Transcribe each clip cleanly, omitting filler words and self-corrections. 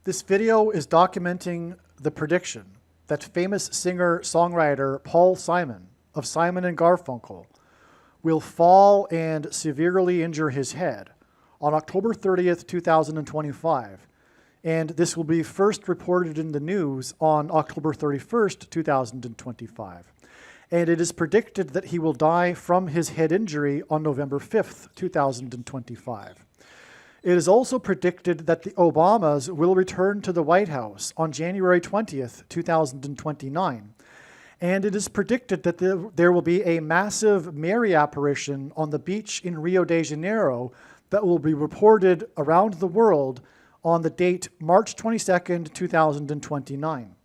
This video is documenting the prediction that famous singer-songwriter Paul Simon of Simon and Garfunkel will fall and severely injure his head on October 30th, 2025. And this will be first reported in the news on October 31st, 2025. And it is predicted that he will die from his head injury on November 5th, 2025. It is also predicted that the Obamas will return to the White House on January 20th, 2029. And it is predicted that there will be a massive Mary apparition on the beach in Rio de Janeiro that will be reported around the world on the date March 22nd, 2029.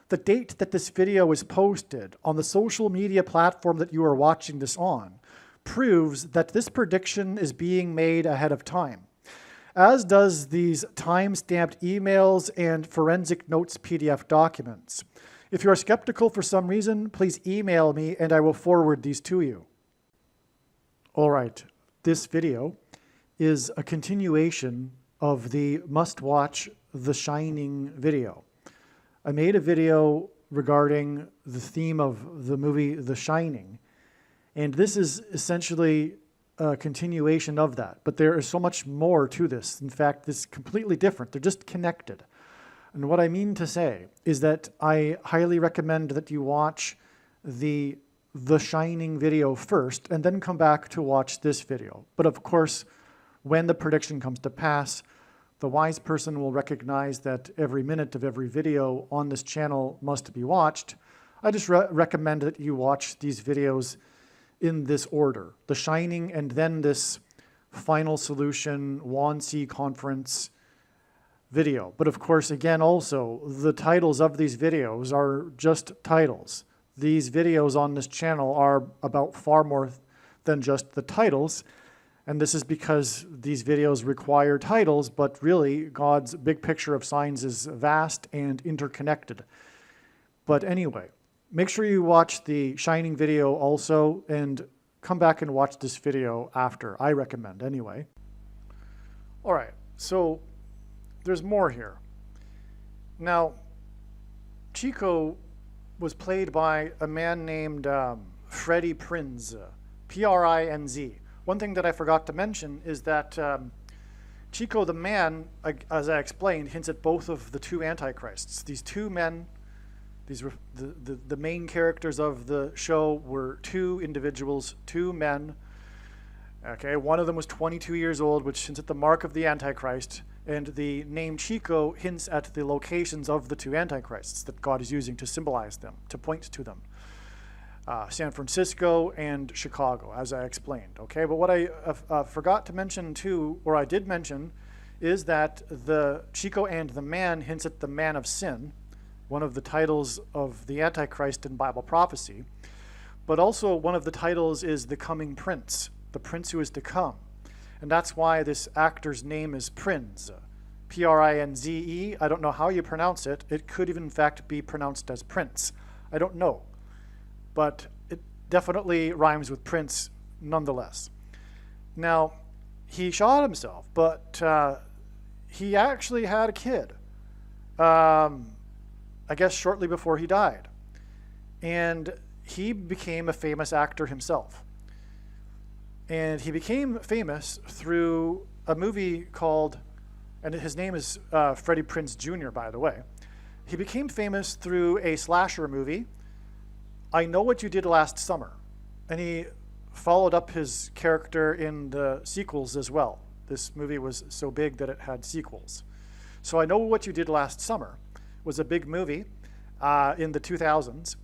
The date that this video is posted on the social media platform that you are watching this on proves that this prediction is being made ahead of time, as does these time-stamped emails and forensic notes PDF documents. If you are skeptical for some reason, please email me and I will forward these to you. All right, this video is a continuation of the must-watch The Shining video. I made a video regarding the theme of the movie The Shining, and this is essentially a continuation of that, but there is so much more to this. In fact, it's completely different. They're just connected. And what I mean to say is that I highly recommend that you watch the Shining video first and then come back to watch this video. But of course, when the prediction comes to pass, the wise person will recognize that every minute of every video on this channel must be watched. I just recommend that you watch these videos in this order: The Shining and then this Final Solution WANSI conference video. But of course, again, also, the titles of these videos are just titles. These videos on this channel are about far more than just the titles. And this is because these videos require titles, but really God's big picture of signs is vast and interconnected. But anyway, make sure you watch the Shining video also and come back and watch this video after. I recommend anyway. All right, so there's more here. Now, Chico was played by a man named Freddie Prinz, P-R-I-N-Z. One thing that I forgot to mention is that Chico the man, as I explained, hints at both of the two antichrists. These two men, these were the main characters of the show were two individuals, two men. Okay, one of them was 22 years old, which hints at the mark of the Antichrist, and the name Chico hints at the locations of the two antichrists that God is using to symbolize them, to point to them. San Francisco and Chicago, as I explained. Okay, but what I forgot to mention too, or I did mention, is that the Chico and the man hints at the man of sin, one of the titles of the Antichrist in Bible prophecy. But also one of the titles is the coming prince, the prince who is to come. And that's why this actor's name is Prinze, P-R-I-N-Z-E. I don't know how you pronounce it. It could even in fact be pronounced as Prince. I don't know. But it definitely rhymes with Prince nonetheless. Now, he shot himself, but he actually had a kid, I guess shortly before he died. And he became a famous actor himself. And he became famous through a movie called, and his name is Freddie Prinze Jr., by the way. He became famous through a slasher movie, I Know What You Did Last Summer, and he followed up his character in the sequels as well. This movie was so big that it had sequels. So I Know What You Did Last Summer was a big movie in the 2000s,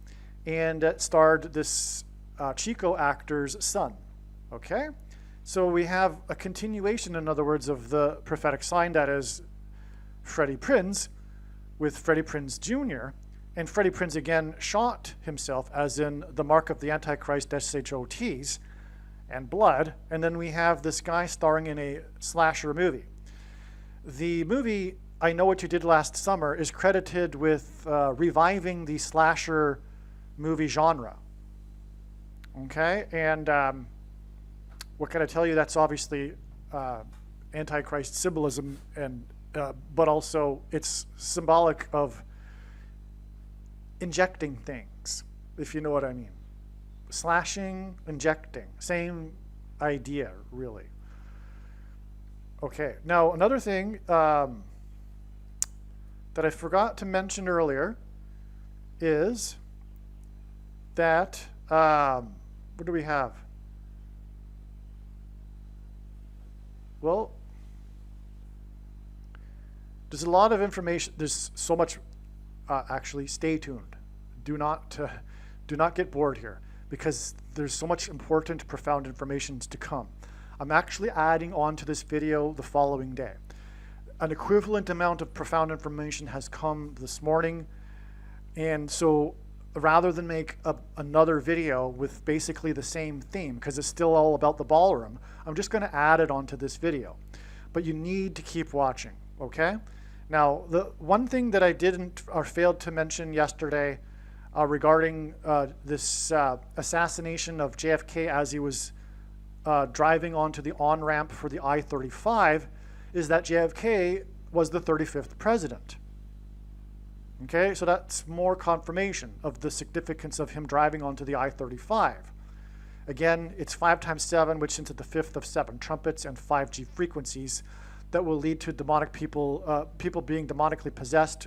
and it starred this Chico actor's son. Okay? So we have a continuation, in other words, of the prophetic sign that is Freddie Prinze with Freddie Prinze Jr., and Freddie Prinze again shot himself, as in the mark of the Antichrist, S-H-O-T's, and blood. And then we have this guy starring in a slasher movie. The movie I Know What You Did Last Summer is credited with reviving the slasher movie genre. Okay, and what can I tell you? That's obviously Antichrist symbolism and but also it's symbolic of injecting things, if you know what I mean. Slashing, injecting, same idea, really. Okay, now another thing that I forgot to mention earlier is that, what do we have? Well, there's a lot of information. There's so much. Actually, stay tuned. Do not get bored here, because there's so much important, profound information to come. I'm actually adding on to this video the following day. An equivalent amount of profound information has come this morning, and so rather than make another video with basically the same theme, because it's still all about the ballroom, I'm just going to add it onto this video. But you need to keep watching, okay? Now, the one thing that I didn't or failed to mention yesterday regarding this assassination of JFK as he was driving onto the on-ramp for the I-35 is that JFK was the 35th president. Okay, so that's more confirmation of the significance of him driving onto the I-35. Again, it's 5 times 7, which into the 5th of 7 trumpets and 5G frequencies that will lead to demonic people being demonically possessed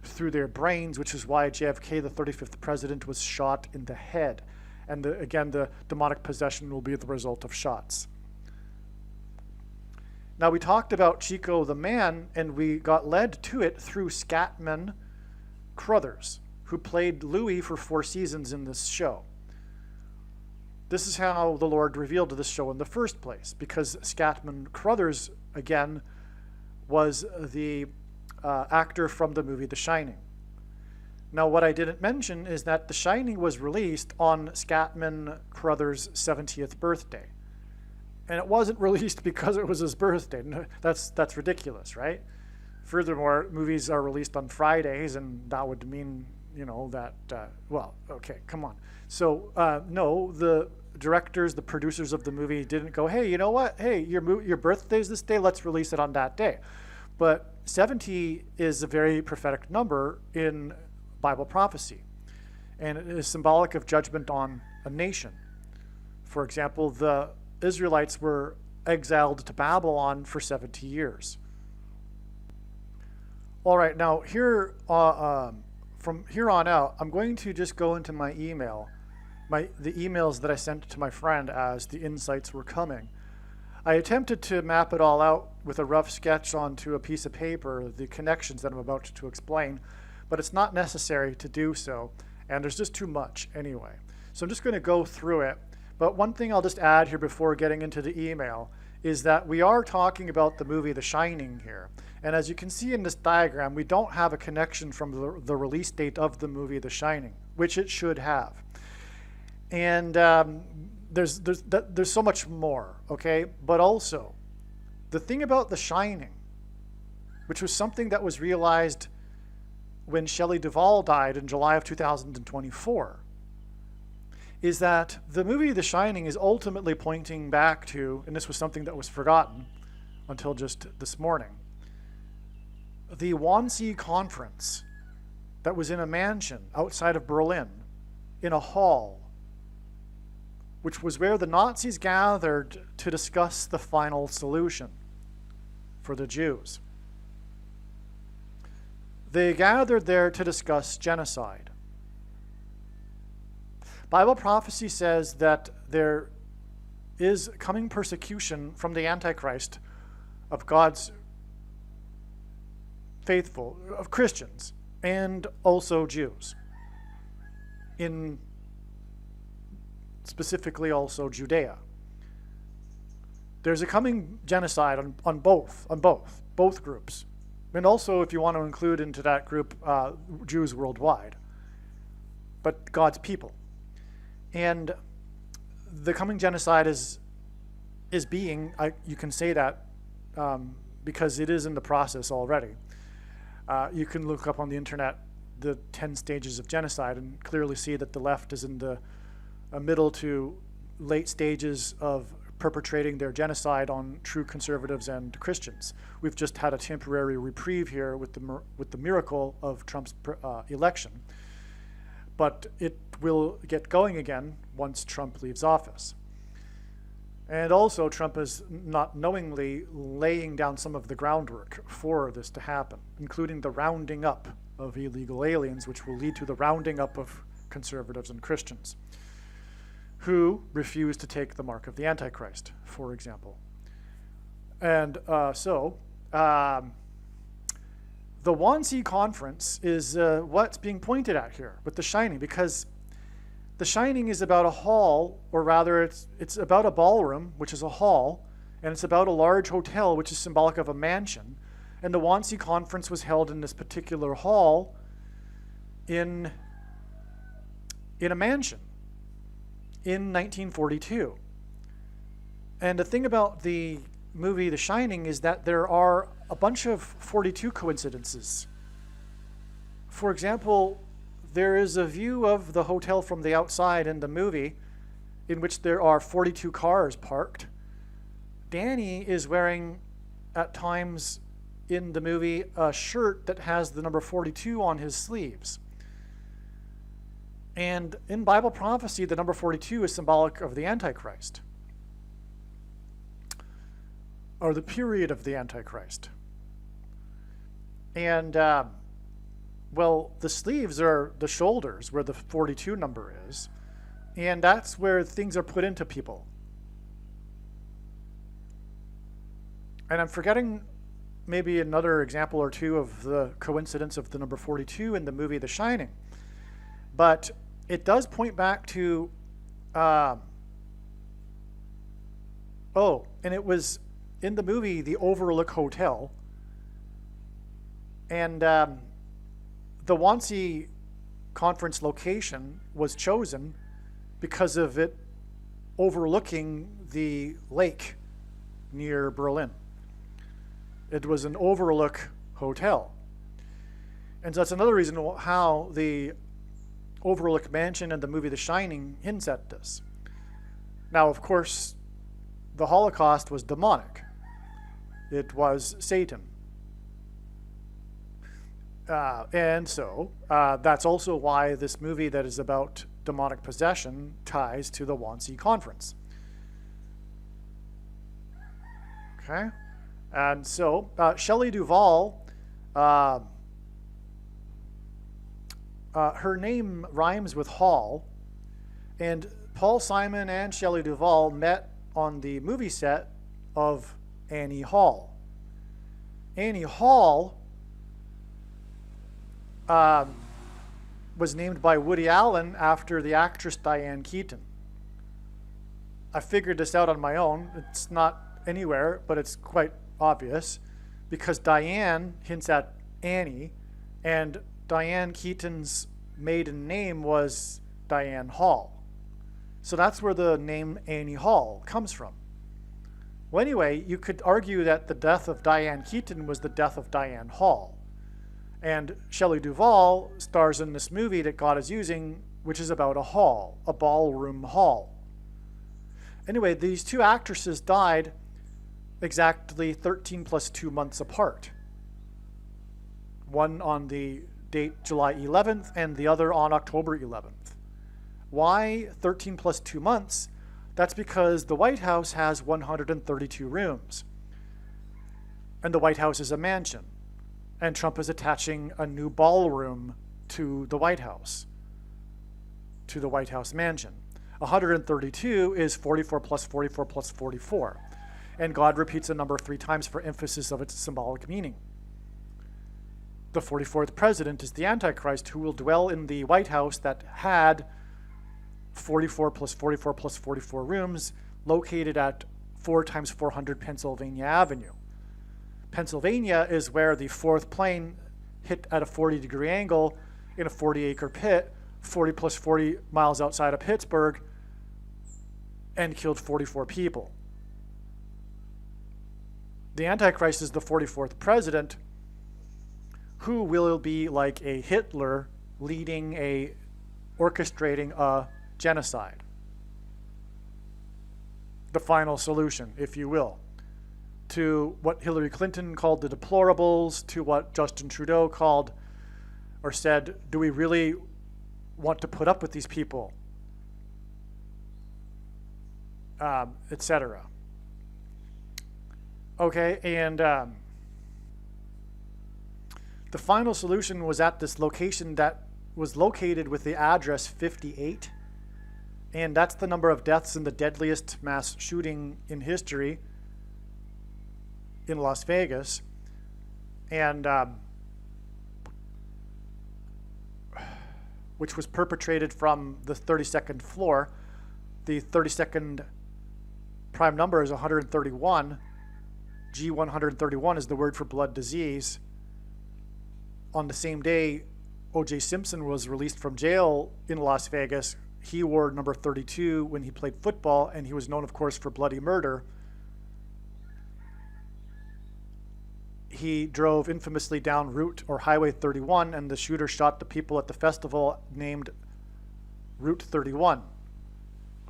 through their brains, which is why JFK, the 35th president, was shot in the head. And again, the demonic possession will be the result of shots. Now, we talked about Chico the Man, and we got led to it through Scatman Crothers, who played Louis for 4 seasons in this show. This is how the Lord revealed this show in the first place, because Scatman Crothers, again, was the actor from the movie The Shining. Now, what I didn't mention is that The Shining was released on Scatman Crothers' 70th birthday. And it wasn't released because it was his birthday. That's ridiculous, right? Furthermore, movies are released on Fridays, and that would mean, you know, that, well, okay, come on. So, no, the directors, the producers of the movie didn't go, hey, you know what? Hey, your birthday's this day, let's release it on that day. But 70 is a very prophetic number in Bible prophecy, and it is symbolic of judgment on a nation. For example, the Israelites were exiled to Babylon for 70 years. All right, now here, from here on out, I'm going to just go into my email, the emails that I sent to my friend as the insights were coming. I attempted to map it all out with a rough sketch onto a piece of paper, the connections that I'm about to explain, but it's not necessary to do so, and there's just too much anyway. So I'm just going to go through it. But one thing I'll just add here before getting into the email is that we are talking about the movie The Shining here. And as you can see in this diagram, we don't have a connection from the release date of the movie The Shining, which it should have. And there's so much more, okay? But also, the thing about The Shining, which was something that was realized when Shelley Duvall died in July of 2024, is that the movie The Shining is ultimately pointing back to, and this was something that was forgotten until just this morning, the Wannsee Conference that was in a mansion outside of Berlin, in a hall, which was where the Nazis gathered to discuss the final solution for the Jews. They gathered there to discuss genocide. Bible prophecy says that there is coming persecution from the Antichrist of God's faithful, of Christians, and also Jews, in specifically also Judea. There's a coming genocide on both groups. And also, if you want to include into that group Jews worldwide, but God's people. And the coming genocide is being, you can say that because it is in the process already. You can look up on the internet the 10 stages of genocide and clearly see that the left is in the middle to late stages of perpetrating their genocide on true conservatives and Christians. We've just had a temporary reprieve here with the miracle of Trump's election. But it will get going again once Trump leaves office. And also, Trump is not knowingly laying down some of the groundwork for this to happen, including the rounding up of illegal aliens, which will lead to the rounding up of conservatives and Christians who refuse to take the mark of the Antichrist, for example. And so the Wannsee Conference is what's being pointed at here with The Shining, because The Shining is about a hall, or rather it's about a ballroom, which is a hall, and it's about a large hotel, which is symbolic of a mansion. And the Wannsee Conference was held in this particular hall in a mansion in 1942. And the thing about the movie The Shining is that there are a bunch of 42 coincidences. For example, there is a view of the hotel from the outside in the movie in which there are 42 cars parked. Danny is wearing, at times in the movie, a shirt that has the number 42 on his sleeves. And in Bible prophecy, the number 42 is symbolic of the Antichrist, or the period of the Antichrist. And well, the sleeves are the shoulders where the 42 number is, and that's where things are put into people. And I'm forgetting maybe another example or two of the coincidence of the number 42 in the movie The Shining. But it does point back to, and it was in the movie The Overlook Hotel, and the Wannsee Conference location was chosen because of it overlooking the lake near Berlin. It was an overlook hotel. And so that's another reason how the Overlook Mansion and the movie The Shining hints at this. Now, of course, the Holocaust was demonic. It was Satan. And so that's also why this movie that is about demonic possession ties to the Wannsee Conference. Okay? And so Shelley Duvall, her name rhymes with Hall, and Paul Simon and Shelley Duvall met on the movie set of Annie Hall. Annie Hall was named by Woody Allen after the actress Diane Keaton. I figured this out on my own. It's not anywhere, but it's quite obvious, because Diane hints at Annie, and Diane Keaton's maiden name was Diane Hall. So that's where the name Annie Hall comes from. Well, anyway, you could argue that the death of Diane Keaton was the death of Diane Hall. And Shelley Duvall stars in this movie that God is using, which is about a hall, a ballroom hall. Anyway, these two actresses died exactly 13 plus 2 months apart. One on the date July 11th and the other on October 11th. Why 13 plus 2 months? That's because the White House has 132 rooms. And the White House is a mansion. And Trump is attaching a new ballroom to the White House, to the White House mansion. 132 is 44 plus 44 plus 44. And God repeats a number 3 times for emphasis of its symbolic meaning. The 44th president is the Antichrist, who will dwell in the White House that had 44 plus 44 plus 44 rooms located at 4 times 400 Pennsylvania Avenue. Pennsylvania is where the 4th plane hit at a 40-degree angle in a 40-acre pit, 40 plus 40 miles outside of Pittsburgh, and killed 44 people. The Antichrist is the 44th president, who will be like a Hitler orchestrating a genocide. the final solution, if you will, to what Hillary Clinton called the deplorables, to what Justin Trudeau called or said, do we really want to put up with these people, etc. Okay, and the final solution was at this location that was located with the address 58, and that's the number of deaths in the deadliest mass shooting in history in Las Vegas, and which was perpetrated from the 32nd floor. The 32nd prime number is 131. G131 is the word for blood disease. On the same day O.J. Simpson was released from jail in Las Vegas, he wore number 32 when he played football, and he was known, of course, for bloody murder. He drove infamously down Route or Highway 31, and the shooter shot the people at the festival named Route 31.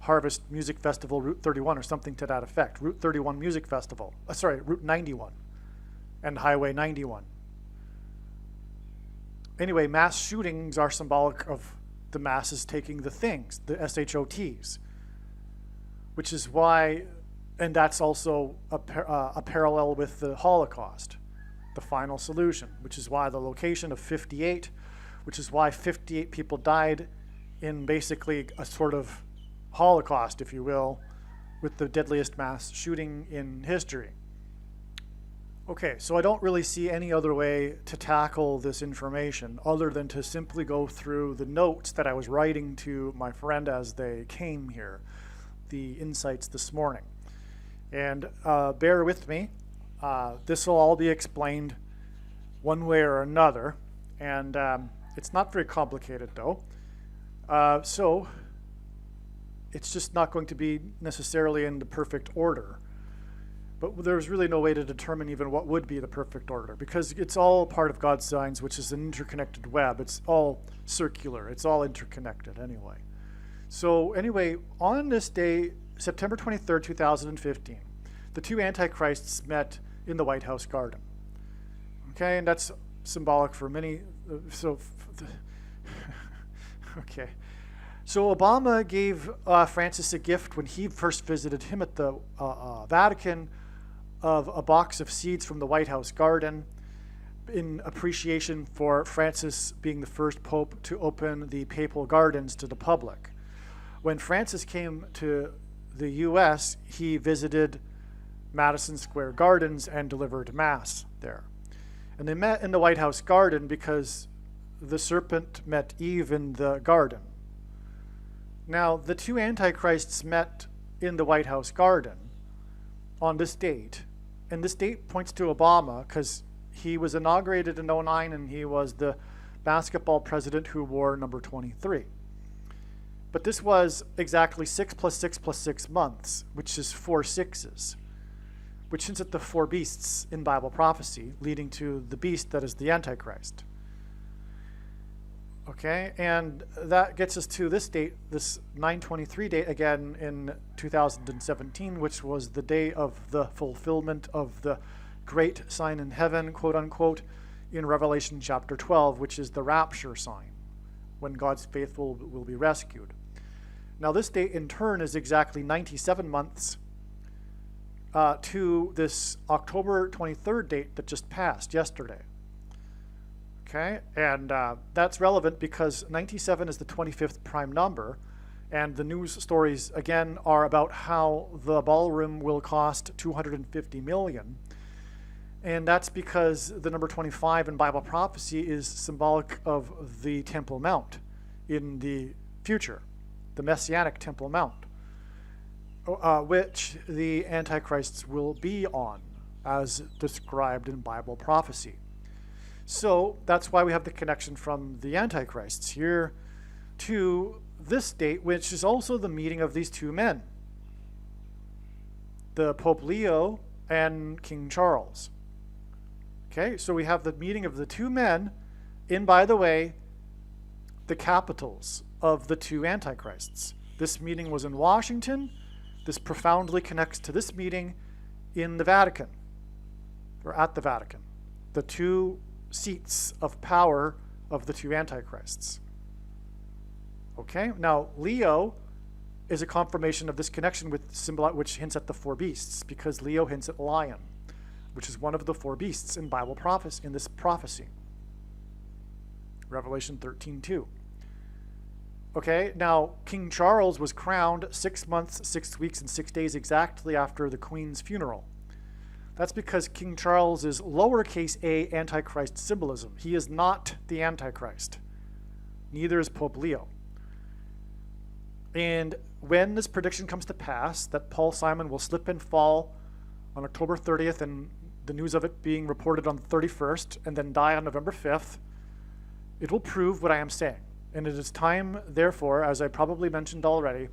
Harvest Music Festival Route 31 or something to that effect. Route 31 Music Festival. Route 91 and Highway 91. Anyway, mass shootings are symbolic of the masses taking the things, the SHOTs, which is why, and that's also a parallel with the Holocaust, the final solution, which is why the location of 58, which is why 58 people died in basically a sort of Holocaust, if you will, with the deadliest mass shooting in history. Okay, so I don't really see any other way to tackle this information other than to simply go through the notes that I was writing to my friend as they came here, the insights this morning. And bear with me, this will all be explained one way or another, and it's not very complicated though. So it's just not going to be necessarily in the perfect order. But there's really no way to determine even what would be the perfect order, because it's all part of God's signs, which is an interconnected web. It's all circular. It's all interconnected anyway. So anyway, on this day, September 23rd, 2015, the two antichrists met in the White House garden. Okay, and that's symbolic for many. Okay. So Obama gave Francis a gift when he first visited him at the Vatican of a box of seeds from the White House garden in appreciation for Francis being the first pope to open the papal gardens to the public. When Francis came to the U.S., he visited Madison Square Gardens and delivered Mass there. And they met in the White House garden because the serpent met Eve in the garden. Now, the two antichrists met in the White House garden on this date, and this date points to Obama because he was inaugurated in 2009 and he was the basketball president who wore number 23. But this was exactly 6 plus 6 plus 6 months, which is 4 sixes, which hints at the 4 beasts in Bible prophecy, leading to the beast that is the Antichrist. Okay, and that gets us to this date, this 9/23 date, again in 2017, which was the day of the fulfillment of the great sign in heaven, quote unquote, in Revelation chapter 12, which is the rapture sign, when God's faithful will be rescued. Now this date in turn is exactly 97 months to this October 23rd date that just passed yesterday. Okay, and that's relevant because 97 is the 25th prime number, and the news stories again are about how the ballroom will cost $250 million, and that's because the number 25 in Bible prophecy is symbolic of the Temple Mount in the future, the Messianic Temple Mount, which the Antichrists will be on, as described in Bible prophecy. So that's why we have the connection from the Antichrists here to this date, which is also the meeting of these two men, the Pope Leo and King Charles. Okay, so we have the meeting of the two men in, by the way, the capitals of the two Antichrists. This meeting was in Washington, This profoundly connects to this meeting in the Vatican, or at the Vatican, the two seats of power of the two antichrists. Okay, now Leo is a confirmation of this connection with symbol, which hints at the four beasts, because Leo hints at lion, which is one of the four beasts in Bible prophecy, in this prophecy. Revelation 13:2. Okay, now King Charles was crowned 6 months, 6 weeks, and 6 days exactly after the Queen's funeral. That's because King Charles is lowercase a Antichrist symbolism. He is not the Antichrist. Neither is Pope Leo. And when this prediction comes to pass, that Paul Simon will slip and fall on October 30th, and the news of it being reported on the 31st, and then die on November 5th, it will prove what I am saying. And it is time, therefore, as I probably mentioned already,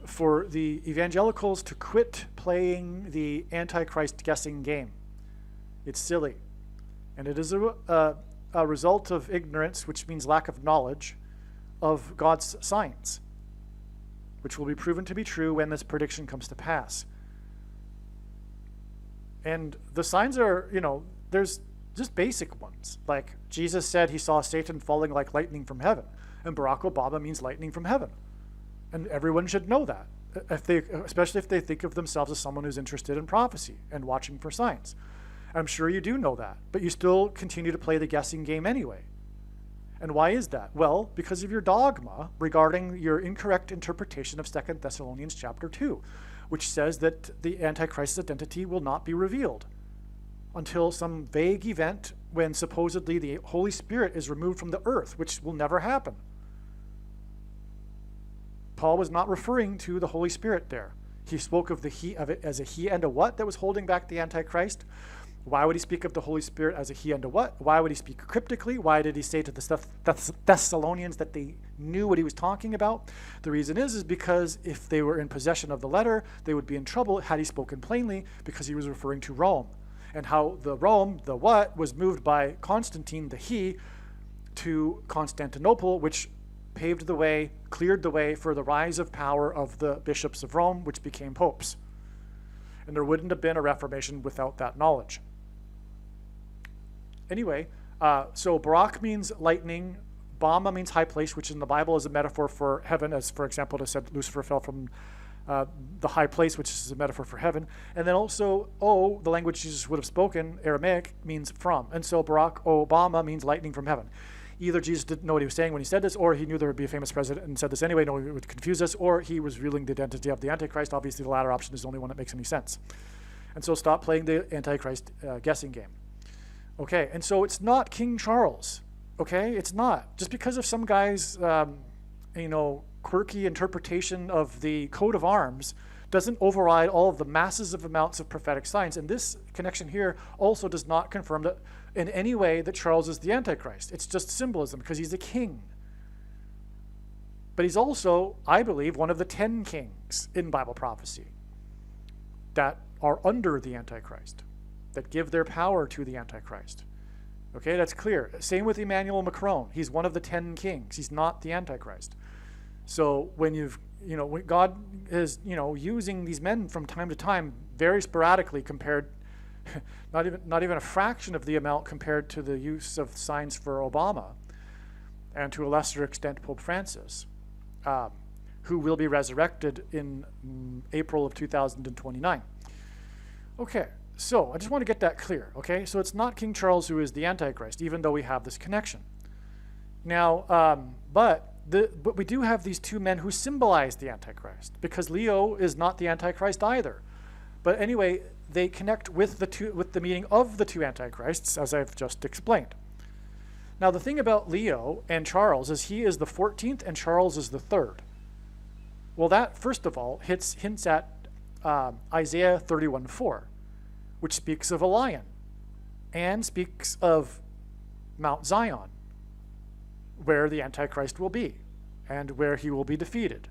for the evangelicals to quit playing the Antichrist guessing game. It's silly. And it is a result of ignorance, which means lack of knowledge, of God's signs, which will be proven to be true when this prediction comes to pass. And the signs are, there's just basic ones. Like Jesus said he saw Satan falling like lightning from heaven, and Barack Obama means lightning from heaven. And everyone should know that, especially if they think of themselves as someone who's interested in prophecy and watching for signs. I'm sure you do know that, but you still continue to play the guessing game anyway. And why is that? Well, because of your dogma regarding your incorrect interpretation of 2 Thessalonians chapter 2, which says that the Antichrist's identity will not be revealed until some vague event when supposedly the Holy Spirit is removed from the earth, which will never happen. Paul was not referring to the Holy Spirit there. He spoke of it as a he and a what that was holding back the Antichrist. Why would he speak of the Holy Spirit as a he and a what? Why would he speak cryptically? Why did he say to the Thessalonians that they knew what he was talking about? The reason is because if they were in possession of the letter, they would be in trouble had he spoken plainly, because he was referring to Rome. And how the Rome, the what, was moved by Constantine, the he, to Constantinople, which paved the way, cleared the way for the rise of power of the bishops of Rome, which became popes. And there wouldn't have been a Reformation without that knowledge. Anyway, so Barak means lightning, Bama means high place, which in the Bible is a metaphor for heaven, as for example it said Lucifer fell from the high place, which is a metaphor for heaven. And then also, the language Jesus would have spoken, Aramaic, means from. And so Barack Obama means lightning from heaven. Either Jesus didn't know what he was saying when he said this, or he knew there would be a famous president and said this anyway, no, it would confuse us, or he was revealing the identity of the Antichrist. Obviously, the latter option is the only one that makes any sense. And so stop playing the Antichrist guessing game. Okay, and so it's not King Charles, okay? It's not. Just because of some guy's, quirky interpretation of the coat of arms doesn't override all of the masses of amounts of prophetic signs. And this connection here also does not confirm that in any way that Charles is the Antichrist. It's just symbolism because he's a king. But he's also, I believe, one of the 10 kings in Bible prophecy that are under the Antichrist, that give their power to the Antichrist. Okay, that's clear. Same with Emmanuel Macron. He's one of the 10 kings. He's not the Antichrist. So when when God is, using these men from time to time, very sporadically compared, not even a fraction of the amount compared to the use of signs for Obama, and to a lesser extent Pope Francis, who will be resurrected in April of 2029. Okay, so I just want to get that clear, okay? So it's not King Charles who is the Antichrist, even though we have this connection. Now, but we do have these two men who symbolize the Antichrist, because Leo is not the Antichrist either. But anyway, they connect with the meeting of the two Antichrists, as I've just explained. Now, the thing about Leo and Charles is he is the 14th and Charles is the 3rd. Well, that, first of all, hints at Isaiah 31:4, which speaks of a lion and speaks of Mount Zion, where the Antichrist will be and where he will be defeated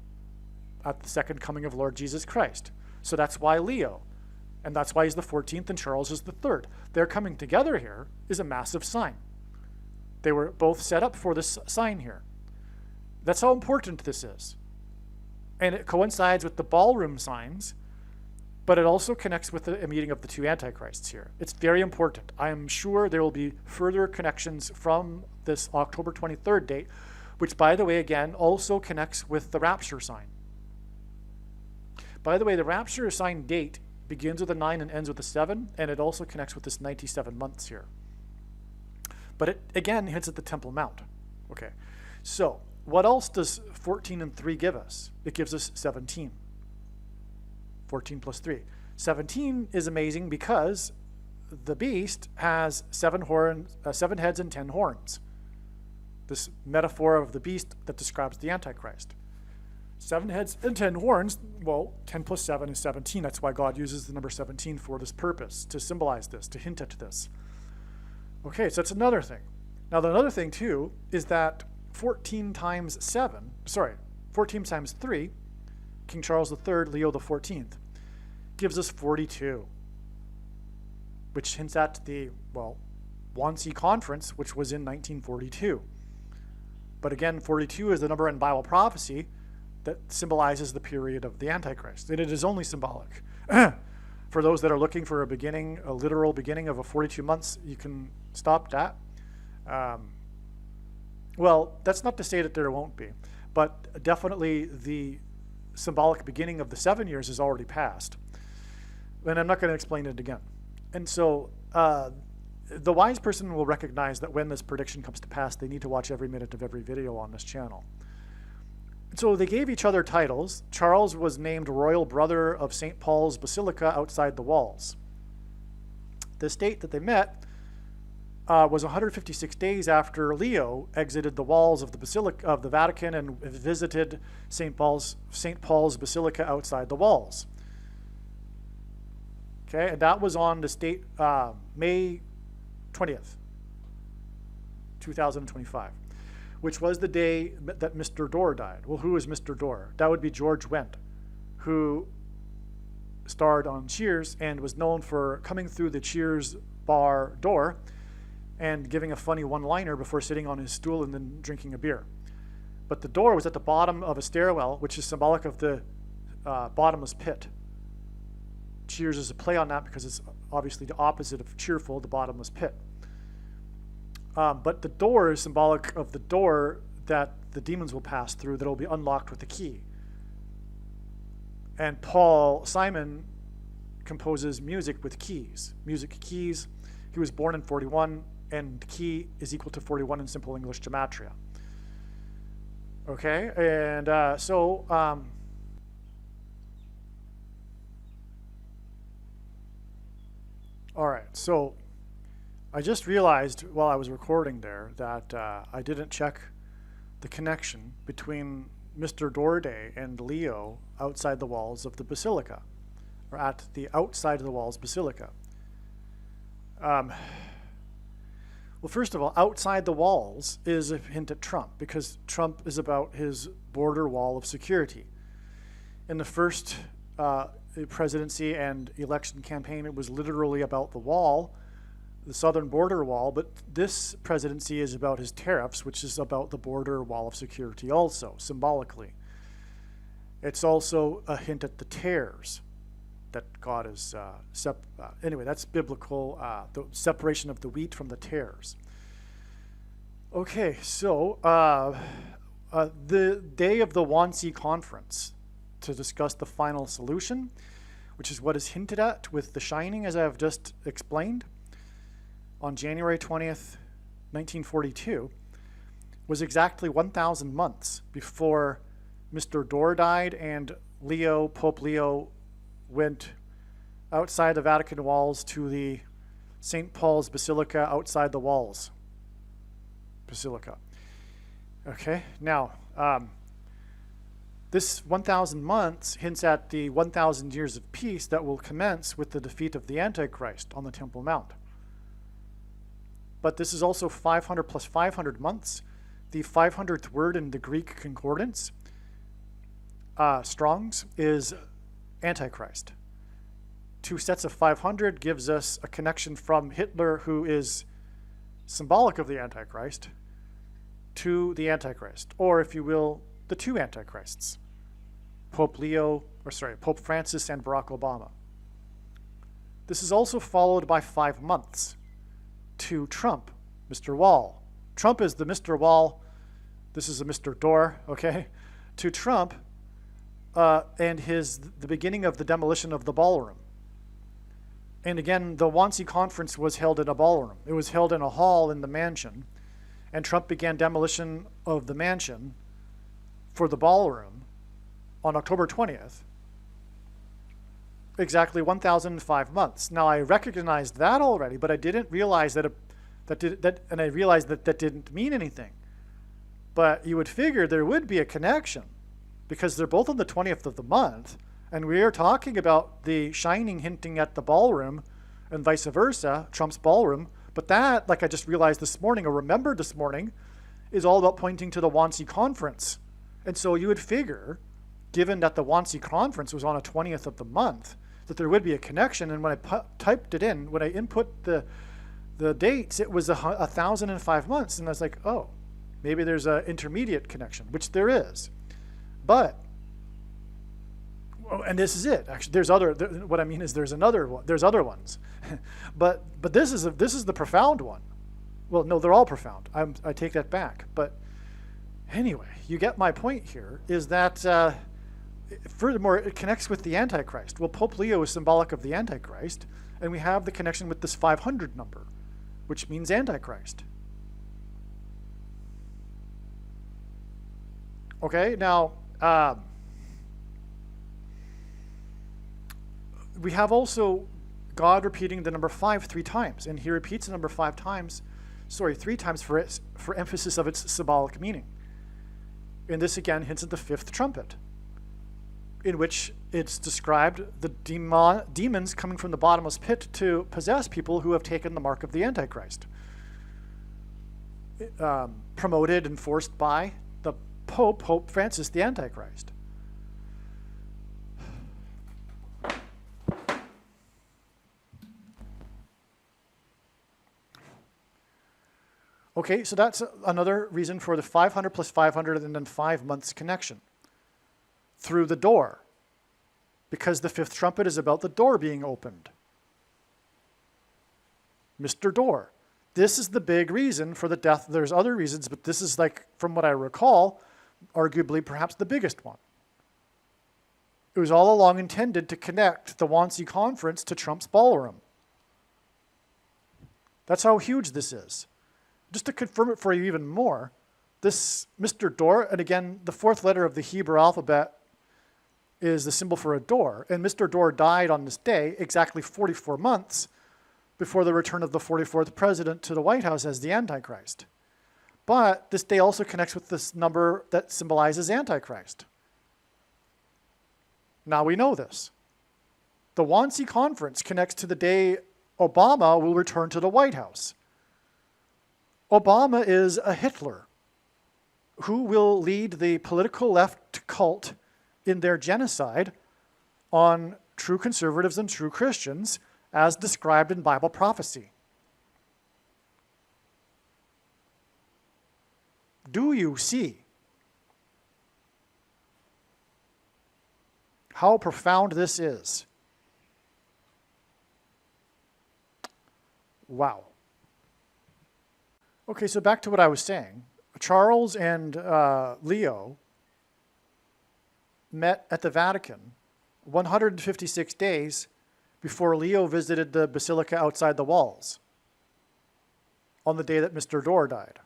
at the second coming of Lord Jesus Christ. So that's why Leo, and that's why he's the 14th and Charles is the 3rd. Their coming together here is a massive sign. They were both set up for this sign here. That's how important this is. And it coincides with the ballroom signs, but it also connects with a meeting of the two antichrists here. It's very important. I am sure there will be further connections from this October 23rd date, which, by the way, again, also connects with the rapture sign. By the way, the rapture sign date begins with a 9 and ends with a 7, and it also connects with this 97 months here. But it, again, hints at the Temple Mount. Okay, so what else does 14 and 3 give us? It gives us 17. 14 plus 3. 17 is amazing because the beast has 7 heads and 10 horns. This metaphor of the beast that describes the Antichrist. 7 heads and 10 horns, well, 10 plus 7 is 17. That's why God uses the number 17 for this purpose, to symbolize this, to hint at this. Okay, so that's another thing. Now, the other thing, too, is that 14 times 3, King Charles III, Leo the 14th, gives us 42, which hints at the, well, Wannsee Conference, which was in 1942. But again, 42 is the number in Bible prophecy that symbolizes the period of the Antichrist. And it is only symbolic. For those that are looking for a literal beginning of a 42 months, you can stop that. Well, that's not to say that there won't be, but definitely the symbolic beginning of the 7 years is already passed. And I'm not going to explain it again. And so the wise person will recognize that when this prediction comes to pass, they need to watch every minute of every video on this channel. So they gave each other titles. Charles was named royal brother of St. Paul's Basilica outside the walls. This date that they met was 156 days after Leo exited the walls of the Basilica of the Vatican and visited St. Paul's Basilica outside the walls. Okay, and that was on this date, May 20th, 2025. Which was the day that Mr. Dorr died. Well, who is Mr. Dorr? That would be George Wendt, who starred on Cheers and was known for coming through the Cheers bar door and giving a funny one-liner before sitting on his stool and then drinking a beer. But the door was at the bottom of a stairwell, which is symbolic of the bottomless pit. Cheers is a play on that because it's obviously the opposite of cheerful, the bottomless pit. But the door is symbolic of the door that the demons will pass through that will be unlocked with the key. And Paul Simon composes music with keys. Music keys. He was born in 41, and the key is equal to 41 in simple English gematria. Okay, and all right, so I just realized while I was recording there that I didn't check the connection between Mr. Dorday and Leo outside the walls of the Basilica, or at the outside of the walls Basilica. Well, first of all, outside the walls is a hint at Trump, because Trump is about his border wall of security. In the first presidency and election campaign, it was literally about the wall, the southern border wall, but this presidency is about his tariffs, which is about the border wall of security also, symbolically. It's also a hint at the tares that God is, anyway, that's biblical, the separation of the wheat from the tares. Okay, so the day of the Wannsee Conference to discuss the final solution, which is what is hinted at with the shining, as I have just explained, on January 20th, 1942, was exactly 1,000 months before Mr. Dorr died and Pope Leo went outside the Vatican walls to the St. Paul's Basilica outside the walls Basilica. Okay, now, this 1,000 months hints at the 1,000 years of peace that will commence with the defeat of the Antichrist on the Temple Mount. But this is also 500 plus 500 months. The 500th word in the Greek concordance, Strong's, is Antichrist. 2 sets of 500 gives us a connection from Hitler, who is symbolic of the Antichrist, to the Antichrist, or if you will, the two Antichrists. Pope Francis and Barack Obama. This is also followed by 5 months to Trump, Mr. Wall. Trump is the Mr. Wall. This is a Mr. Door, okay? To Trump and the beginning of the demolition of the ballroom. And again, the Wannsee Conference was held in a ballroom. It was held in a hall in the mansion. And Trump began demolition of the mansion for the ballroom on October 20th. Exactly 1,005 months. Now, I recognized that already, but I didn't realize and I realized that didn't mean anything. But you would figure there would be a connection because they're both on the 20th of the month, and we are talking about the Shining hinting at the ballroom and vice versa, Trump's ballroom. But that, like I just realized this morning, or remembered this morning, is all about pointing to the Wannsee Conference. And so you would figure, given that the Wannsee Conference was on a 20th of the month, that there would be a connection. And when I typed it in, when I input the dates, it was 1,005 months. And I was like, oh, maybe there's an intermediate connection, which there is. But, and this is it. Actually, what I mean is there's other ones. but this is the profound one. Well, no, they're all profound. I take that back. But anyway, you get my point here, is that furthermore, it connects with the Antichrist. Well, Pope Leo is symbolic of the Antichrist, and we have the connection with this 500 number, which means Antichrist. Okay, now, we have also God repeating the number 5 3 times, and he repeats the number 3 times for emphasis of its symbolic meaning. And this again hints at the 5th trumpet, in which it's described the demons coming from the bottomless pit to possess people who have taken the mark of the Antichrist, promoted and forced by the Pope Francis the Antichrist. Okay, so that's another reason for the 500 plus 500 and then 5 months connection through the door, because the 5th trumpet is about the door being opened. Mr. Door. This is the big reason for the death. There's other reasons, but this is, like, from what I recall, arguably perhaps the biggest one. It was all along intended to connect the Wannsee Conference to Trump's ballroom. That's how huge this is. Just to confirm it for you even more, this Mr. Door, and again, the 4th letter of the Hebrew alphabet is the symbol for a door, and Mr. Door died on this day exactly 44 months before the return of the 44th president to the White House as the Antichrist. But this day also connects with this number that symbolizes Antichrist. Now we know this. The Wannsee Conference connects to the day Obama will return to the White House. Obama is a Hitler who will lead the political left cult in their genocide on true conservatives and true Christians as described in Bible prophecy. Do you see how profound this is? Wow. Okay, so back to what I was saying. Charles and Leo met at the Vatican 156 days before Leo visited the basilica outside the walls on the day that Mr. Door died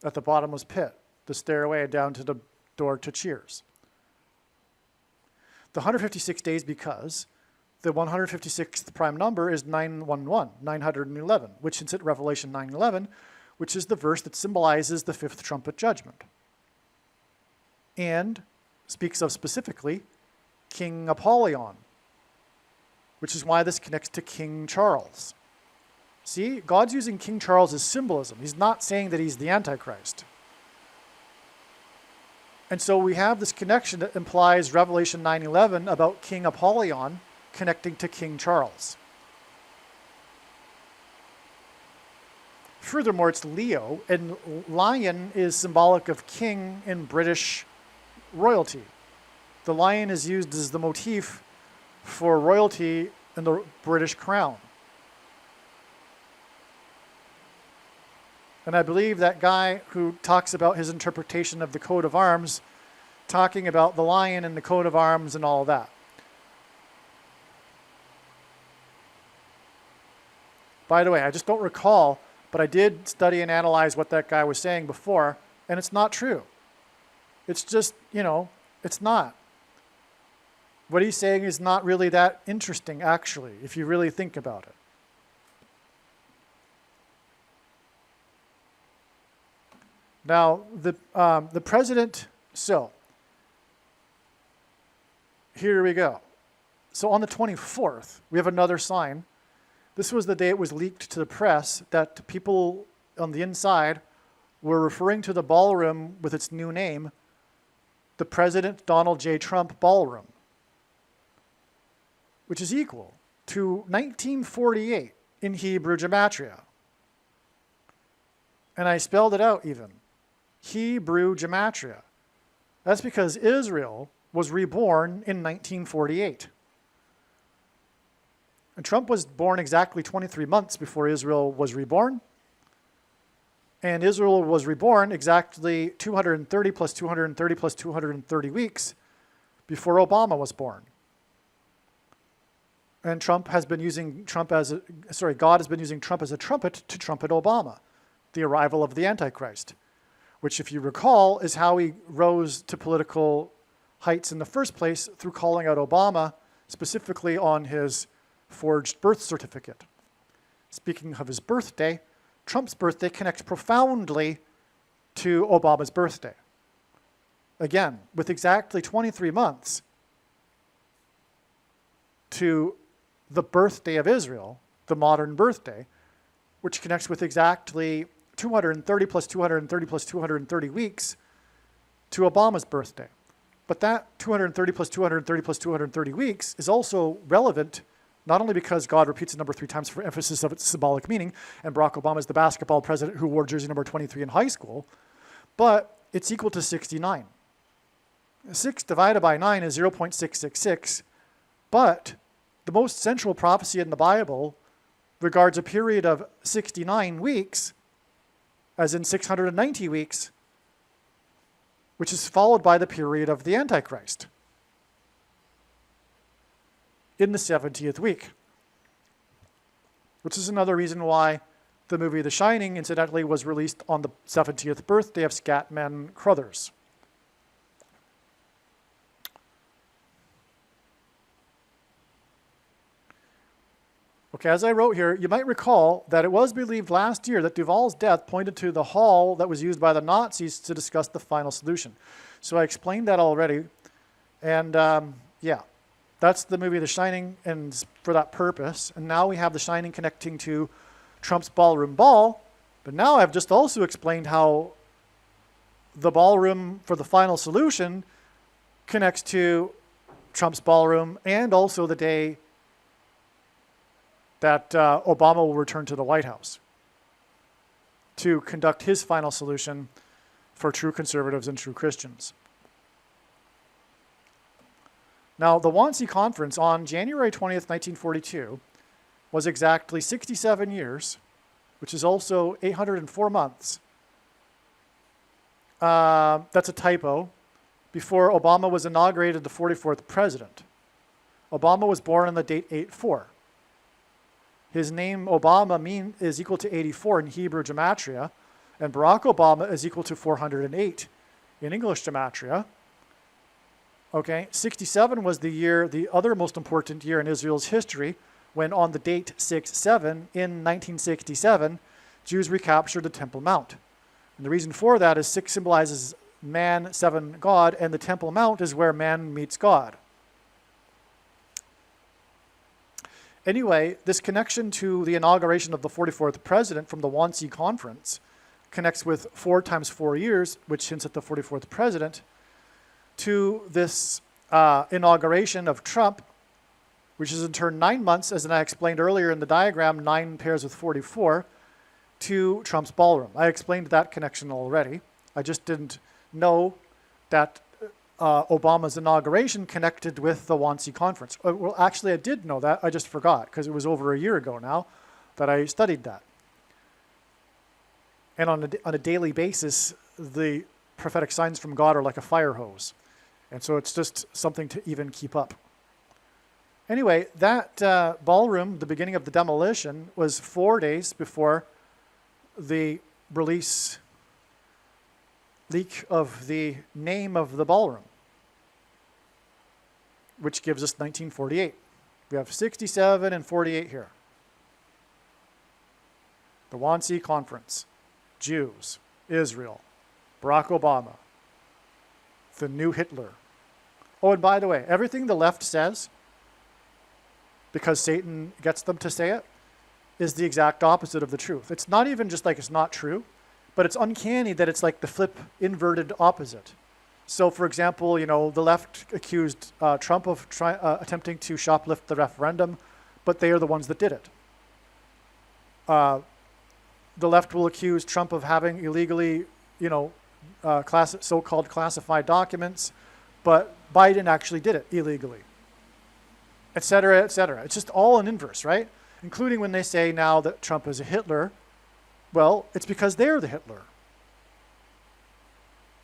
at the bottomless pit, the stairway down to the door to Cheers. The 156 days because the 156th prime number is 911, 911, which is at Revelation 9:11, which is the verse that symbolizes the 5th trumpet judgment, and speaks of specifically King Apollyon, which is why this connects to King Charles. See, God's using King Charles as symbolism. He's not saying that he's the Antichrist. And so we have this connection that implies Revelation 9:11 about King Apollyon connecting to King Charles. Furthermore, it's Leo, and lion is symbolic of king in British royalty. The lion is used as the motif for royalty in the British crown. And I believe that guy who talks about his interpretation of the coat of arms, talking about the lion and the coat of arms and all that. By the way, I just don't recall, but I did study and analyze what that guy was saying before, and it's not true. It's just, it's not. What he's saying is not really that interesting, actually, if you really think about it. Now, the president, so here we go. So on the 24th, we have another sign. This was the day it was leaked to the press that people on the inside were referring to the ballroom with its new name, the President Donald J. Trump Ballroom, which is equal to 1948 in Hebrew gematria. And I spelled it out even. Hebrew gematria. That's because Israel was reborn in 1948. And Trump was born exactly 23 months before Israel was reborn. And Israel was reborn exactly 230 plus 230 plus 230 weeks before Obama was born. And God has been using Trump as a trumpet to trumpet Obama, the arrival of the Antichrist, which, if you recall, is how he rose to political heights in the first place through calling out Obama, specifically on his forged birth certificate. Speaking of his birthday, Trump's birthday connects profoundly to Obama's birthday. Again, with exactly 23 months to the birthday of Israel, the modern birthday, which connects with exactly 230 plus 230 plus 230 weeks to Obama's birthday. But that 230 plus 230 plus 230 weeks is also relevant not only because God repeats the number 3 times for emphasis of its symbolic meaning, and Barack Obama is the basketball president who wore jersey number 23 in high school, but it's equal to 69. 6 divided by 9 is 0.666, but the most central prophecy in the Bible regards a period of 69 weeks, as in 690 weeks, which is followed by the period of the Antichrist in the 70th week, which is another reason why the movie The Shining, incidentally, was released on the 70th birthday of Scatman Crothers. Okay, as I wrote here, you might recall that it was believed last year that Duvall's death pointed to the hall that was used by the Nazis to discuss the final solution. So I explained that already, and yeah. That's the movie The Shining, and for that purpose. And now we have The Shining connecting to Trump's ballroom ball. But now I've just also explained how the ballroom for the final solution connects to Trump's ballroom and also the day that Obama will return to the White House to conduct his final solution for true conservatives and true Christians. Now, the Wannsee Conference on January 20th, 1942 was exactly 67 years, which is also 804 months. That's a typo. Before Obama was inaugurated the 44th president. Obama was born on the date 8-4. His name Obama is equal to 84 in Hebrew gematria, and Barack Obama is equal to 408 in English gematria. Okay, 67 was the other most important year in Israel's history, when on the date 6-7 in 1967, Jews recaptured the Temple Mount. And the reason for that is 6 symbolizes man, 7 God, and the Temple Mount is where man meets God. Anyway, this connection to the inauguration of the 44th president from the Wannsee Conference connects with 4 times 4 years, which hints at the 44th president, to this inauguration of Trump, which is in turn 9 months, as I explained earlier in the diagram, 9 pairs with 44, to Trump's ballroom. I explained that connection already. I just didn't know that Obama's inauguration connected with the Wannsee Conference. Well, actually, I did know that. I just forgot because it was over a year ago now that I studied that. And on a daily basis, the prophetic signs from God are like a fire hose. And so it's just something to even keep up. Anyway, that ballroom, the beginning of the demolition, was 4 days before the leak of the name of the ballroom, which gives us 1948. We have 67 and 48 here. The Wannsee Conference, Jews, Israel, Barack Obama, the new Hitler. Oh, and by the way, everything the left says, because Satan gets them to say it, is the exact opposite of the truth. It's not even just like it's not true, but it's uncanny that it's like the flip inverted opposite. So, for example, the left accused Trump of attempting to shoplift the referendum, but they are the ones that did it. The left will accuse Trump of having illegally, so-called classified documents, but Biden actually did it illegally, et cetera, et cetera. It's just all an inverse, right? Including when they say now that Trump is a Hitler. Well, it's because they're the Hitler.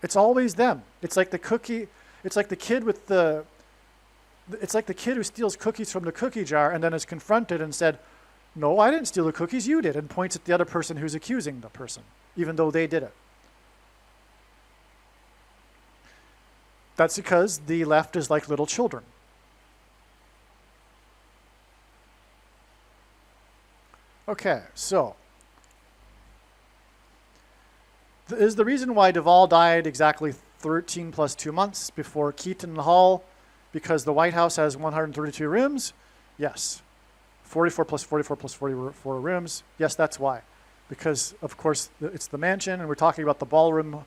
It's always them. It's like the cookie. It's like the kid with the. It's like the kid who steals cookies from the cookie jar and then is confronted and said, "No, I didn't steal the cookies. You did," and points at the other person who's accusing the person, even though they did it. That's because the left is like little children. Okay, so is the reason why Duvall died exactly 13 plus 2 months before Keaton Hall because the White House has 132 rooms? Yes. 44 plus 44 plus 44 rooms. Yes, that's why. Because, of course, it's the mansion, and we're talking about the ballroom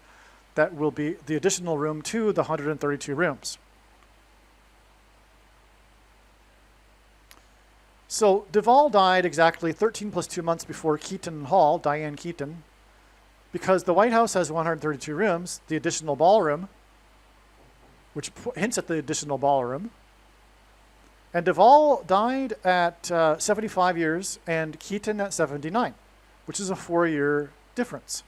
that will be the additional room to the 132 rooms. So Duvall died exactly 13 plus 2 months before Keaton Hall, Diane Keaton, because the White House has 132 rooms, the additional ballroom, which hints at the additional ballroom. And Duvall died at 75 years and Keaton at 79, which is a 4-year difference.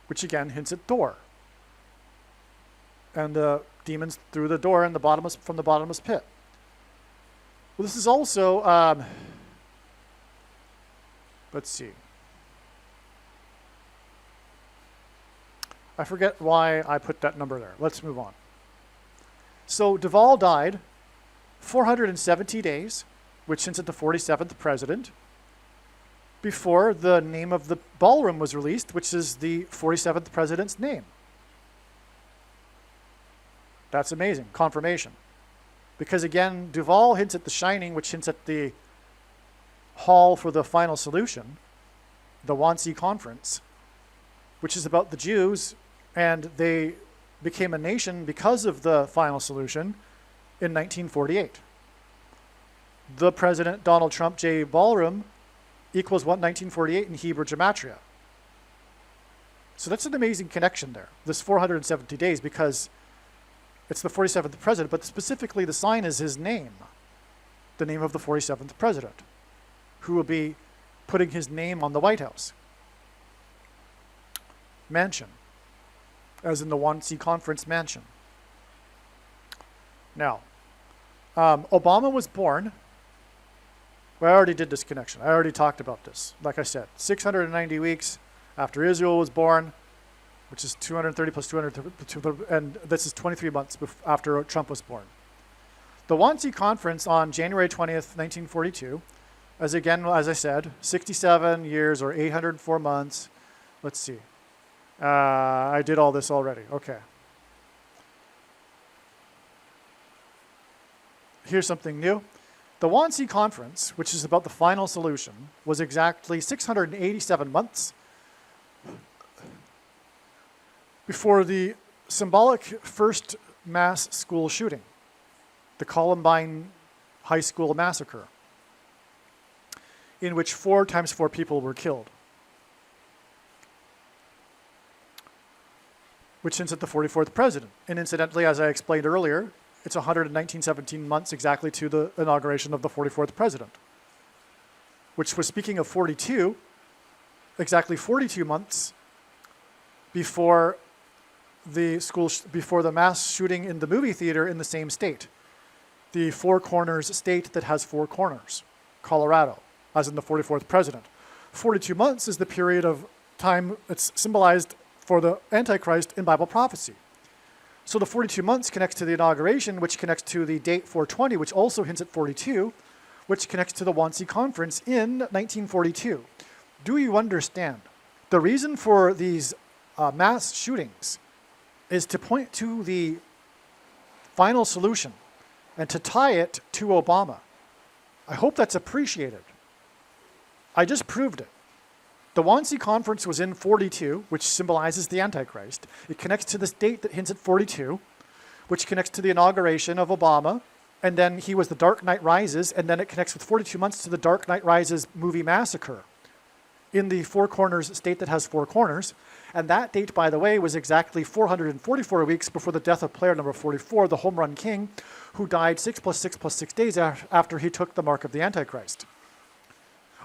Which again hints at door. And the demons through the door and from the bottomless pit. Well, this is also, let's see. I forget why I put that number there. Let's move on. So Duvall died 470 days, which hints at the 47th president, before the name of the ballroom was released, which is the 47th president's name. That's amazing. Confirmation. Because again, Duvall hints at The Shining, which hints at the hall for the final solution, the Wannsee Conference, which is about the Jews, and they became a nation because of the final solution in 1948. The President Donald Trump J. Ballroom equals what 1948 in Hebrew Gematria. So that's an amazing connection there, this 470 days, because it's the 47th president, but specifically the sign is his name, the name of the 47th president, who will be putting his name on the White House mansion, as in the Wannsee Conference mansion. Now, Obama was born. Well, I already did this connection. I already talked about this. Like I said, 690 weeks after Israel was born, which is 230 plus 200, and this is 23 months after Trump was born. The Wannsee Conference on January 20th, 1942, as I said, 67 years or 804 months. Let's see. I did all this already. Okay. Here's something new. The Wannsee Conference, which is about the final solution, was exactly 687 months before the symbolic first mass school shooting, the Columbine High School massacre, in which 4 times 4 people were killed. which hints at the 44th president. And incidentally, as I explained earlier, it's 119 months exactly to the inauguration of the 44th president, which was, speaking of 42, exactly 42 months before before the mass shooting in the movie theater in the same state, the Four Corners state that has four corners, Colorado, as in the 44th president. 42 months is the period of time that's symbolized for the Antichrist in Bible prophecy. So the 42 months connects to the inauguration, which connects to the date 420, which also hints at 42, which connects to the Wannsee Conference in 1942. Do you understand? The reason for these mass shootings is to point to the final solution and to tie it to Obama. I hope that's appreciated. I just proved it. The Wannsee Conference was in 42, which symbolizes the Antichrist. It connects to this date that hints at 42, which connects to the inauguration of Obama, and then he was the Dark Knight Rises, and then it connects with 42 months to the Dark Knight Rises movie massacre in the Four Corners state that has four corners. And that date, by the way, was exactly 444 weeks before the death of player number 44, the home run king, who died 6 + 6 + 6 days after he took the mark of the Antichrist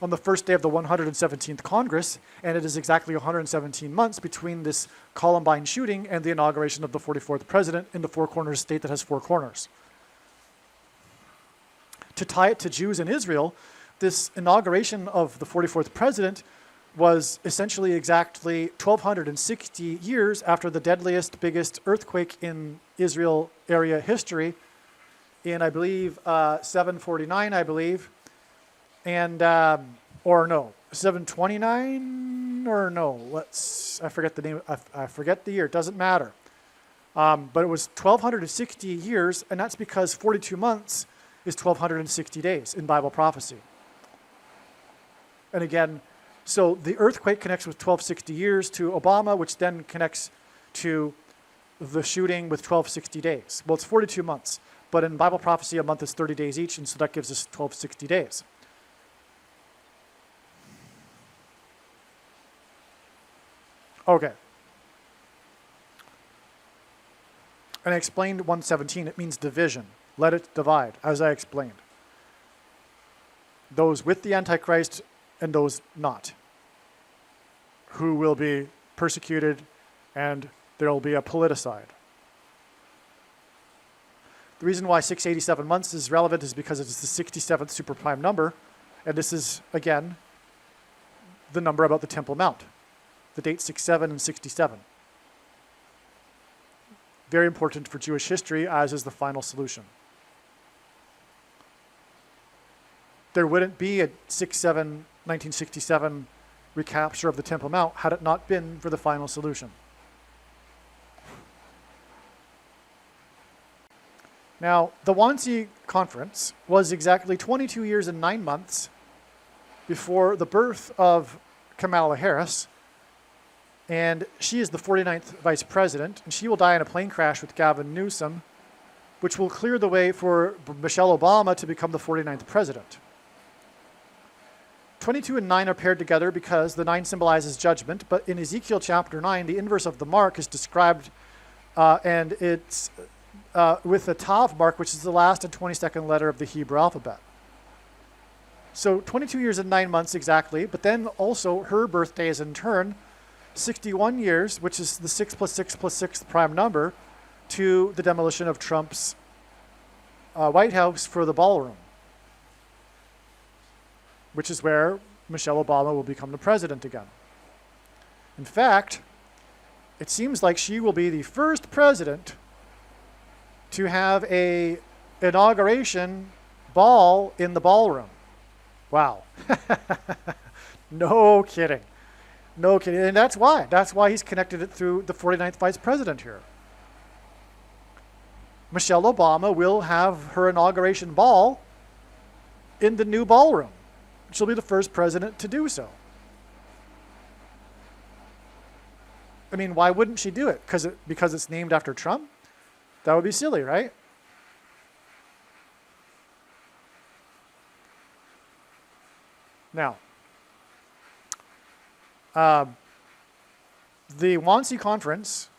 on the first day of the 117th Congress, and it is exactly 117 months between this Columbine shooting and the inauguration of the 44th president in the Four Corners state that has four corners. To tie it to Jews in Israel, this inauguration of the 44th president was essentially exactly 1,260 years after the deadliest, biggest earthquake in Israel area history in, I believe, 749, I believe, and, or no, 729, or no, I forget the name, I forget the year, it doesn't matter. But it was 1,260 years, and that's because 42 months is 1,260 days in Bible prophecy. And again, so the earthquake connects with 1,260 years to Obama, which then connects to the shooting with 1,260 days. Well, it's 42 months, but in Bible prophecy, a month is 30 days each, and so that gives us 1,260 days. Okay. And I explained 117, it means division. Let it divide, as I explained. Those with the Antichrist and those not, who will be persecuted, and there will be a politicide. The reason why 687 months is relevant is because it's the 67th superprime number, and this is, again, the number about the Temple Mount, the date 67 and 67. Very important for Jewish history, as is the final solution. There wouldn't be a 6/7/1967 recapture of the Temple Mount had it not been for the final solution. Now, the Wannsee Conference was exactly 22 years and 9 months before the birth of Kamala Harris, and she is the 49th vice president, and she will die in a plane crash with Gavin Newsom, which will clear the way for Michelle Obama to become the 49th president. 22 and 9 are paired together because the 9 symbolizes judgment, but in Ezekiel chapter 9, the inverse of the mark is described, and it's with the Tav mark, which is the last and 22nd letter of the Hebrew alphabet. So 22 years and 9 months exactly, but then also her birthday is in turn 61 years, which is the 6 + 6 + 6th prime number, to the demolition of Trump's White House for the ballroom, which is where Michelle Obama will become the president again. In fact, it seems like she will be the first president to have an inauguration ball in the ballroom. Wow. No kidding. No kidding. And that's why. That's why he's connected it through the 49th vice president here. Michelle Obama will have her inauguration ball in the new ballroom. She'll be the first president to do so. I mean, why wouldn't she do it? Because it's named after Trump? That would be silly, right? Now, the Wannsee Conference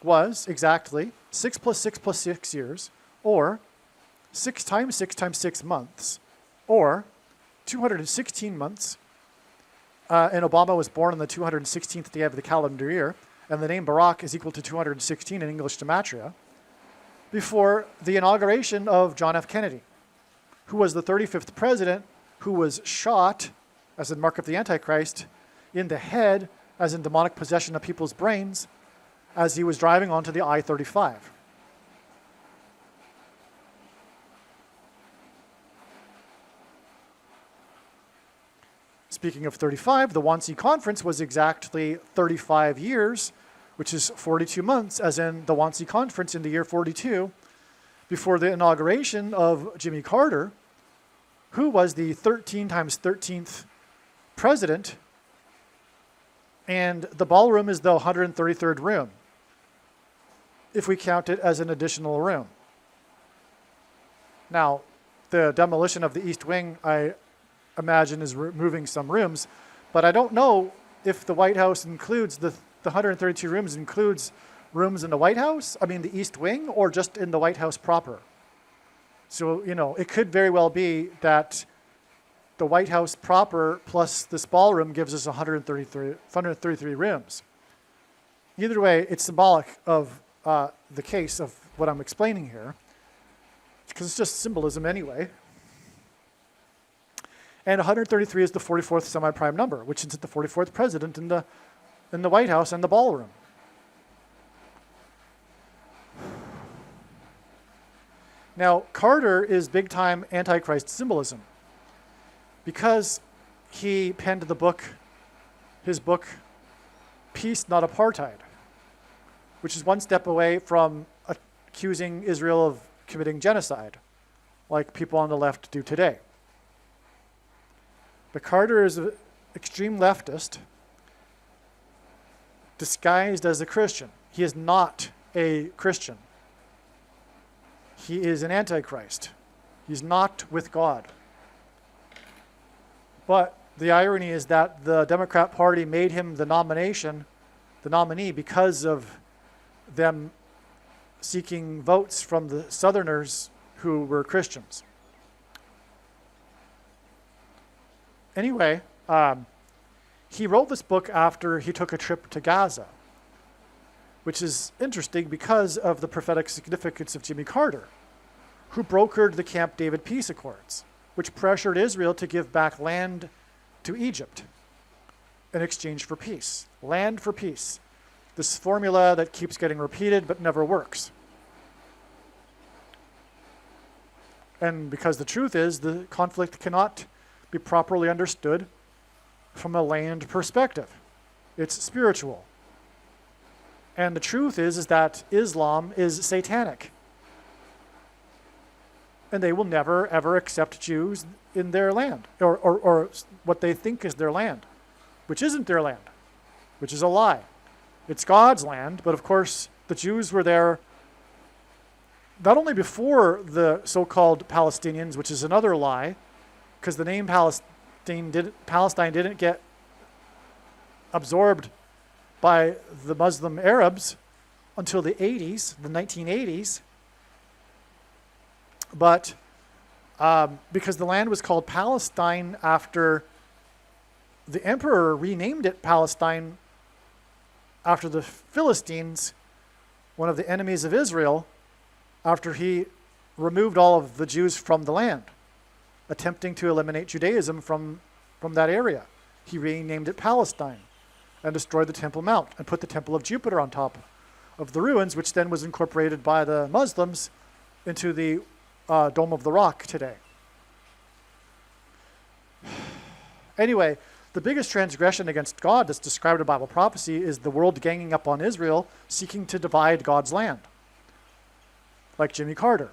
was exactly 6 plus 6 plus 6 years, or 6 times 6 times 6 months, or 216 months. And Obama was born on the 216th day of the calendar year, and the name Barack is equal to 216 in English gematria, before the inauguration of John F. Kennedy, who was the 35th president, who was shot, as in Mark of the Antichrist, in the head, as in demonic possession of people's brains, as he was driving onto the I-35. Speaking of 35, the Wannsee Conference was exactly 35 years, which is 42 months, as in the Wannsee Conference in the year 42, before the inauguration of Jimmy Carter, who was the 13 times 13th president, and the ballroom is the 133rd room, if we count it as an additional room. Now, the demolition of the East Wing, I imagine, is removing some rooms, but I don't know if the White House includes, the 132 rooms includes rooms in the White House, the East Wing, or just in the White House proper. So, it could very well be that the White House proper plus this ballroom gives us 133 rooms. Either way, it's symbolic of the case of what I'm explaining here, because it's just symbolism anyway. And 133 is the 44th semi-prime number, which is the 44th president in the White House and the ballroom. Now, Carter is big-time Antichrist symbolism because he penned his book, Peace, Not Apartheid, which is one step away from accusing Israel of committing genocide, like people on the left do today. But Carter is an extreme leftist disguised as a Christian. He is not a Christian. He is an Antichrist. He's not with God. But the irony is that the Democrat Party made him the nominee, because of them seeking votes from the Southerners who were Christians. Anyway, he wrote this book after he took a trip to Gaza, which is interesting because of the prophetic significance of Jimmy Carter, who brokered the Camp David peace accords, which pressured Israel to give back land to Egypt in exchange for peace. Land for peace. This formula that keeps getting repeated but never works. And because the truth is, the conflict cannot be properly understood from a land perspective. It's spiritual. And the truth is that Islam is satanic. And they will never, ever accept Jews in their land, or what they think is their land, which isn't their land, which is a lie. It's God's land, but of course the Jews were there not only before the so-called Palestinians, which is another lie, because the name Palestine didn't get absorbed by the Muslim Arabs until the 1980s. But because the land was called Palestine after the emperor renamed it Palestine after the Philistines, one of the enemies of Israel, after he removed all of the Jews from the land, attempting to eliminate Judaism from that area. He renamed it Palestine and destroyed the Temple Mount and put the Temple of Jupiter on top of the ruins, which then was incorporated by the Muslims into the Dome of the Rock today. Anyway, the biggest transgression against God that's described in Bible prophecy is the world ganging up on Israel, seeking to divide God's land, like Jimmy Carter.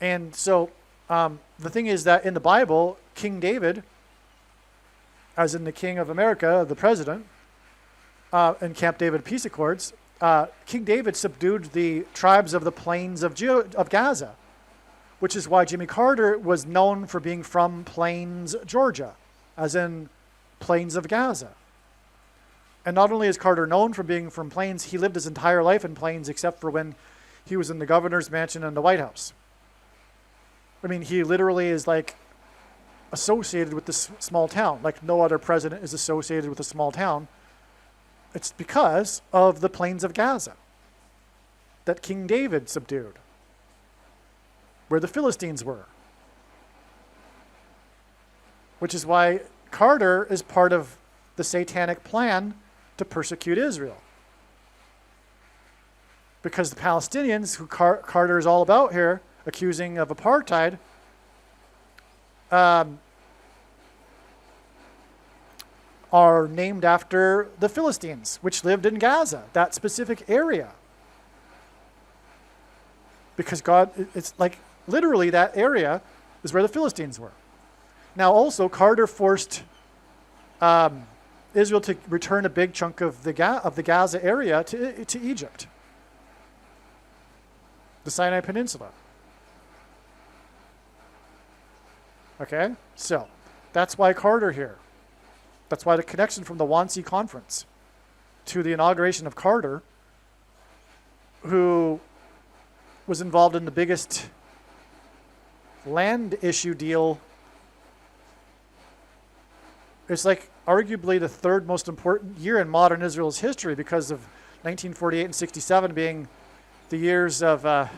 And so the thing is that in the Bible, King David, as in the King of America, the president, in Camp David peace accords, King David subdued the tribes of the plains of Gaza, which is why Jimmy Carter was known for being from Plains, Georgia, as in Plains of Gaza. And not only is Carter known for being from Plains, he lived his entire life in Plains except for when he was in the governor's mansion and the White House. I mean, he literally is like associated with this small town, like no other president is associated with a small town. It's because of the Plains of Gaza that King David subdued, where the Philistines were. Which is why Carter is part of the satanic plan to persecute Israel. Because the Palestinians, who Carter is all about here, accusing of apartheid, are named after the Philistines, which lived in Gaza, that specific area. Because God, it's like literally that area is where the Philistines were. Now also, Carter forced Israel to return a big chunk of the Gaza area to Egypt, the Sinai Peninsula. Okay, so that's why Carter here. That's why the connection from the Wannsee Conference to the inauguration of Carter, who was involved in the biggest land issue deal. It's like arguably the third most important year in modern Israel's history, because of 1948 and 67 being the years of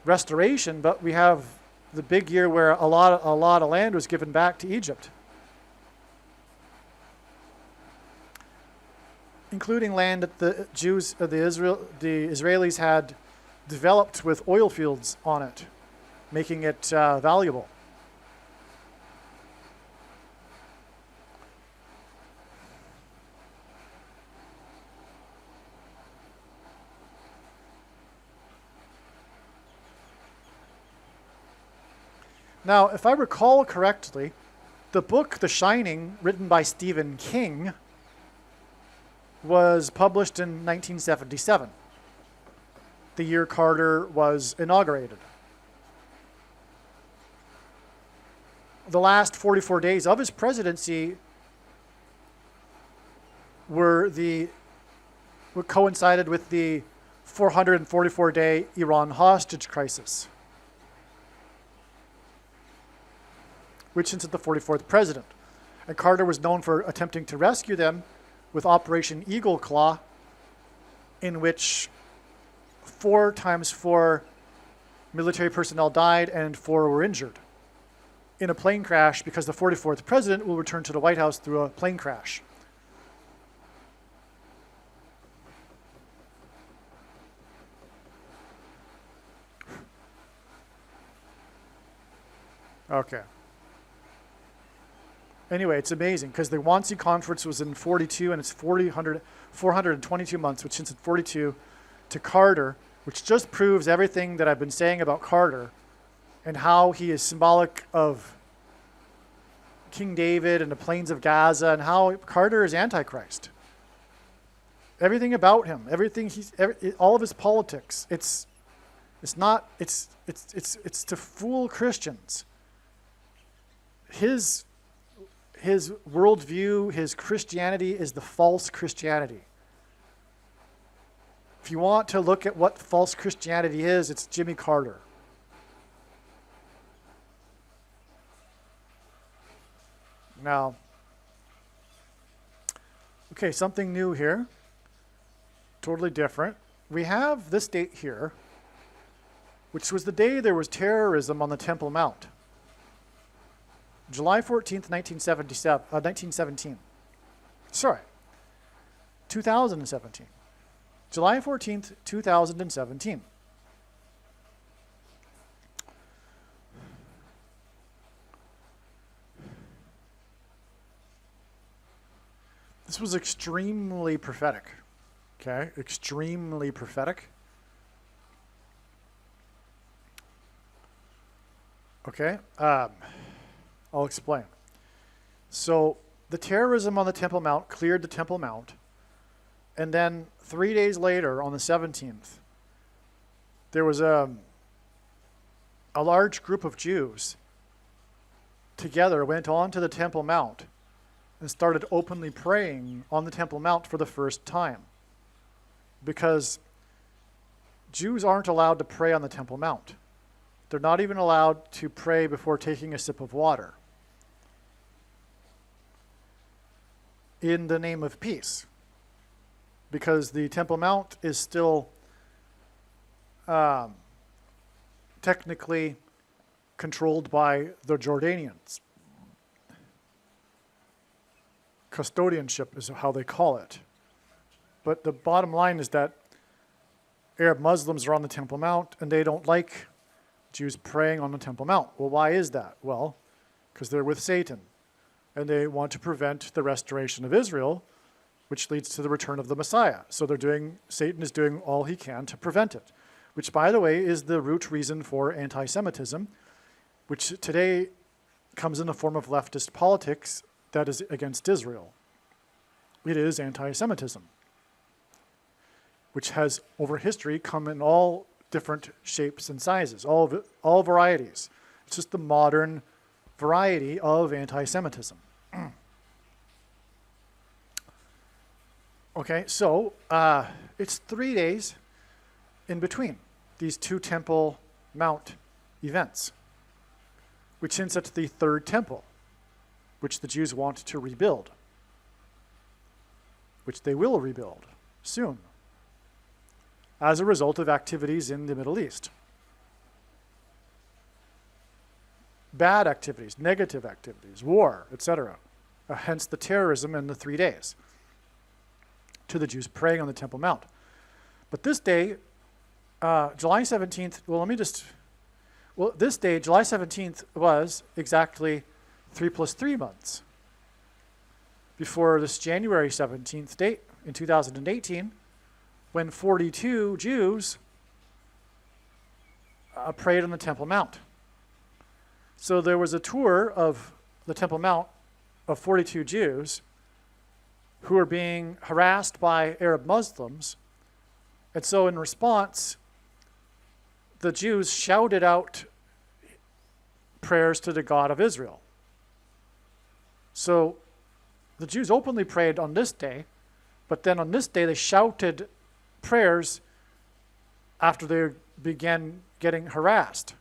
restoration, but we have the big year where a lot of land was given back to Egypt, including land that the Israelis had developed with oil fields on it, making it valuable. Now, if I recall correctly, the book The Shining, written by Stephen King, was published in 1977, the year Carter was inaugurated. The last 44 days of his presidency coincided with the 444-day Iran hostage crisis, which since the 44th president. And Carter was known for attempting to rescue them with Operation Eagle Claw, in which 4 times 4 military personnel died and 4 were injured in a plane crash, because the 44th president will return to the White House through a plane crash. Okay. Anyway, it's amazing because the Wannsee Conference was in 42 and it's 422 months, which since it's 42 to Carter, which just proves everything that I've been saying about Carter and how he is symbolic of King David and the Plains of Gaza, and how Carter is Antichrist. Everything about him, all of his politics, it's to fool Christians. His worldview, his Christianity is the false Christianity. If you want to look at what false Christianity is, it's Jimmy Carter. Now, okay, something new here. Totally different. We have this date here, which was the day there was terrorism on the Temple Mount. July 14th, 1917. Sorry, 2017. July 14th, 2017. This was extremely prophetic. Okay, extremely prophetic. Okay, I'll explain. So the terrorism on the Temple Mount cleared the Temple Mount, and then 3 days later, on the 17th, there was a large group of Jews together went on to the Temple Mount and started openly praying on the Temple Mount for the first time. Because Jews aren't allowed to pray on the Temple Mount. They're not even allowed to pray before taking a sip of water, in the name of peace, because the Temple Mount is still technically controlled by the Jordanians. Custodianship is how they call it. But the bottom line is that Arab Muslims are on the Temple Mount and they don't like Jews praying on the Temple Mount. Well, why is that? Well, because they're with Satan and they want to prevent the restoration of Israel, which leads to the return of the Messiah. So Satan is doing all he can to prevent it, which, by the way, is the root reason for anti-Semitism, which today comes in the form of leftist politics that is against Israel. It is anti-Semitism, which has, over history, come in all different shapes and sizes, all varieties. It's just the modern variety of anti-Semitism. Okay, so it's 3 days in between these two Temple Mount events, which hints at the third temple, which the Jews want to rebuild, which they will rebuild soon as a result of activities in the Middle East. Bad activities, negative activities, war, etc. Hence the terrorism in the 3 days to the Jews praying on the Temple Mount. But this day, July 17th, this day, July 17th, was exactly 3 + 3 months before this January 17th date in 2018, when 42 Jews prayed on the Temple Mount. So there was a tour of the Temple Mount of 42 Jews who were being harassed by Arab Muslims. And so in response, the Jews shouted out prayers to the God of Israel. So the Jews openly prayed on this day, but then on this day they shouted prayers after they began getting harassed,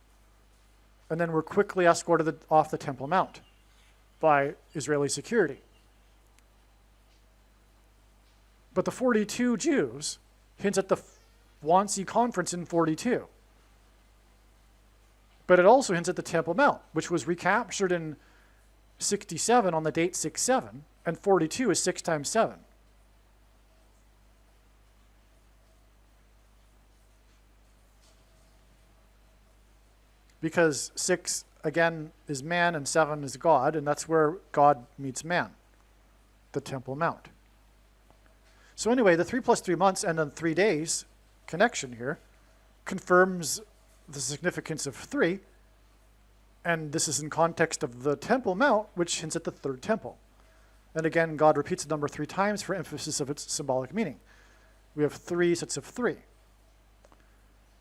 and then were quickly escorted off the Temple Mount by Israeli security. But the 42 Jews hints at the Wannsee Conference in 42. But it also hints at the Temple Mount, which was recaptured in 67 on the date 6-7, and 42 is 6 times 7. Because 6, again, is man and 7 is God, and that's where God meets man, the Temple Mount. So anyway, the 3 + 3 months and then 3 days connection here confirms the significance of 3, and this is in context of the Temple Mount, which hints at the third temple. And again, God repeats the number 3 times for emphasis of its symbolic meaning. We have 3 sets of 3.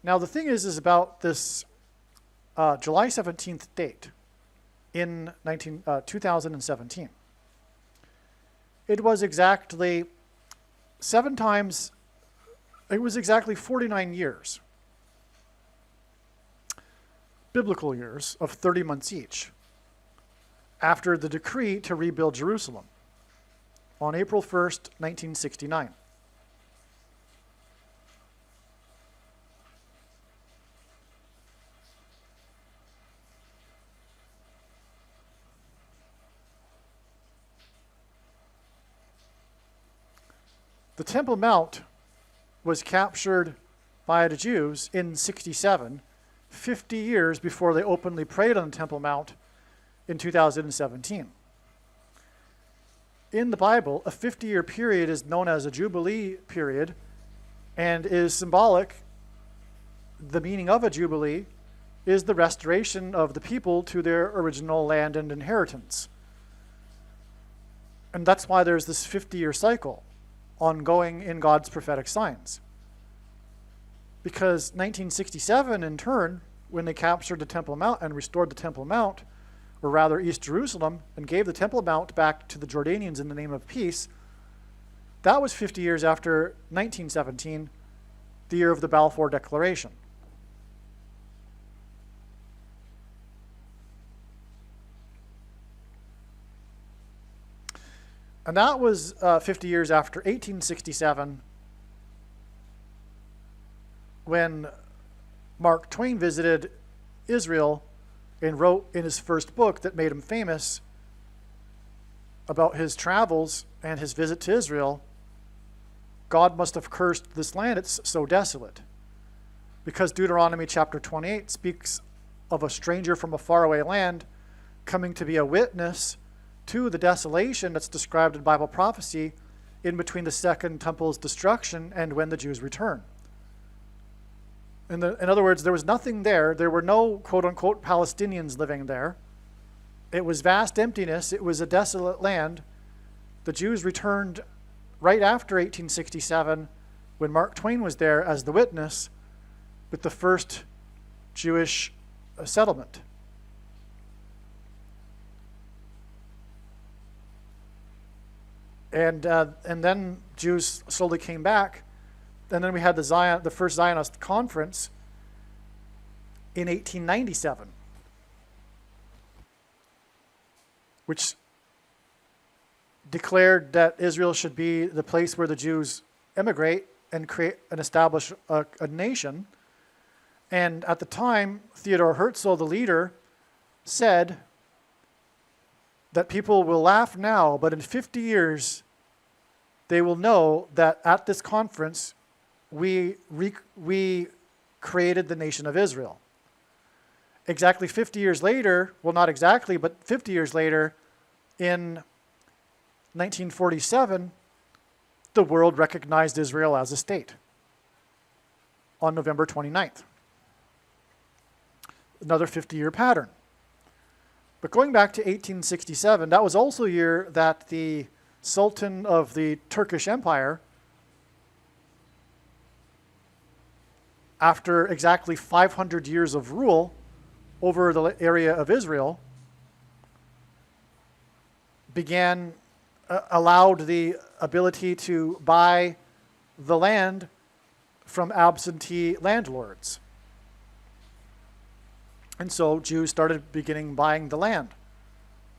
Now the thing is about this July 17th date in 2017. It was exactly 49 years, biblical years of 30 months each, after the decree to rebuild Jerusalem on April 1st, 1969. The Temple Mount was captured by the Jews in 67, 50 years before they openly prayed on the Temple Mount in 2017. In the Bible, a 50-year period is known as a Jubilee period and is symbolic. The meaning of a Jubilee is the restoration of the people to their original land and inheritance. And that's why there's this 50-year cycle ongoing in God's prophetic signs. Because 1967, in turn, when they captured the Temple Mount and restored the Temple Mount, or rather East Jerusalem, and gave the Temple Mount back to the Jordanians in the name of peace, that was 50 years after 1917, the year of the Balfour Declaration. And that was 50 years after 1867, when Mark Twain visited Israel and wrote in his first book that made him famous about his travels and his visit to Israel, God must have cursed this land, it's so desolate. Because Deuteronomy chapter 28 speaks of a stranger from a faraway land coming to be a witness to the desolation that's described in Bible prophecy in between the Second Temple's destruction and when the Jews return. In other words, there was nothing there. There were no quote-unquote Palestinians living there. It was vast emptiness. It was a desolate land. The Jews returned right after 1867 when Mark Twain was there as the witness with the first Jewish settlement. And then Jews slowly came back. And then we had the first Zionist conference in 1897, which declared that Israel should be the place where the Jews emigrate and create and establish a nation. And at the time, Theodor Herzl, the leader, said that people will laugh now, but in 50 years, they will know that at this conference, we created the nation of Israel. Exactly 50 years later, well, not exactly, but 50 years later, in 1947, the world recognized Israel as a state on November 29th. Another 50-year pattern. But going back to 1867, that was also a year that the Sultan of the Turkish Empire, after exactly 500 years of rule over the area of Israel, allowed the ability to buy the land from absentee landlords. And so Jews started buying the land.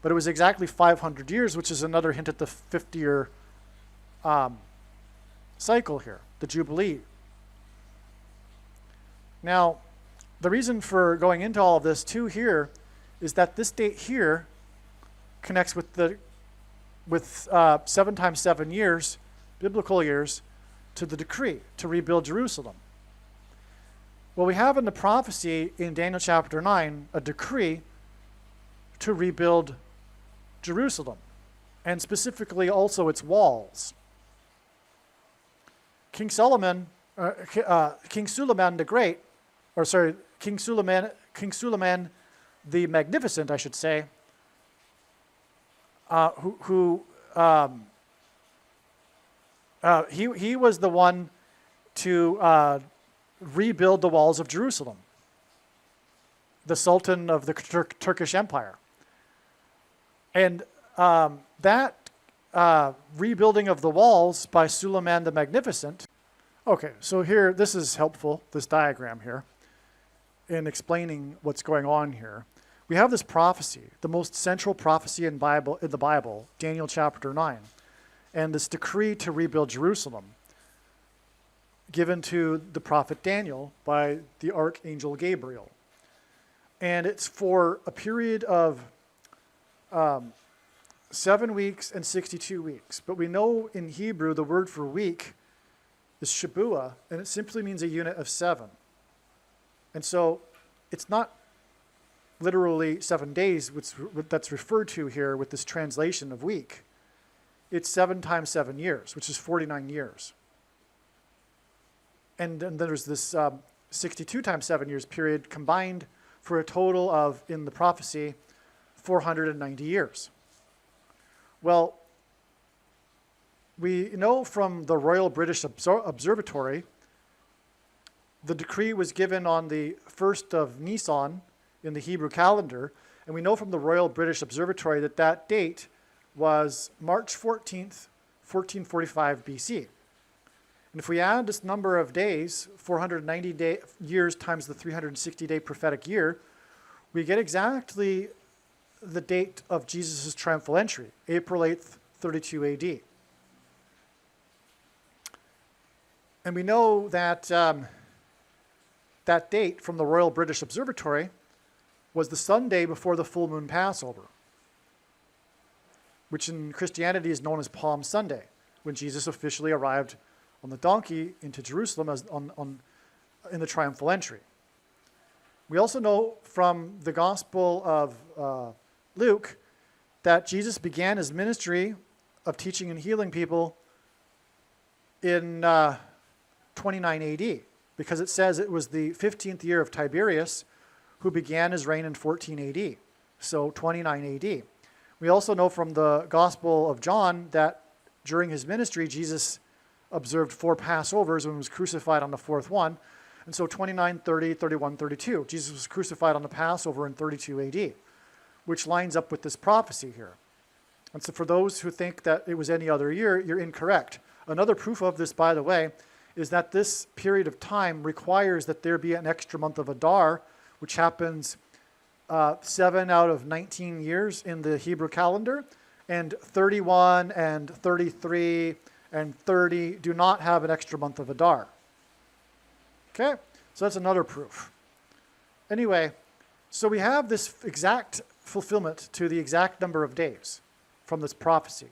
But it was exactly 500 years, which is another hint at the 50-year cycle here, the Jubilee. Now, the reason for going into all of this too here is that this date here connects with 7 times 7 years, biblical years, to the decree to rebuild Jerusalem. Well, we have in the prophecy in Daniel chapter 9 a decree to rebuild Jerusalem, and specifically also its walls. King Suleiman the Great, King Suleiman the Magnificent, I should say, he was the one to rebuild the walls of Jerusalem, the Sultan of the Turkish Empire. And that rebuilding of the walls by Suleiman the Magnificent. Okay, so here, this is helpful, this diagram here, in explaining what's going on here. We have this prophecy, the most central prophecy in the Bible, Daniel chapter 9, and this decree to rebuild Jerusalem, given to the prophet Daniel by the archangel Gabriel. And it's for a period of 7 weeks and 62 weeks. But we know in Hebrew the word for week is Shabua, and it simply means a unit of 7. And so it's not literally 7 days that's referred to here with this translation of week. It's 7 times 7 years, which is 49 years. And then there's this 62 times 7 years period combined for a total of, in the prophecy, 490 years. Well, we know from the Royal British Observatory, the decree was given on the 1st of Nisan in the Hebrew calendar, And we know from the Royal British Observatory that that date was March 14th, 1445 BC. And if we add this number of days, 490 years times the 360-day prophetic year, we get exactly the date of Jesus' triumphal entry, April 8th, 32 AD. And we know that that date from the Royal British Observatory was the Sunday before the full moon Passover, which in Christianity is known as Palm Sunday, when Jesus officially arrived on the donkey into Jerusalem in the triumphal entry. We also know from the Gospel of Luke that Jesus began his ministry of teaching and healing people in 29 AD, because it says it was the 15th year of Tiberius who began his reign in 14 AD, so 29 AD. We also know from the Gospel of John that during his ministry, Jesus observed 4 Passovers and was crucified on the 4th one. And so 29, 30, 31, 32. Jesus was crucified on the Passover in 32 AD, which lines up with this prophecy here. And so for those who think that it was any other year, you're incorrect. Another proof of this, by the way, is that this period of time requires that there be an extra month of Adar, which happens 7 out of 19 years in the Hebrew calendar, and 31 and 33 and 30 do not have an extra month of Adar. Okay, so that's another proof. Anyway, so we have this exact fulfillment to the exact number of days from this prophecy,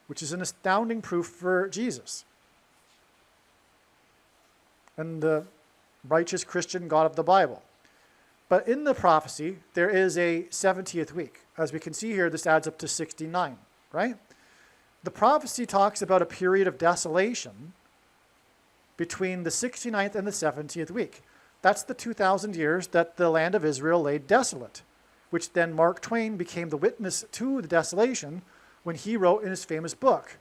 which is an astounding proof for Jesus and the righteous Christian God of the Bible. But in the prophecy, there is a 70th week. As we can see here, this adds up to 69, right? The prophecy talks about a period of desolation between the 69th and the 70th week. That's the 2,000 years that the land of Israel lay desolate, which then Mark Twain became the witness to the desolation when he wrote in his famous book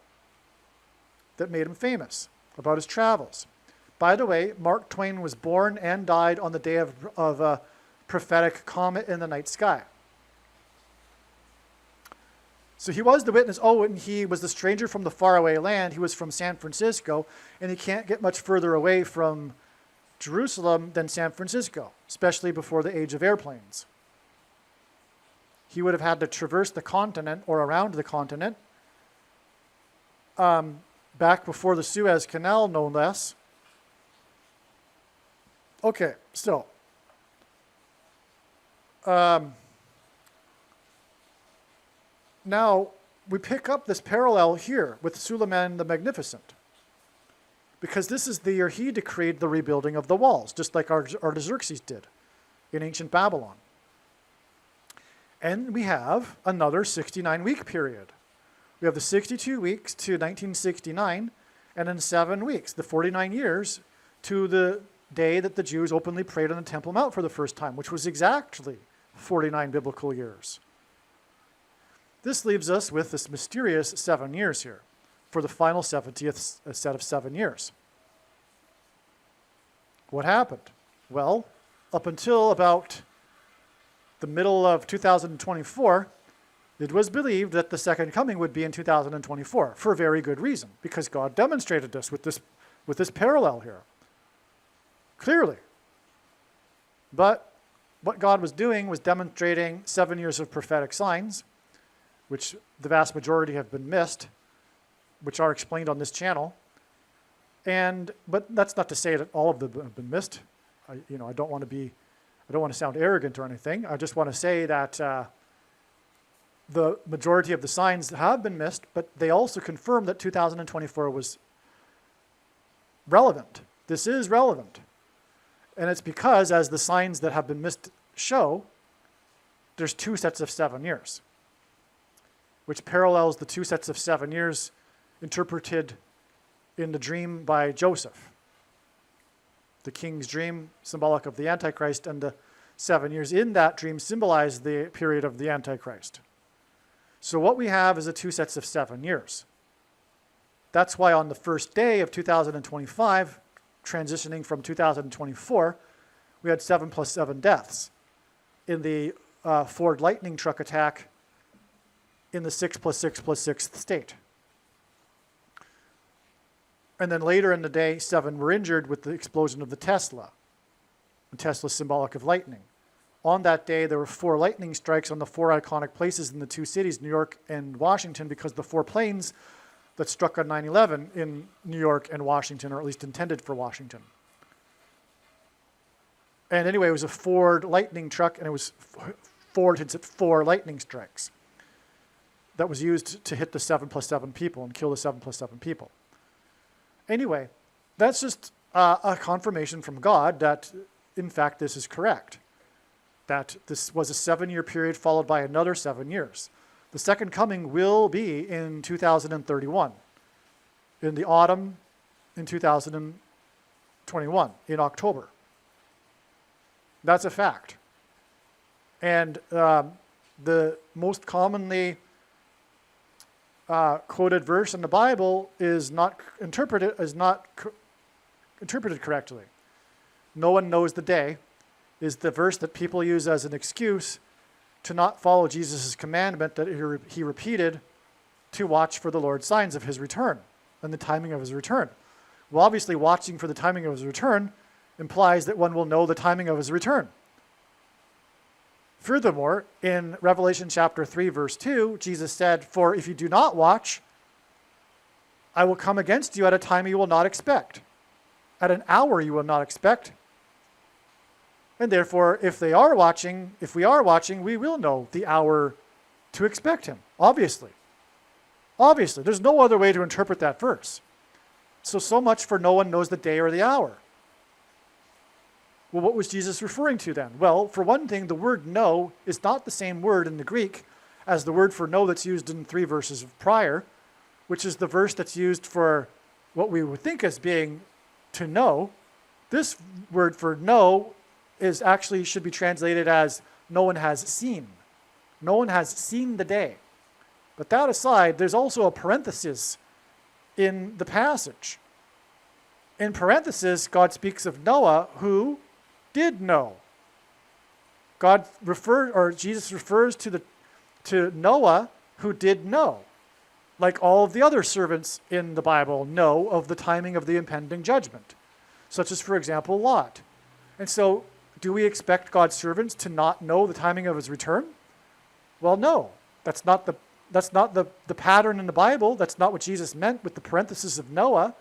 that made him famous about his travels. By the way, Mark Twain was born and died on the day of a prophetic comet in the night sky. So he was the witness. Oh, and he was the stranger from the faraway land. He was from San Francisco, and he can't get much further away from Jerusalem than San Francisco, especially before the age of airplanes. He would have had to traverse the continent or around the continent back before the Suez Canal, no less. Okay, so now we pick up this parallel here with Suleiman the Magnificent, because this is the year he decreed the rebuilding of the walls, just like Artaxerxes did in ancient Babylon. And we have another 69-week period. We have the 62 weeks to 1969, and then 7 weeks, the 49 years, to the day that the Jews openly prayed on the Temple Mount for the first time, which was exactly 49 biblical years. This leaves us with this mysterious 7 years here for the final 70th set of 7 years. What happened? Well, up until about the middle of 2024, it was believed that the second coming would be in 2024 for a very good reason, because God demonstrated this with this parallel here. Clearly. But what God was doing was demonstrating 7 years of prophetic signs, which the vast majority have been missed, which are explained on this channel. But that's not to say that all of them have been missed. I don't want to sound arrogant or anything. I just want to say that the majority of the signs have been missed, but they also confirm that 2024 was relevant. This is relevant. And it's because, as the signs that have been missed show, there's 2 sets of 7 years, which parallels the 2 sets of 7 years interpreted in the dream by Joseph. The king's dream, symbolic of the Antichrist, and the 7 years in that dream symbolize the period of the Antichrist. So what we have is 2 sets of 7 years. That's why on the first day of 2025, transitioning from 2024, we had 7 plus 7 deaths in the Ford Lightning truck attack in the 6+6+6 state. And then later in the day, 7 were injured with the explosion of the Tesla. The Tesla symbolic of lightning. On that day, there were 4 lightning strikes on the 4 iconic places in the 2 cities, New York and Washington, because the 4 planes that struck on 9/11 in New York and Washington, or at least intended for Washington. And anyway, it was a Ford Lightning truck, and it was Ford had set 4 lightning strikes that was used to hit the 7+7 people and kill the 7+7 people. Anyway, that's just a confirmation from God that, in fact, this is correct. That this was a 7-year period followed by another 7 years. The second coming will be in 2031, in the autumn in 2021, in October. That's a fact. And the most commonly quoted verse in the Bible is not interpreted correctly. No one knows the day is the verse that people use as an excuse to not follow Jesus' commandment that he repeated to watch for the Lord's signs of his return and the timing of his return. Well, obviously, watching for the timing of his return implies that one will know the timing of his return. Furthermore, in Revelation chapter 3, verse 2, Jesus said, "For if you do not watch, I will come against you at a time you will not expect, at an hour you will not expect. And therefore, if we are watching, we will know the hour to expect him." Obviously. Obviously. There's no other way to interpret that verse. So much for no one knows the day or the hour. Well, what was Jesus referring to then? Well, for one thing, the word know is not the same word in the Greek as the word for know that's used in 3 verses prior, which is the verse that's used for what we would think as being to know. This word for know is actually should be translated as no one has seen. No one has seen the day. But that aside, there's also a parenthesis in the passage. In parenthesis, God speaks of Noah who did know. Jesus refers to Noah who did know. Like all of the other servants in the Bible know of the timing of the impending judgment, such as, for example, Lot. And so, do we expect God's servants to not know the timing of his return? Well, no. That's not the pattern in the Bible. That's not what Jesus meant with the parenthesis of Noah.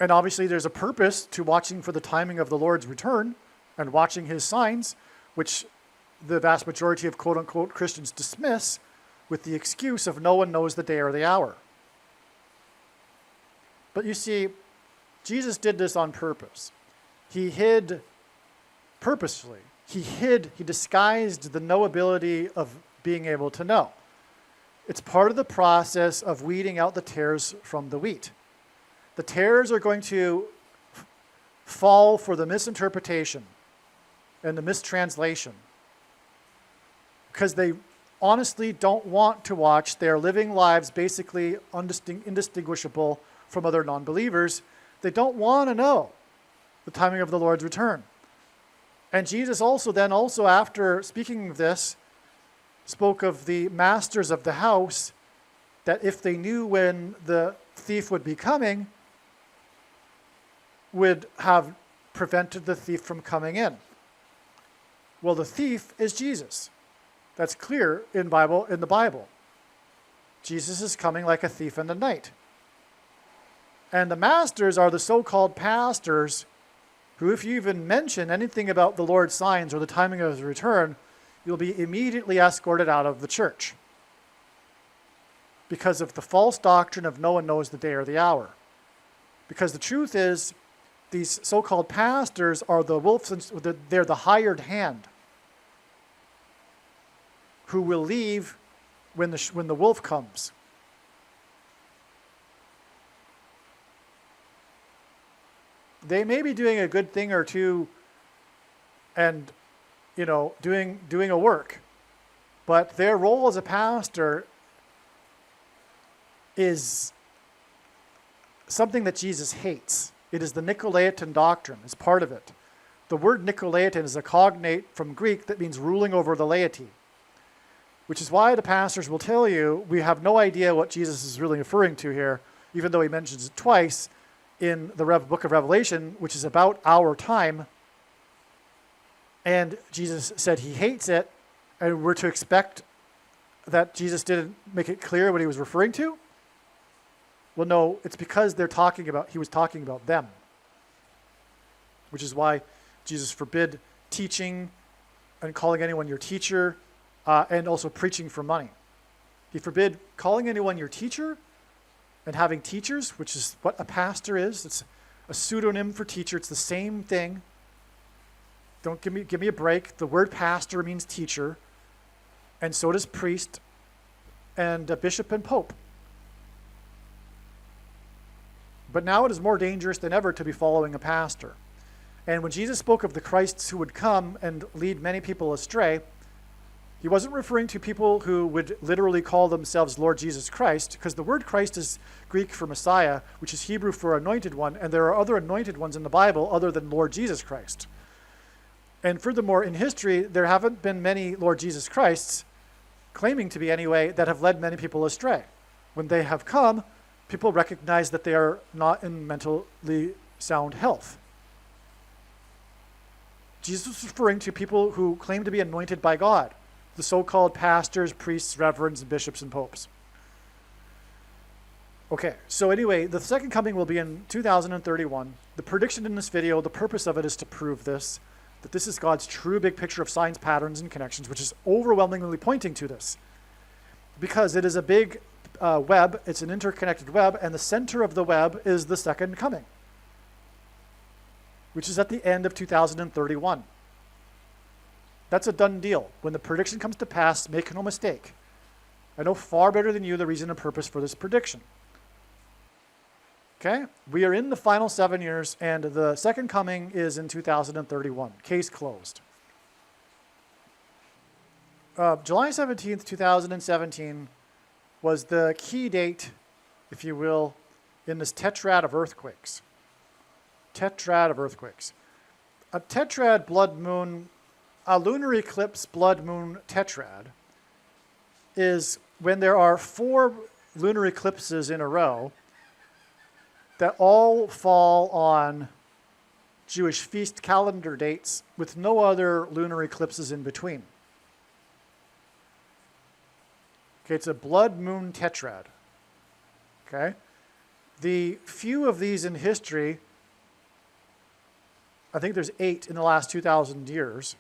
And obviously there's a purpose to watching for the timing of the Lord's return and watching his signs, which the vast majority of quote-unquote Christians dismiss with the excuse of no one knows the day or the hour. But you see, Jesus did this on purpose. He hid purposefully. He disguised the knowability of being able to know. It's part of the process of weeding out the tares from the wheat. The tares are going to fall for the misinterpretation and the mistranslation because they honestly don't want to watch their living lives basically indistinguishable from other non-believers. They don't want to know the timing of the Lord's return. And Jesus also after speaking of this, spoke of the masters of the house, that if they knew when the thief would be coming, would have prevented the thief from coming in. Well, the thief is Jesus. That's clear in the Bible. Jesus is coming like a thief in the night. And the masters are the so-called pastors who, if you even mention anything about the Lord's signs or the timing of his return, you'll be immediately escorted out of the church because of the false doctrine of no one knows the day or the hour. Because the truth is, these so-called pastors are the wolves, they're the hired hand who will leave when the wolf comes. They may be doing a good thing or two and, doing a work, but their role as a pastor is something that Jesus hates. It is the Nicolaitan doctrine. It's part of it. The word Nicolaitan is a cognate from Greek that means ruling over the laity, which is why the pastors will tell you we have no idea what Jesus is really referring to here, even though he mentions it twice in the book of Revelation, which is about our time. And Jesus said he hates it, and we're to expect that Jesus didn't make it clear what he was referring to? Well, no, it's because he was talking about them, which is why Jesus forbid teaching and calling anyone your teacher, and also preaching for money. He forbid calling anyone your teacher and having teachers, which is what a pastor is. It's a pseudonym for teacher. It's the same thing. Don't give me a break. The word pastor means teacher, and so does priest and bishop and pope. But now it is more dangerous than ever to be following a pastor. And when Jesus spoke of the Christs who would come and lead many people astray, he wasn't referring to people who would literally call themselves Lord Jesus Christ, because the word Christ is Greek for Messiah, which is Hebrew for anointed one, and there are other anointed ones in the Bible other than Lord Jesus Christ. And furthermore, in history, there haven't been many Lord Jesus Christs, claiming to be anyway, that have led many people astray. When they have come, people recognize that they are not in mentally sound health. Jesus was referring to people who claim to be anointed by God, the so-called pastors, priests, reverends, bishops, and popes. Okay, so anyway, the second coming will be in 2031. The prediction in this video, the purpose of it is to prove this, that this is God's true big picture of signs, patterns, and connections, which is overwhelmingly pointing to this. Because it is a big web, it's an interconnected web, and the center of the web is the second coming, which is at the end of 2031. That's a done deal. When the prediction comes to pass, make no mistake. I know far better than you the reason and purpose for this prediction. Okay? We are in the final 7 years, and the second coming is in 2031. Case closed. July 17th, 2017 was the key date, if you will, in this tetrad of earthquakes. Tetrad of earthquakes. A tetrad blood moon, a lunar eclipse blood moon tetrad is when there are 4 lunar eclipses in a row that all fall on Jewish feast calendar dates with no other lunar eclipses in between. Okay, it's a blood moon tetrad. Okay? The few of these in history, I think there's 8 in the last 2,000 years,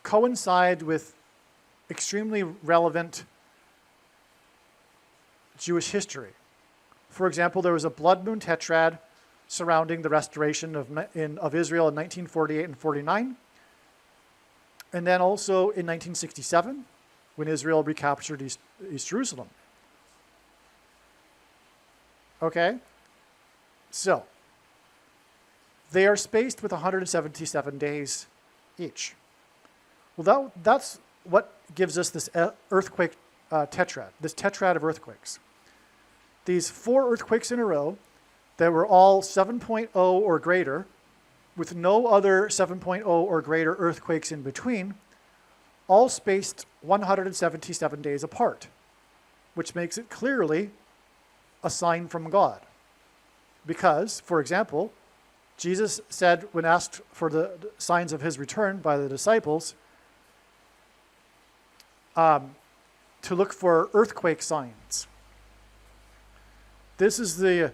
coincide with extremely relevant Jewish history. For example, there was a blood moon tetrad surrounding the restoration of Israel in 1948 and 49. And then also in 1967, when Israel recaptured East Jerusalem. Okay? So, they are spaced with 177 days each. Well, that's what gives us this earthquake tetrad, this tetrad of earthquakes. These 4 earthquakes in a row that were all 7.0 or greater, with no other 7.0 or greater earthquakes in between, all spaced 177 days apart, which makes it clearly a sign from God. Because, for example, Jesus said when asked for the signs of his return by the disciples, to look for earthquake signs. This is the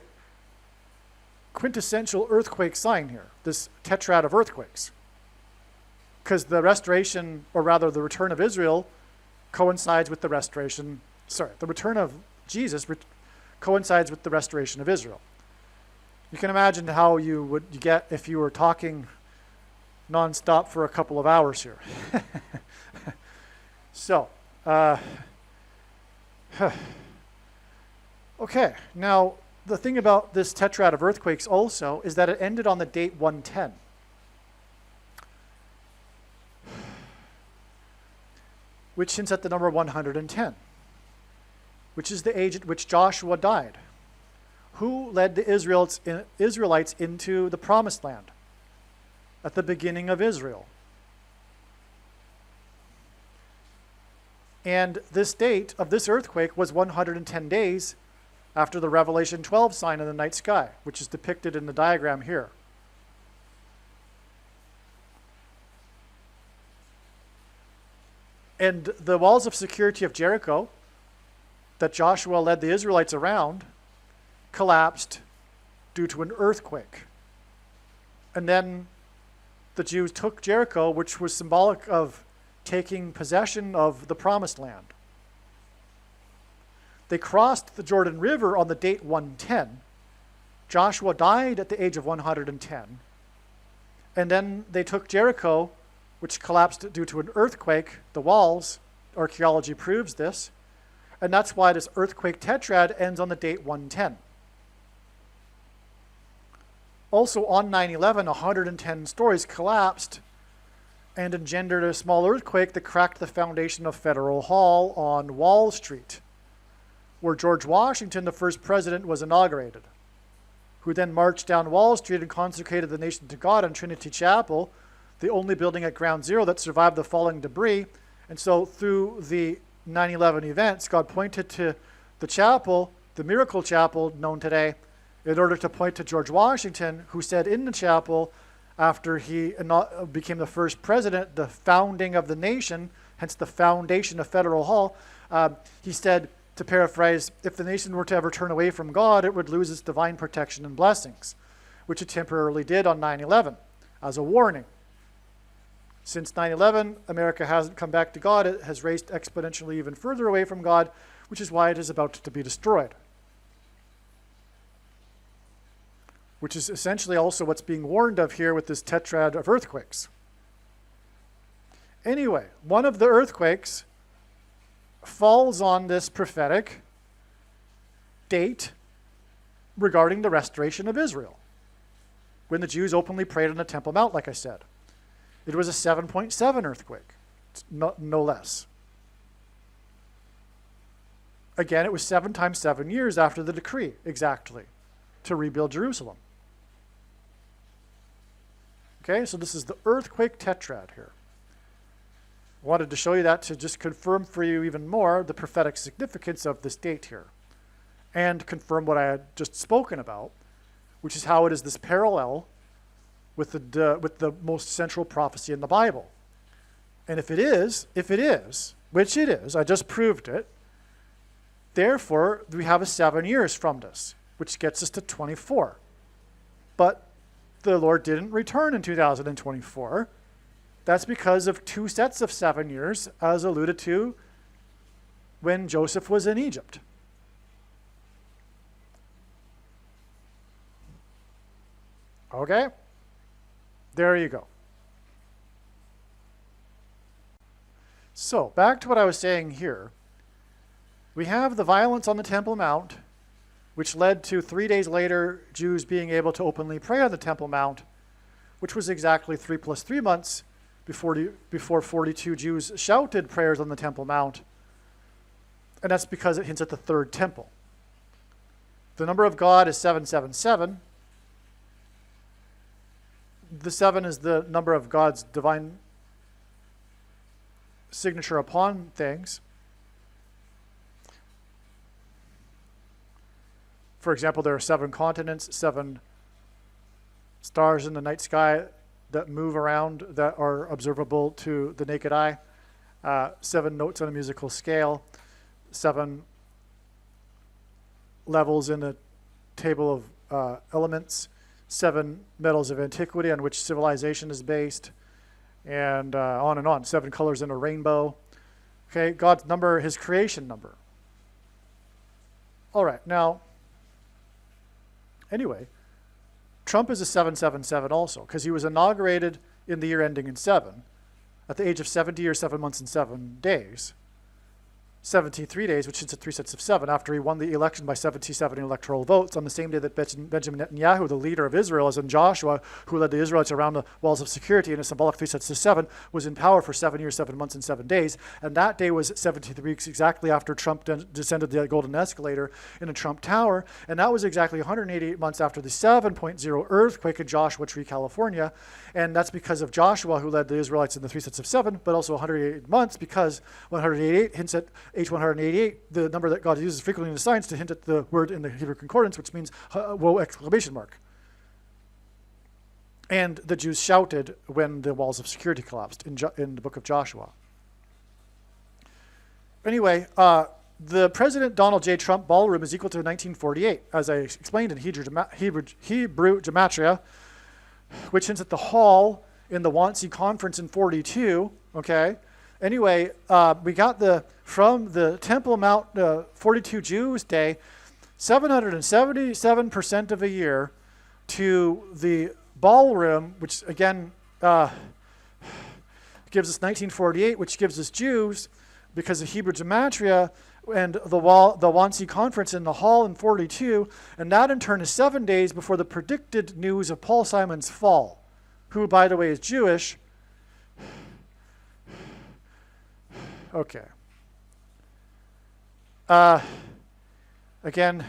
quintessential earthquake sign here, this tetrad of earthquakes. Because the restoration, or rather the return of Israel, coincides with the return of Jesus coincides with the restoration of Israel. You can imagine how you get if you were talking nonstop for a couple of hours here. So, okay, now the thing about this tetrad of earthquakes also is that it ended on the date 110. Which hints at the number 110, which is the age at which Joshua died. Who led the Israelites into the promised land at the beginning of Israel? And this date of this earthquake was 110 days after the Revelation 12 sign in the night sky, which is depicted in the diagram here. And the walls of security of Jericho that Joshua led the Israelites around collapsed due to an earthquake. And then the Jews took Jericho, which was symbolic of taking possession of the promised land. They crossed the Jordan River on the date 110. Joshua died at the age of 110. And then they took Jericho, which collapsed due to an earthquake, the walls. Archaeology proves this. And that's why this earthquake tetrad ends on the date 110. Also on 9/11, 110 stories collapsed and engendered a small earthquake that cracked the foundation of Federal Hall on Wall Street, where George Washington, the first president, was inaugurated, who then marched down Wall Street and consecrated the nation to God in Trinity Chapel, the only building at Ground Zero that survived the falling debris. And so through the 9/11 events, God pointed to the chapel, the miracle chapel known today, in order to point to George Washington, who said in the chapel, after he became the first president, the founding of the nation, hence the foundation of Federal Hall, he said, to paraphrase, if the nation were to ever turn away from God, it would lose its divine protection and blessings, which it temporarily did on 9/11 as a warning. Since 9/11, America hasn't come back to God. It has raced exponentially even further away from God, which is why it is about to be destroyed. Which is essentially also what's being warned of here with this tetrad of earthquakes. Anyway, one of the earthquakes falls on this prophetic date regarding the restoration of Israel, when the Jews openly prayed on the Temple Mount, like I said. It was a 7.7 earthquake, no less. Again, it was 7 times 7 years after the decree, exactly, to rebuild Jerusalem. Okay, so this is the earthquake tetrad here. I wanted to show you that to just confirm for you even more the prophetic significance of this date here, and confirm what I had just spoken about, which is how it is this parallel with the most central prophecy in the Bible. And if it is, which it is, I just proved it, therefore we have a 7 years from this, which gets us to 24. But the Lord didn't return in 2024. That's because of 2 sets of 7 years, as alluded to when Joseph was in Egypt. Okay? There you go. So, back to what I was saying here. We have the violence on the Temple Mount, which led to 3 days later Jews being able to openly pray on the Temple Mount, which was exactly 3 plus 3 months before 42 Jews shouted prayers on the Temple Mount. And that's because it hints at the third temple. The number of God is 777. The 7 is the number of God's divine signature upon things. For example, there are 7 continents, 7 stars in the night sky that move around that are observable to the naked eye, 7 notes on a musical scale, 7 levels in the table of elements, 7 metals of antiquity on which civilization is based, and on. 7 colors in a rainbow. Okay, God's number, his creation number. All right, now, anyway, Trump is a 777 also, because he was inaugurated in the year ending in 7, at the age of 70 or 7 months and 7 days. 73 days, which is at 3 sets of 7, after he won the election by 77 electoral votes, on the same day that Benjamin Netanyahu, the leader of Israel, as in Joshua, who led the Israelites around the walls of security in a symbolic 3 sets of 7, was in power for 7 years, 7 months, and 7 days. And that day was 73 weeks exactly after Trump descended the golden escalator in a Trump Tower. And that was exactly 188 months after the 7.0 earthquake in Joshua Tree, California. And that's because of Joshua, who led the Israelites in the 3 sets of 7, but also 188 months because 188 hints at H188, the number that God uses frequently in the science to hint at the word in the Hebrew concordance, which means woe exclamation mark. And the Jews shouted when the walls of security collapsed in the book of Joshua. Anyway, the President Donald J. Trump ballroom is equal to 1948, as I explained in Hebrew Gematria, which hints at the hall in the Wannsee Conference in 42, okay? Anyway, we got from the Temple Mount 42 Jews Day, 777% of a year to the ballroom, which again gives us 1948, which gives us Jews because of Hebrew Gematria and the Wannsee Conference in the hall in 42, and that in turn is 7 days before the predicted news of Paul Simon's fall, who, by the way, is Jewish. Okay. Again,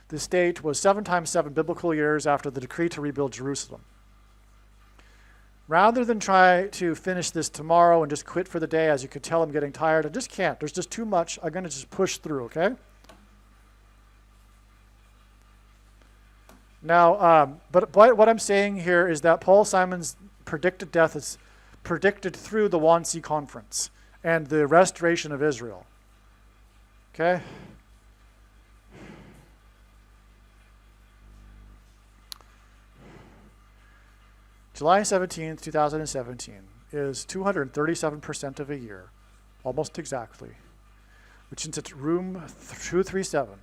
this date was 7 times 7 biblical years after the decree to rebuild Jerusalem. Rather than try to finish this tomorrow and just quit for the day, as you could tell I'm getting tired, I just can't. There's just too much. I'm going to just push through, okay? Now, but what I'm saying here is that Paul Simon's predicted death is predicted through the Wannsee Conference and the restoration of Israel. Okay? July 17th, 2017 is 237% of a year, almost exactly, which is at room 237,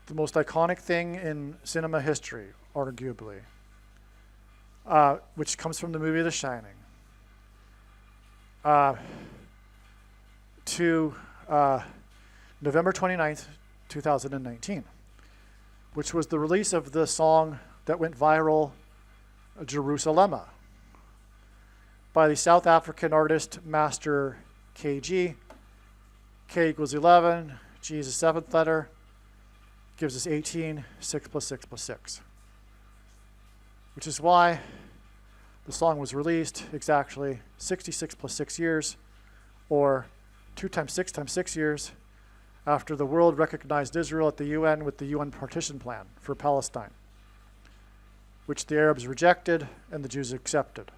the most iconic thing in cinema history, arguably, which comes from the movie The Shining. To November 29th, 2019, which was the release of the song that went viral, Jerusalema, by the South African artist Master KG. K equals 11, G is the 7th letter, gives us 18, 6 plus 6 plus 6. Which is why the song was released exactly 66 plus 6 years, or 2 times 6 times 6 years, after the world recognized Israel at the UN with the UN partition plan for Palestine, which the Arabs rejected and the Jews accepted.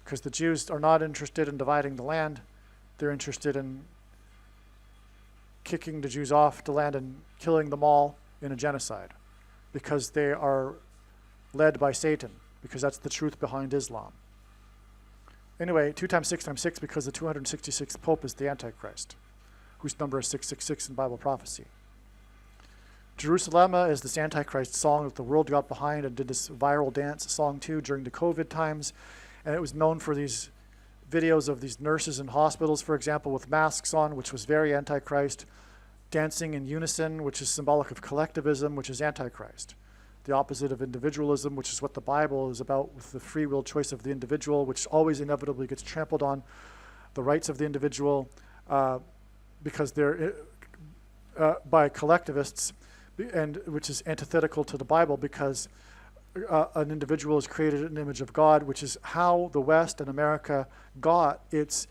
Because the Jews are not interested in dividing the land, they're interested in kicking the Jews off the land and killing them all in a genocide, because they are led by Satan, because that's the truth behind Islam. Anyway, 2 times 6 times 6, because the 266th Pope is the Antichrist, whose number is 666 in Bible prophecy. Jerusalema is this Antichrist song that the world got behind and did this viral dance song to during the COVID times. And it was known for these videos of these nurses in hospitals, for example, with masks on, which was very Antichrist, dancing in unison, which is symbolic of collectivism, which is Antichrist. The opposite of individualism, which is what the Bible is about, with the free will choice of the individual, which always inevitably gets trampled on, the rights of the individual, because they're by collectivists, and which is antithetical to the Bible, because an individual is created in the image of God, which is how the West and America got its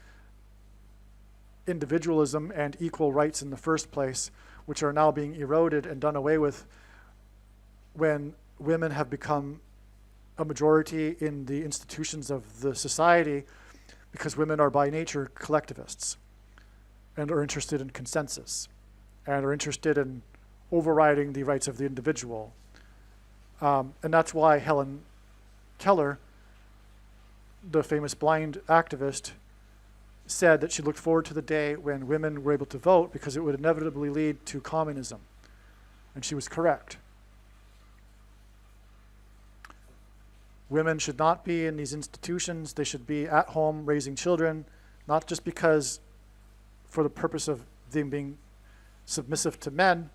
individualism and equal rights in the first place, which are now being eroded and done away with when women have become a majority in the institutions of the society, because women are by nature collectivists and are interested in consensus and are interested in overriding the rights of the individual. And that's why Helen Keller, the famous blind activist, said that she looked forward to the day when women were able to vote, because it would inevitably lead to communism. And she was correct. Women should not be in these institutions. They should be at home raising children, not just because for the purpose of them being submissive to men,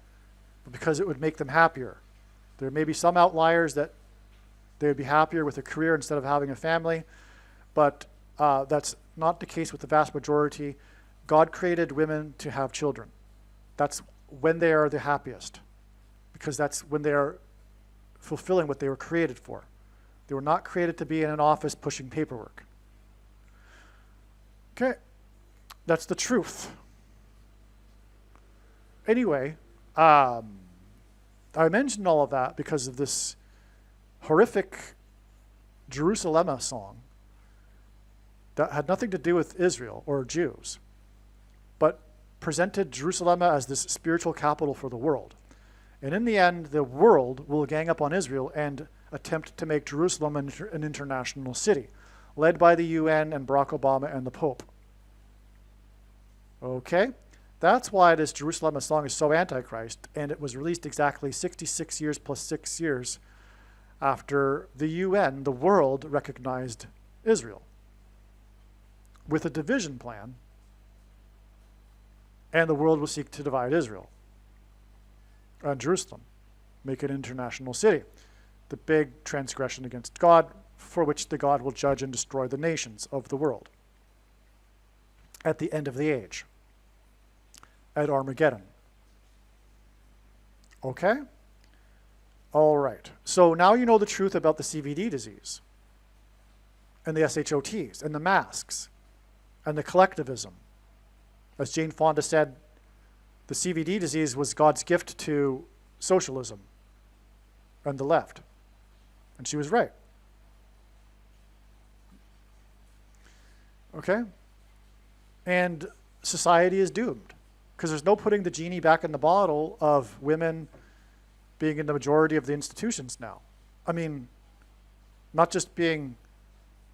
but because it would make them happier. There may be some outliers that they would be happier with a career instead of having a family, but that's not the case with the vast majority. God created women to have children. That's when they are the happiest, because that's when they are fulfilling what they were created for. They were not created to be in an office pushing paperwork. Okay, that's the truth. Anyway, I mentioned all of that because of this horrific Jerusalem song that had nothing to do with Israel or Jews, but presented Jerusalem as this spiritual capital for the world. And in the end, the world will gang up on Israel and attempt to make Jerusalem an international city, led by the UN and Barack Obama and the Pope. Okay? That's why this Jerusalem song is so antichrist, and it was released exactly 66 years plus 6 years after the UN, the world, recognized Israel with a division plan, and the world will seek to divide Israel and Jerusalem, make it an international city. The big transgression against God, for which the God will judge and destroy the nations of the world at the end of the age, at Armageddon. Okay? All right. So now you know the truth about the CVD disease and the SHOTs and the masks and the collectivism. As Jane Fonda said, the CVD disease was God's gift to socialism and the left. And she was right. Okay? And society is doomed, because there's no putting the genie back in the bottle of women being in the majority of the institutions now. I mean, not just being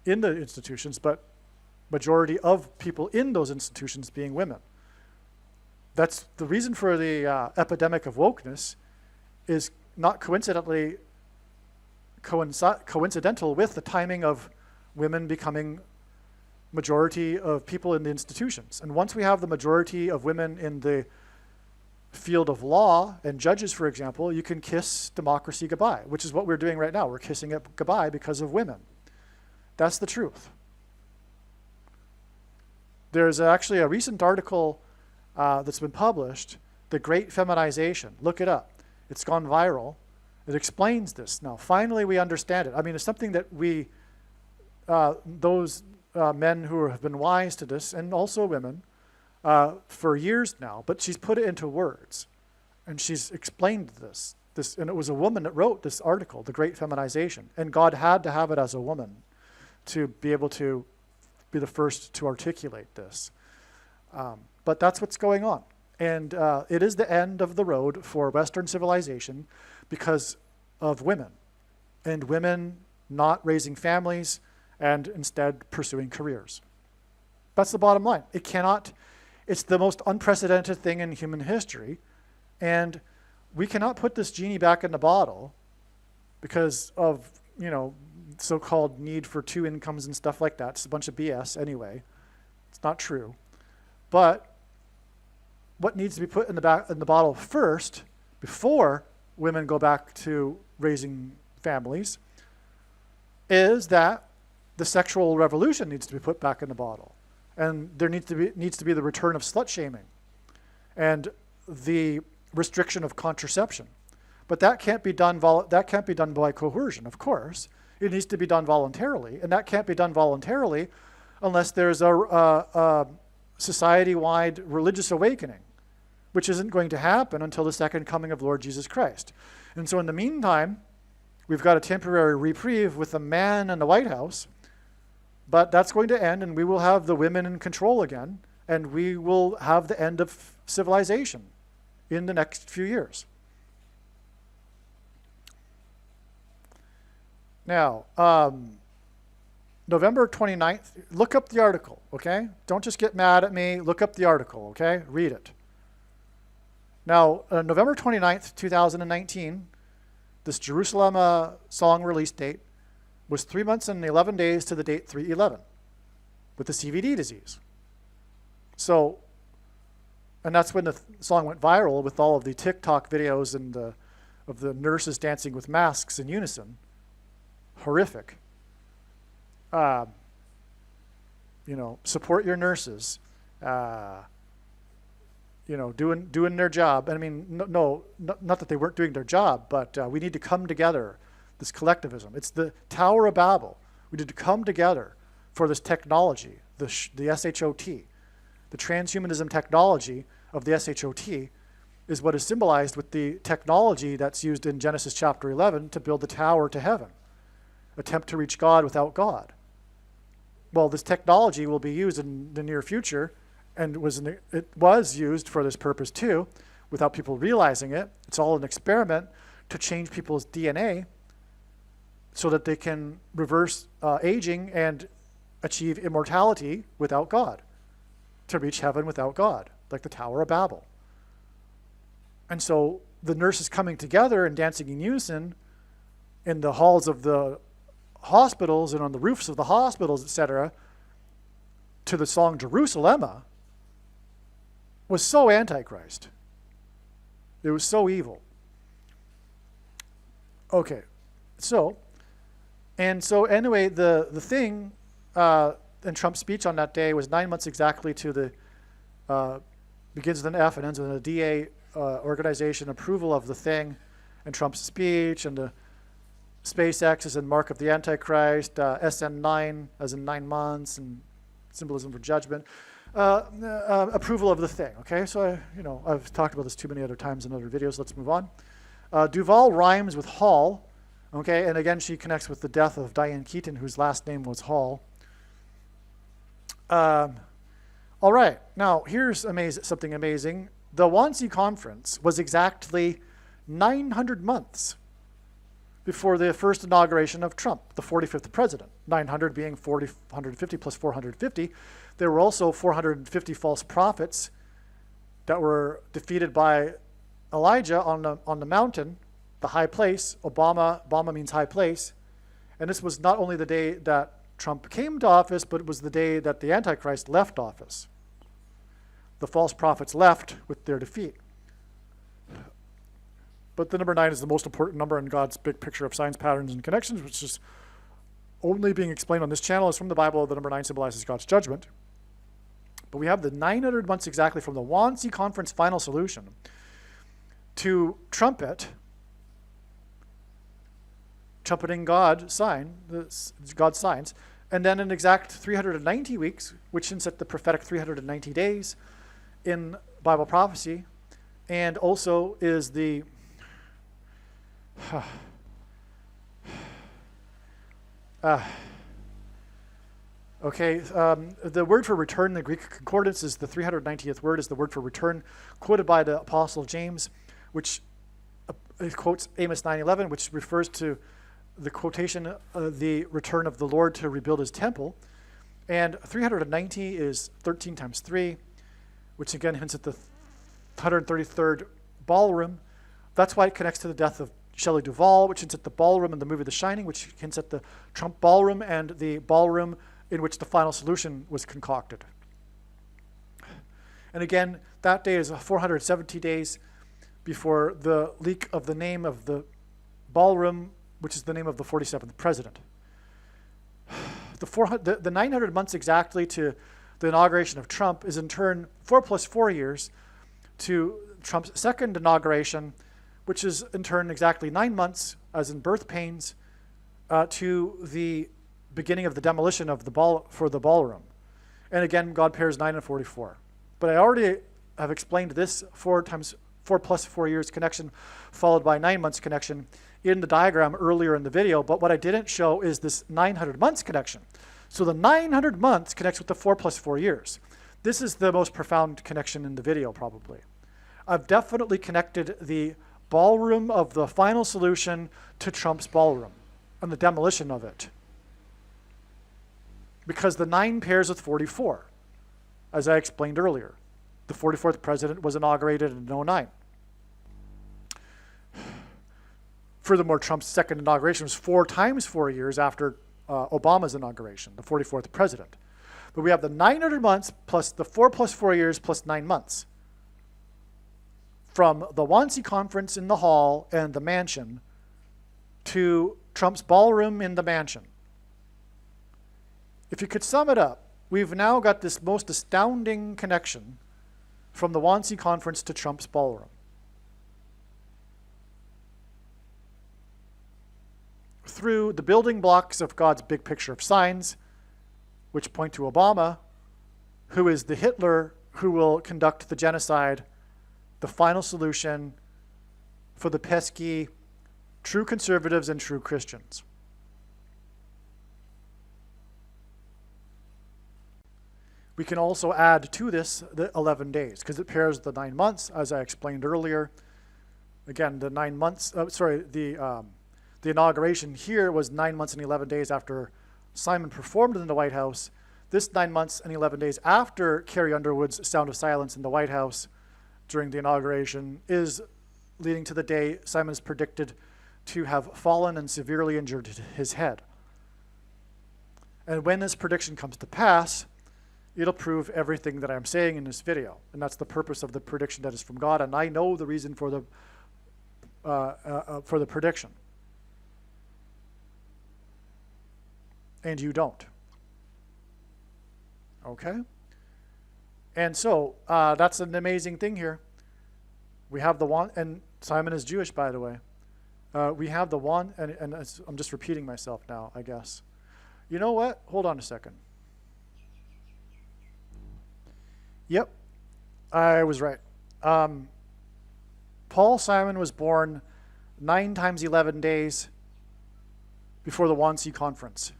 in the institutions, but majority of people in those institutions being women. That's the reason for the epidemic of wokeness, is not coincidentally coincidental with the timing of women becoming majority of people in the institutions. And once we have the majority of women in the field of law and judges, for example, you can kiss democracy goodbye, which is what we're doing right now. We're kissing it goodbye because of women. That's the truth. There's actually a recent article that's been published, The Great Feminization. Look it up. It's gone viral. It explains this. Now, finally, we understand it. I mean, it's something that we, those men who have been wise to this, and also women, for years now, but she's put it into words, and she's explained this. And it was a woman that wrote this article, The Great Feminization, and God had to have it as a woman to be able to be the first to articulate this. But that's what's going on. And it is the end of the road for Western civilization because of women, and women not raising families and instead pursuing careers. That's the bottom line. It's the most unprecedented thing in human history, and we cannot put this genie back in the bottle because of, so-called need for two incomes and stuff like that. It's a bunch of BS anyway. It's not true. But what needs to be put in the bottle first, before women go back to raising families, is that the sexual revolution needs to be put back in the bottle. And there needs to be the return of slut shaming and the restriction of contraception. But that can't be done by coercion, of course. It needs to be done voluntarily, and that can't be done voluntarily unless there's a society-wide religious awakening, which isn't going to happen until the second coming of Lord Jesus Christ. And so in the meantime, we've got a temporary reprieve with a man in the White House, but that's going to end, and we will have the women in control again, and we will have the end of civilization in the next few years. Now, November 29th, look up the article, okay? Don't just get mad at me. Look up the article, okay? Read it. Now, November 29th, 2019, this Jerusalem song release date was 3 months and 11 days to the date 3/11 with the CVD disease. So And that's when the song went viral with all of the TikTok videos and of the nurses dancing with masks in unison. Horrific. Support your nurses. Doing their job. And I mean, not that they weren't doing their job, but we need to come together. This collectivism. It's the Tower of Babel. We need to come together for this technology, the SHOT. The transhumanism technology of the SHOT is what is symbolized with the technology that's used in Genesis chapter 11 to build the tower to heaven. Attempt to reach God without God. Well, this technology will be used in the near future, and it was used for this purpose too, without people realizing it. It's all an experiment to change people's DNA so that they can reverse aging and achieve immortality without God, to reach heaven without God, like the Tower of Babel. And so the nurses coming together and dancing in unison in the halls of the hospitals and on the roofs of the hospitals, etc., to the song Jerusalema was so Antichrist. It was so evil. Okay, so anyway, the thing in Trump's speech on that day was 9 months exactly to the begins with an F and ends with a DA organization approval of the thing, and Trump's speech, and the SpaceX as in mark of the Antichrist, SN9 as in 9 months, and symbolism for judgment. Approval of the thing. Okay, so I've talked about this too many other times in other videos. Let's move on. Duval rhymes with Hall. Okay, and again she connects with the death of Diane Keaton, whose last name was Hall. All right, now here's something amazing. The Wannsee Conference was exactly 900 months before the first inauguration of Trump, the 45th president. 900 being 450 plus 450. There were also 450 false prophets that were defeated by Elijah on the mountain, the high place. Obama means high place. And this was not only the day that Trump came to office, but it was the day that the Antichrist left office. The false prophets left with their defeat. But the number 9 is the most important number in God's big picture of signs, patterns, and connections, which is only being explained on this channel. Is from the Bible. The number 9 symbolizes God's judgment. But we have the 900 months exactly from the Wannsee Conference final solution to trumpeting God's signs, and then an exact 390 weeks, which hints at the prophetic 390 days in Bible prophecy, and also is the the word for return in the Greek concordance is the 390th word is the word for return, quoted by the Apostle James, which quotes Amos 9:11, which refers to the quotation, the return of the Lord to rebuild his temple. And 390 is 13 times 3, which again hints at the 133rd ballroom. That's why it connects to the death of Shelley Duvall, which hints at the ballroom in the movie The Shining, which hints at the Trump ballroom and the ballroom in which the final solution was concocted. And again, that day is 470 days before the leak of the name of the which is the name of the 47th president. The 900 months exactly to the inauguration of Trump is in turn 4 plus 4 years to Trump's second inauguration, which is in turn exactly 9 months, as in birth pains, to the beginning of the demolition of the ballroom. And again, God pairs 9 and 44. But I already have explained this 4 plus 4 years connection followed by 9 months connection in the diagram earlier in the video, but what I didn't show is this 900 months connection. So the 900 months connects with the 4 plus 4 years. This is the most profound connection in the video, probably. I've definitely connected the ballroom of the final solution to Trump's ballroom and the demolition of it, because the 9 pairs with 44, as I explained earlier. The 44th president was inaugurated in 2009. Furthermore, Trump's second inauguration was 4 times 4 years after Obama's inauguration, the 44th president. But we have the 900 months plus the 4 plus 4 years plus 9 months. from the Wannsee Conference in the hall and the mansion to Trump's ballroom in the mansion. If you could sum it up, we've now got this most astounding connection from the Wannsee Conference to Trump's ballroom. Through the building blocks of God's big picture of signs, which point to Obama, who is the Hitler who will conduct the genocide, the final solution for the pesky true conservatives and true Christians. We can also add to this the 11 days, because it pairs the 9 months, as I explained earlier. Again, the 9 months, the inauguration here was 9 months and 11 days after Simon performed in the White House. This 9 months and 11 days after Carrie Underwood's Sound of Silence in the White House during the inauguration is leading to the day Simon is predicted to have fallen and severely injured his head. And when this prediction comes to pass, it'll prove everything that I'm saying in this video. And that's the purpose of the prediction that is from God. And I know the reason for the prediction. And you don't. Okay? And so that's an amazing thing here. We have the one, and Simon is Jewish, by the way. We have the one, and I'm just repeating myself now, I guess. You know what? Hold on a second. Yep, I was right. Paul Simon was born 9 times 11 days before the Wannsee Conference,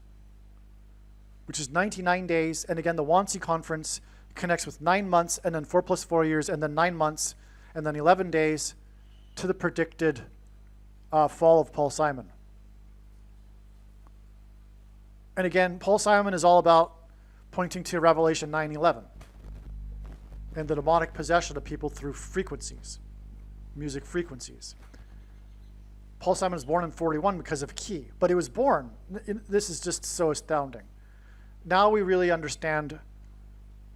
which is 99 days. And again, the Wannsee Conference connects with 9 months, and then 4 plus 4 years, and then 9 months, and then 11 days to the predicted fall of Paul Simon. And again, Paul Simon is all about pointing to Revelation 9:11 and the demonic possession of people through frequencies, music frequencies. Paul Simon was born in 41 because of Key, but he was born. This is just so astounding. Now we really understand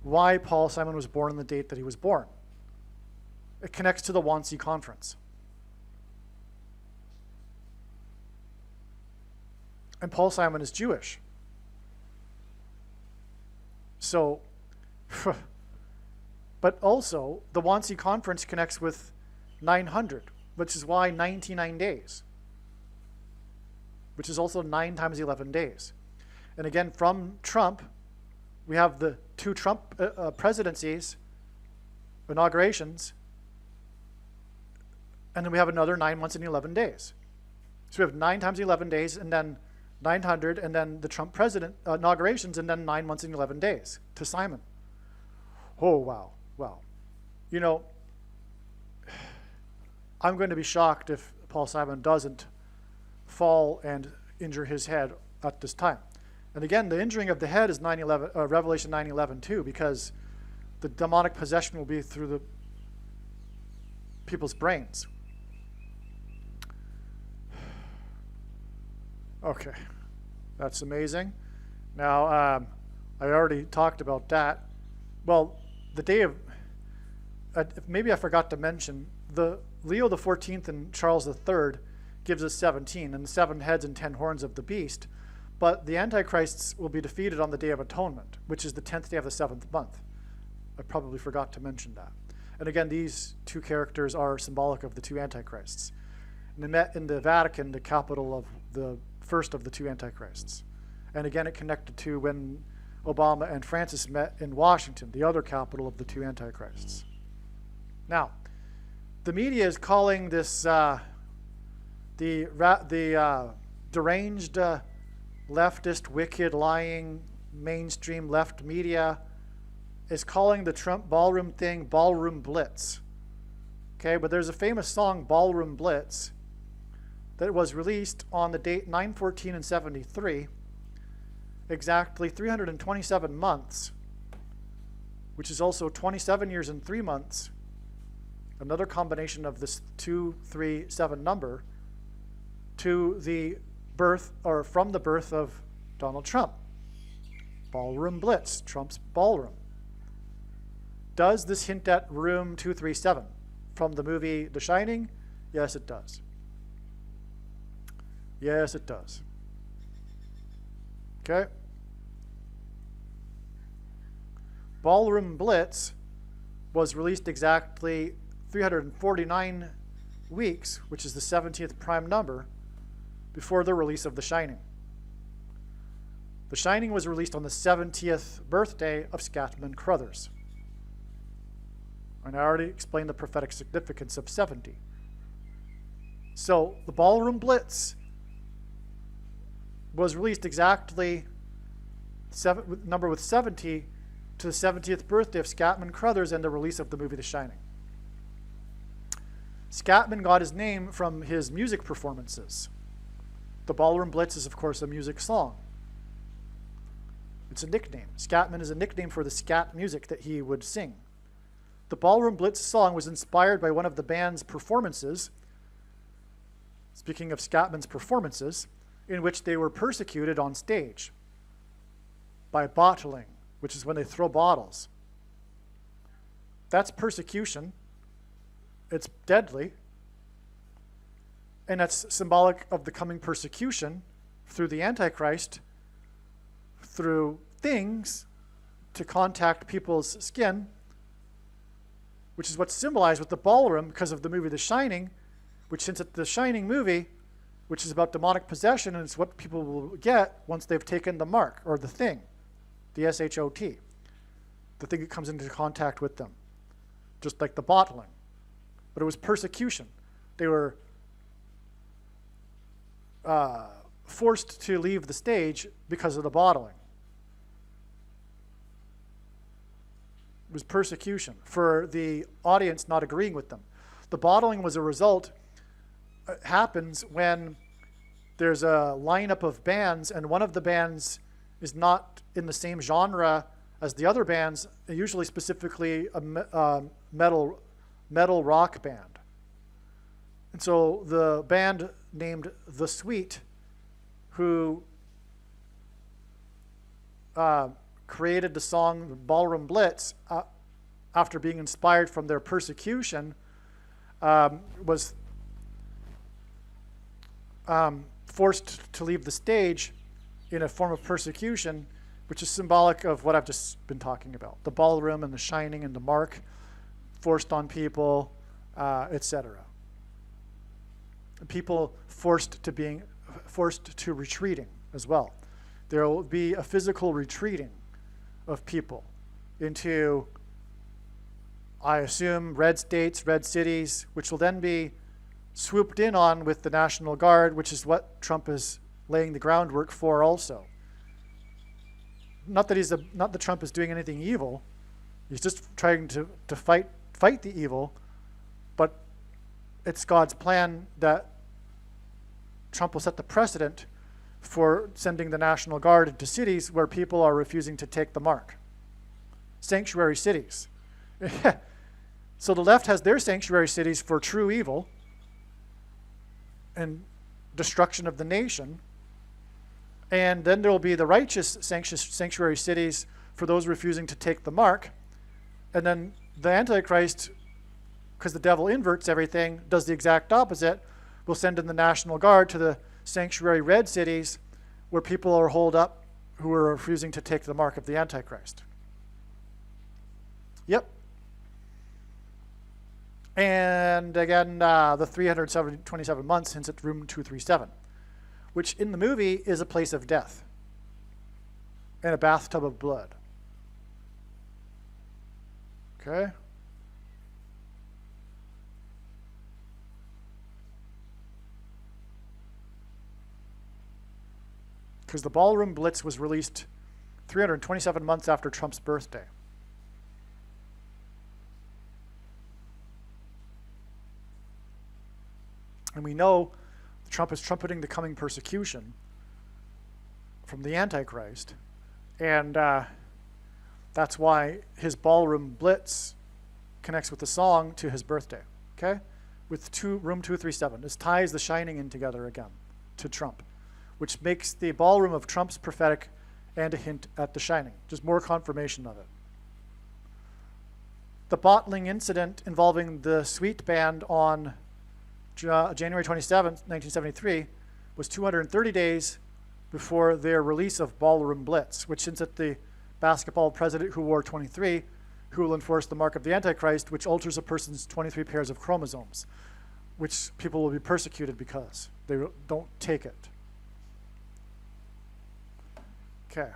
why Paul Simon was born on the date that he was born. It connects to the Wannsee Conference. And Paul Simon is Jewish. So, but also the Wannsee Conference connects with 900, which is why 99 days, which is also 9 times 11 days. And again, from Trump, we have the 2 Trump presidencies, inaugurations, and then we have another 9 months and 11 days. So we have 9 times 11 days, and then 900, and then the Trump president inaugurations, and then 9 months and 11 days to Simon. Oh, wow. Wow. You know, I'm going to be shocked if Paul Simon doesn't fall and injure his head at this time. And again, the injuring of the head is Revelation 9:11 too, because the demonic possession will be through the people's brains. Okay, that's amazing. Now, I already talked about that. Well, the day of, maybe I forgot to mention, the Leo the 14th and Charles the 3rd gives us 17, and the 7 heads and 10 horns of the beast. But the Antichrists will be defeated on the Day of Atonement, which is the 10th day of the 7th month. I probably forgot to mention that. And again, these 2 characters are symbolic of the 2 Antichrists. And they met in the Vatican, the capital of the first of the 2 Antichrists. And again, it connected to when Obama and Francis met in Washington, the other capital of the 2 Antichrists. Now, the media is calling this the deranged, leftist, wicked, lying, mainstream left media is calling the Trump ballroom thing Ballroom Blitz. Okay, but there's a famous song, Ballroom Blitz, that was released on the date 9/14 and 73, exactly 327 months, which is also 27 years and 3 months, another combination of this 237 number, to the birth, or from the birth of Donald Trump. Ballroom Blitz, Trump's ballroom. Does this hint at room 237 from the movie The Shining? Yes, it does. Yes, it does. Okay? Ballroom Blitz was released exactly 349 weeks, which is the 70th prime number, before the release of The Shining. The Shining was released on the 70th birthday of Scatman Crothers. And I already explained the prophetic significance of 70. So the Ballroom Blitz was released exactly number with 70 to the 70th birthday of Scatman Crothers and the release of the movie The Shining. Scatman got his name from his music performances. The Ballroom Blitz is, of course, a music song. It's a nickname. Scatman is a nickname for the scat music that he would sing. The Ballroom Blitz song was inspired by one of the band's performances, speaking of Scatman's performances, in which they were persecuted on stage by bottling, which is when they throw bottles. That's persecution. It's deadly. And that's symbolic of the coming persecution through the Antichrist, through things to contact people's skin, which is what's symbolized with the ballroom because of the movie The Shining, which, since it's the Shining movie, which is about demonic possession, and it's what people will get once they've taken the mark, or the thing, the S-H-O-T, the thing that comes into contact with them, just like the bottling. But it was persecution. They were forced to leave the stage because of the bottling. It was persecution for the audience not agreeing with them. The bottling was a result. It happens when there's a lineup of bands and one of the bands is not in the same genre as the other bands, usually specifically a metal rock band. And so the band named The Sweet, who created the song Ballroom Blitz after being inspired from their persecution, was forced to leave the stage in a form of persecution, which is symbolic of what I've just been talking about. The ballroom and the shining and the mark forced on people, etc. People forced to retreating as well. There will be a physical retreating of people into, I assume, red states, red cities, which will then be swooped in on with the National Guard, which is what Trump is laying the groundwork for also. Not that Trump is doing anything evil. He's just trying to fight the evil, but it's God's plan that Trump will set the precedent for sending the National Guard into cities where people are refusing to take the mark. Sanctuary cities. So the left has their sanctuary cities for true evil and destruction of the nation. And then there will be the righteous sanctuary cities for those refusing to take the mark. And then the Antichrist, because the devil inverts everything, does the exact opposite. Will send in the National Guard to the sanctuary red cities where people are holed up who are refusing to take the mark of the Antichrist. Yep. And again, the 327 months since it's room 237, which in the movie is a place of death and a bathtub of blood. Okay? Because the Ballroom Blitz was released 327 months after Trump's birthday. And we know Trump is trumpeting the coming persecution from the Antichrist. And that's why his Ballroom Blitz connects with the song to his birthday. Okay? With room 237. This ties The Shining in together again to Trump, which makes the ballroom of Trump's prophetic and a hint at The Shining. Just more confirmation of it. The bottling incident involving the Sweet Band on January 27, 1973, was 230 days before their release of Ballroom Blitz, which hints at the basketball president who wore 23, who will enforce the mark of the Antichrist, which alters a person's 23 pairs of chromosomes, which people will be persecuted because they don't take it. Okay.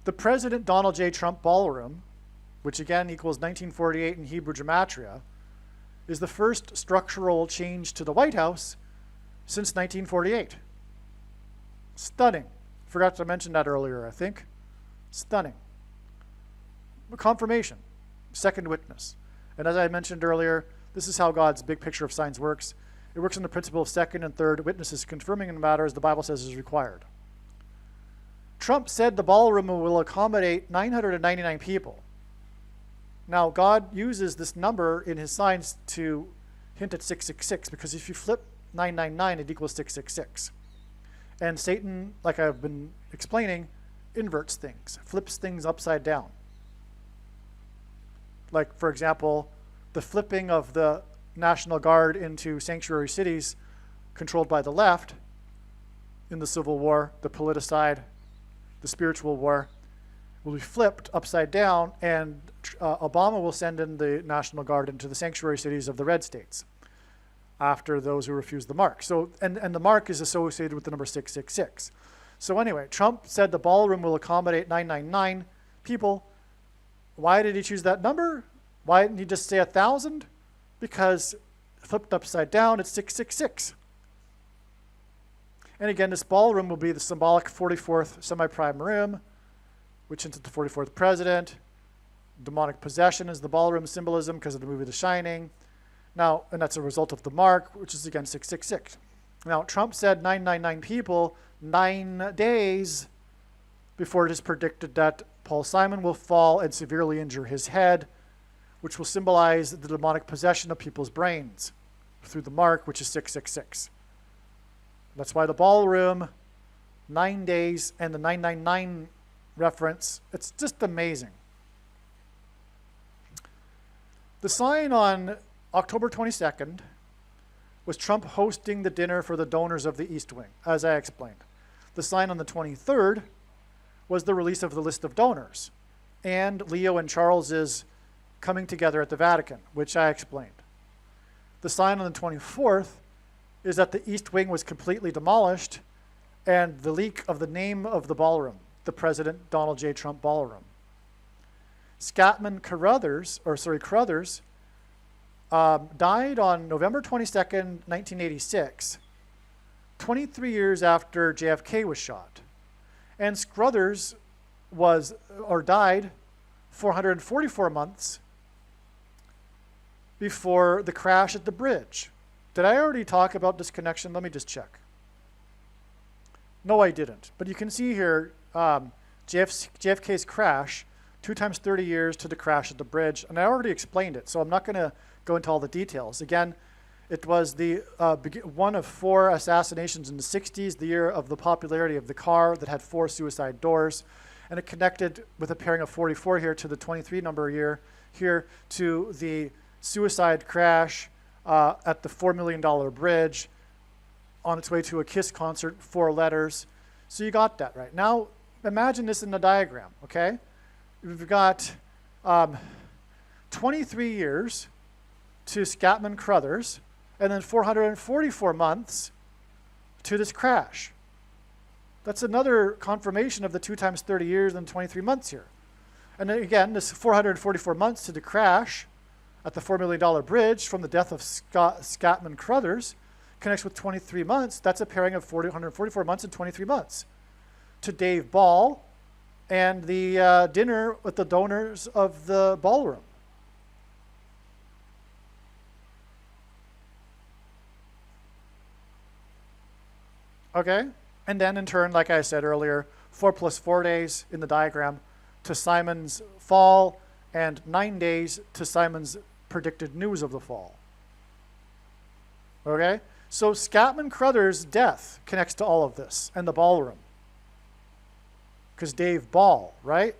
The President Donald J. Trump Ballroom, which again equals 1948 in Hebrew Gematria, is the first structural change to the White House since 1948. Stunning. Forgot to mention that earlier, I think. Stunning. Confirmation. Second witness. And as I mentioned earlier, this is how God's big picture of signs works. It works on the principle of second and third witnesses confirming in matters the Bible says is required. Trump said the ballroom will accommodate 999 people. Now, God uses this number in his signs to hint at 666, because if you flip 999, it equals 666. And Satan, like I've been explaining, inverts things, flips things upside down. Like, for example, the flipping of the National Guard into sanctuary cities controlled by the left in the Civil War, the politicide, the spiritual war, will be flipped upside down, and Obama will send in the National Guard into the sanctuary cities of the red states after those who refuse the mark. So, and the mark is associated with the number 666. So anyway, Trump said the ballroom will accommodate 999 people. Why did he choose that number? Why didn't he just say 1,000? Because flipped upside down, it's 666. And again, this ballroom will be the symbolic 44th semi-prime room, which hints at the 44th president. Demonic possession is the ballroom symbolism because of the movie The Shining. Now, and that's a result of the mark, which is again 666. Now, Trump said 999 people 9 days before it is predicted that Paul Simon will fall and severely injure his head, which will symbolize the demonic possession of people's brains through the mark, which is 666. That's why the ballroom, 9 days, and the 999 reference, it's just amazing. The sign on October 22nd was Trump hosting the dinner for the donors of the East Wing, as I explained. The sign on the 23rd was the release of the list of donors, and Leo and Charles's coming together at the Vatican, which I explained. The sign on the 24th is that the East Wing was completely demolished, and the leak of the name of the ballroom, the President Donald J. Trump Ballroom. Scatman Crothers, died on November 22nd, 1986, 23 years after JFK was shot. And Scrothers died 444 months before the crash at the bridge. Did I already talk about this connection? Let me just check. No, I didn't. But you can see here JFK's crash, 2 times 30 years to the crash at the bridge. And I already explained it, so I'm not going to go into all the details. Again, it was the one of 4 assassinations in the 60s, the year of the popularity of the car that had 4 suicide doors. And it connected with a pairing of 44 here to the 23 number year here to the suicide crash at the $4 million bridge on its way to a KISS concert, 4 letters. So you got that right. Now imagine this in the diagram, okay? We've got 23 years to Scatman Crothers, and then 444 months to this crash. That's another confirmation of the 2 times 30 years and 23 months here. And then again, this 444 months to the crash at the $4 million bridge from the death of Scatman Crothers connects with 23 months. That's a pairing of 144 months and 23 months to Dave Ball and the dinner with the donors of the ballroom. Okay, and then in turn, like I said earlier, 4 plus 4 days in the diagram to Simon's fall, and 9 days to Simon's predicted news of the fall. Okay, so Scatman Crothers' death connects to all of this, and the ballroom. Because Dave Ball, right?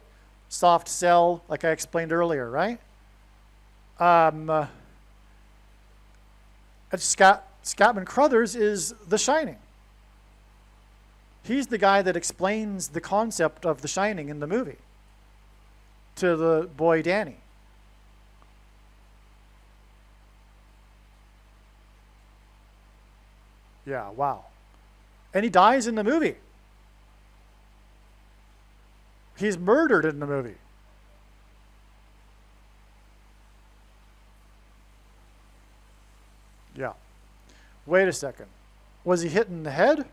soft sell, like I explained earlier, right? Um, Scatman Crothers is The Shining. He's the guy that explains the concept of The Shining in the movie to the boy Danny. Yeah, wow. And he dies in the movie. He's murdered in the movie. Yeah. Wait a second. Was he hit in the head?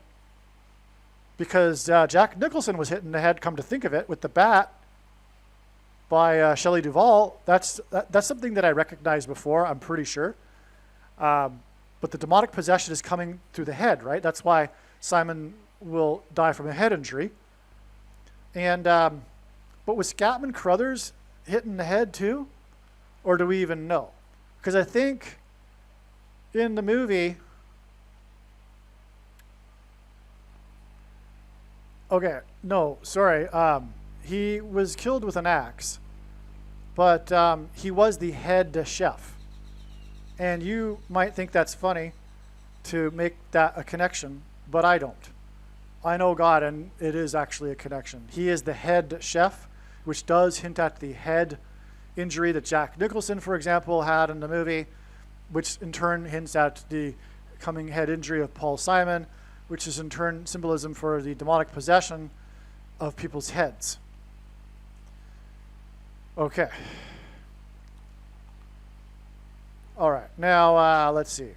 Because Jack Nicholson was hit in the head, come to think of it, with the bat by Shelley Duvall. That's something that I recognized before, I'm pretty sure. But the demonic possession is coming through the head, right? That's why Simon will die from a head injury. And but was Scatman Crothers hit in the head too? Or do we even know? Because I think in the movie, okay, no, sorry. He was killed with an axe, but he was the head chef. And you might think that's funny to make that a connection, but I don't. I know God, and it is actually a connection. He is the head chef, which does hint at the head injury that Jack Nicholson, for example, had in the movie, which in turn hints at the coming head injury of Paul Simon, which is in turn symbolism for the demonic possession of people's heads. Okay. All right, now let's see.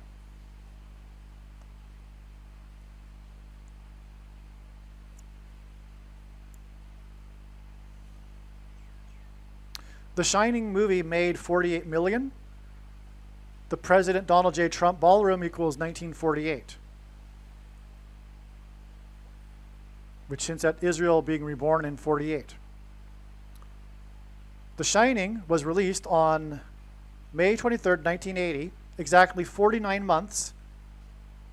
The Shining movie made $48 million. The President Donald J. Trump ballroom equals 1948, which hints at Israel being reborn in 48. The Shining was released on May 23rd, 1980, exactly 49 months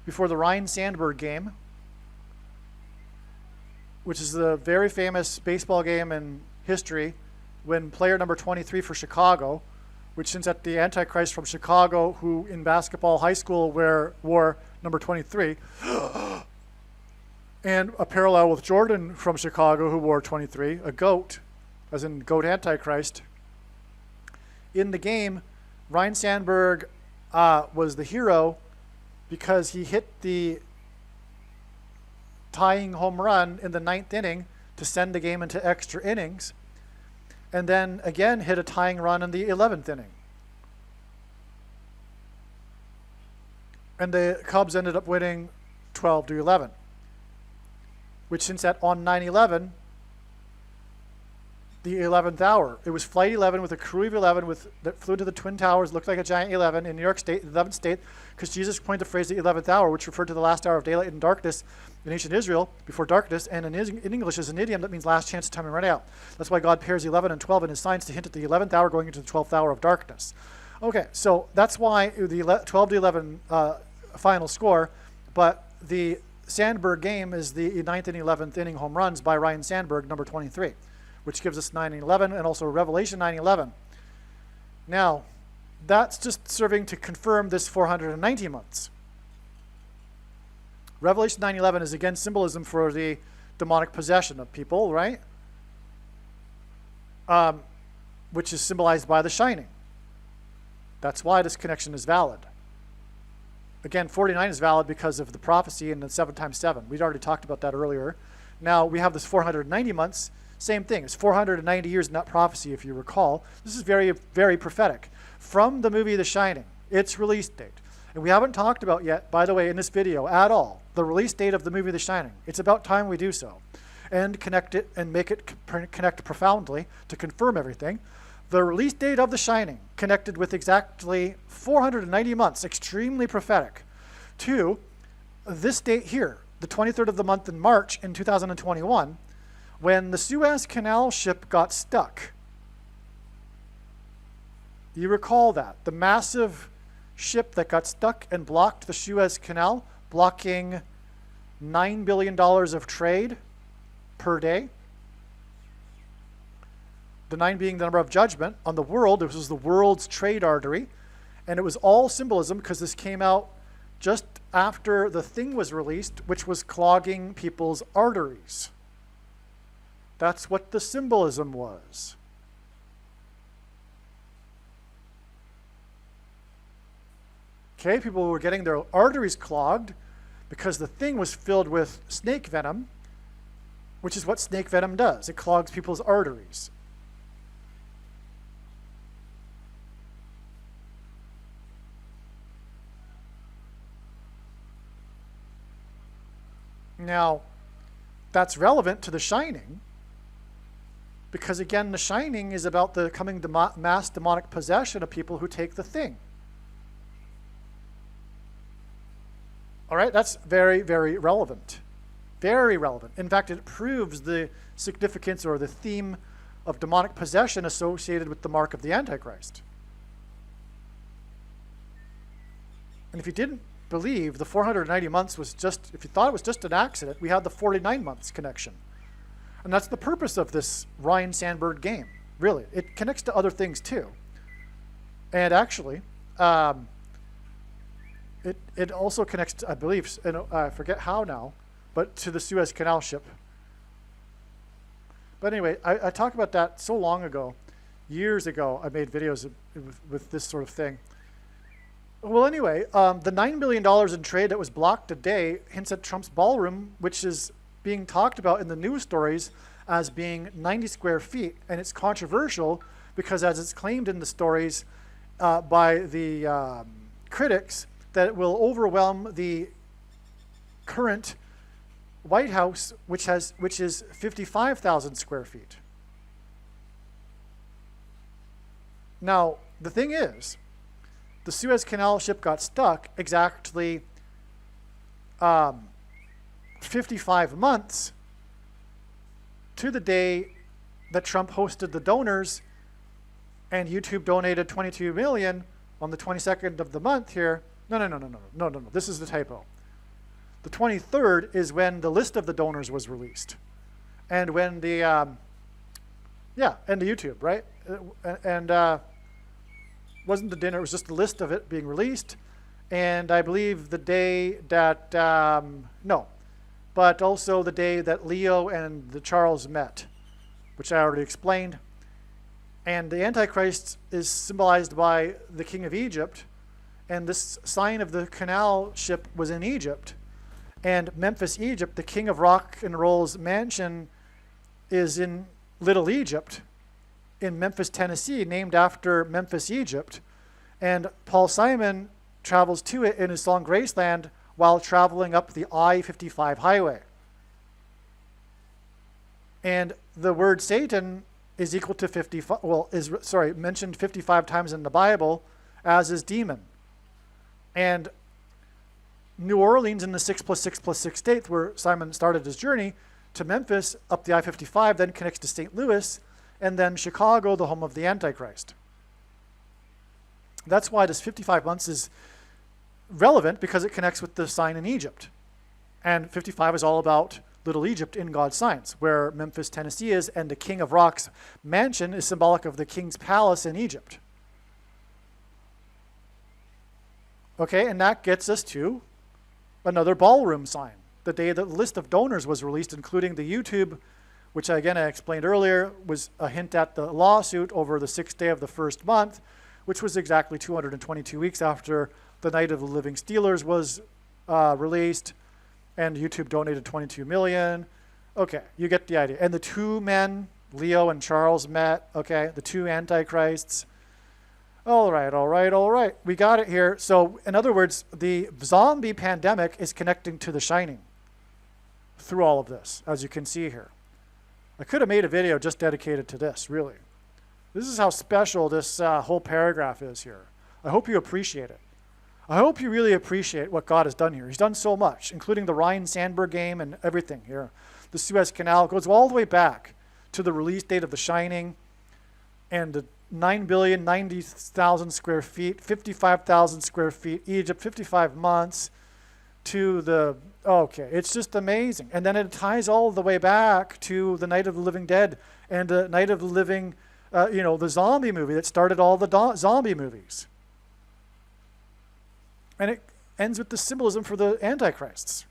before the Ryne Sandberg game, which is the very famous baseball game in history when player number 23 for Chicago, which hints at the Antichrist from Chicago, who in basketball high school wore number 23, and a parallel with Jordan from Chicago, who wore 23, a goat, as in goat Antichrist. In the game, Ryne Sandberg was the hero because he hit the tying home run in the 9th inning to send the game into extra innings, and then again hit a tying run in the 11th inning. And the Cubs ended up winning 12-11, which hints at on 9/11, the 11th hour. It was Flight 11 with a crew of 11 that flew to the Twin Towers, looked like a giant 11 in New York State, 11th state, because Jesus coined the phrase the 11th hour, which referred to the last hour of daylight and darkness in ancient Israel, before darkness, and in English is an idiom that means last chance of time and running out. That's why God pairs 11 and 12 in his signs to hint at the 11th hour going into the 12th hour of darkness. Okay, so that's why the 12-11 final score, but the Sandberg game is the 9th and 11th inning home runs by Ryne Sandberg, number 23. Which gives us 9/11 and also Revelation 9/11. Now, that's just serving to confirm this 490 months. Revelation 9/11 is again symbolism for the demonic possession of people, right? Which is symbolized by the Shining. That's why this connection is valid. Again, 49 is valid because of the prophecy in the 7 times 7. We'd already talked about that earlier. Now, we have this 490 months. Same thing. It's 490 years in that prophecy, if you recall. This is very, very prophetic. From the movie The Shining, its release date. And we haven't talked about yet, by the way, in this video at all, the release date of the movie The Shining. It's about time we do so. And connect it and make it connect profoundly to confirm everything. The release date of The Shining connected with exactly 490 months, extremely prophetic, to this date here, the 23rd of the month in March in 2021, when the Suez Canal ship got stuck. You recall that. The massive ship that got stuck and blocked the Suez Canal, blocking $9 billion of trade per day. the 9 being the number of judgment on the world. This was the world's trade artery. And it was all symbolism because this came out just after the thing was released, which was clogging people's arteries. That's what the symbolism was. Okay, people were getting their arteries clogged because the thing was filled with snake venom, which is what snake venom does. It clogs people's arteries. Now, that's relevant to The Shining because, again, The Shining is about the coming mass demonic possession of people who take the thing. All right, that's very, very relevant. Very relevant. In fact, it proves the significance or the theme of demonic possession associated with the mark of the Antichrist. And if you didn't believe the 490 months was just, if you thought it was just an accident, we had the 49 months connection. And that's the purpose of this Ryan Sandberg game, really. It connects to other things too. And actually, it also connects, to, I believe, and I forget how now, but to the Suez Canal ship. But anyway, I talked about that so long ago. Years ago, I made videos with this sort of thing. Well, anyway, the $9 billion in trade that was blocked today hints at Trump's ballroom, which is being talked about in the news stories as being 90 square feet. And it's controversial because, as it's claimed in the stories by the critics, that it will overwhelm the current White House, which is 55,000 square feet. Now, the thing is, the Suez Canal ship got stuck exactly 55 months to the day that Trump hosted the donors and YouTube donated 22 million on the 22nd of the month here. No. This is the typo. The 23rd is when the list of the donors was released. And when the, and the YouTube, right? And wasn't the dinner, it was just the list of it being released. And I believe the day that, but also the day that Leo and the Charles met, which I already explained. And the Antichrist is symbolized by the king of Egypt. And this sign of the canal ship was in Egypt. And Memphis, Egypt, the king of rock and roll's mansion is in Little Egypt, in Memphis, Tennessee, named after Memphis, Egypt. And Paul Simon travels to it in his song Graceland while traveling up the I-55 highway. And the word Satan is equal to 55, mentioned 55 times in the Bible, as is demon. And New Orleans in the 6+6+6 state, where Simon started his journey to Memphis up the I-55, then connects to St. Louis, and then Chicago, the home of the Antichrist. That's why this 55 months is relevant, because it connects with the sign in Egypt. And 55 is all about Little Egypt in God's signs, where Memphis, Tennessee is, and the King of Rock's mansion is symbolic of the king's palace in Egypt. Okay, and that gets us to another ballroom sign. The day that the list of donors was released, including the YouTube, which again I explained earlier, was a hint at the lawsuit over the 6th day of the first month, which was exactly 222 weeks after the Night of the Living Steelers was released, and YouTube donated 22 million. Okay, you get the idea. And the two men, Leo and Charles, met, okay, the two antichrists. All right. We got it here. So, in other words, the zombie pandemic is connecting to The Shining through all of this, as you can see here. I could have made a video just dedicated to this, really. This is how special this whole paragraph is here. I hope you appreciate it. I hope you really appreciate what God has done here. He's done so much, including the Ryan Sandberg game and everything here. The Suez Canal goes all the way back to the release date of The Shining and the 9,090,000 square feet, 55,000 square feet, Egypt, 55 months to the, okay, it's just amazing. And then it ties all the way back to the Night of the Living Dead and the Night of the Living the zombie movie that started all the zombie movies. And it ends with the symbolism for the antichrists.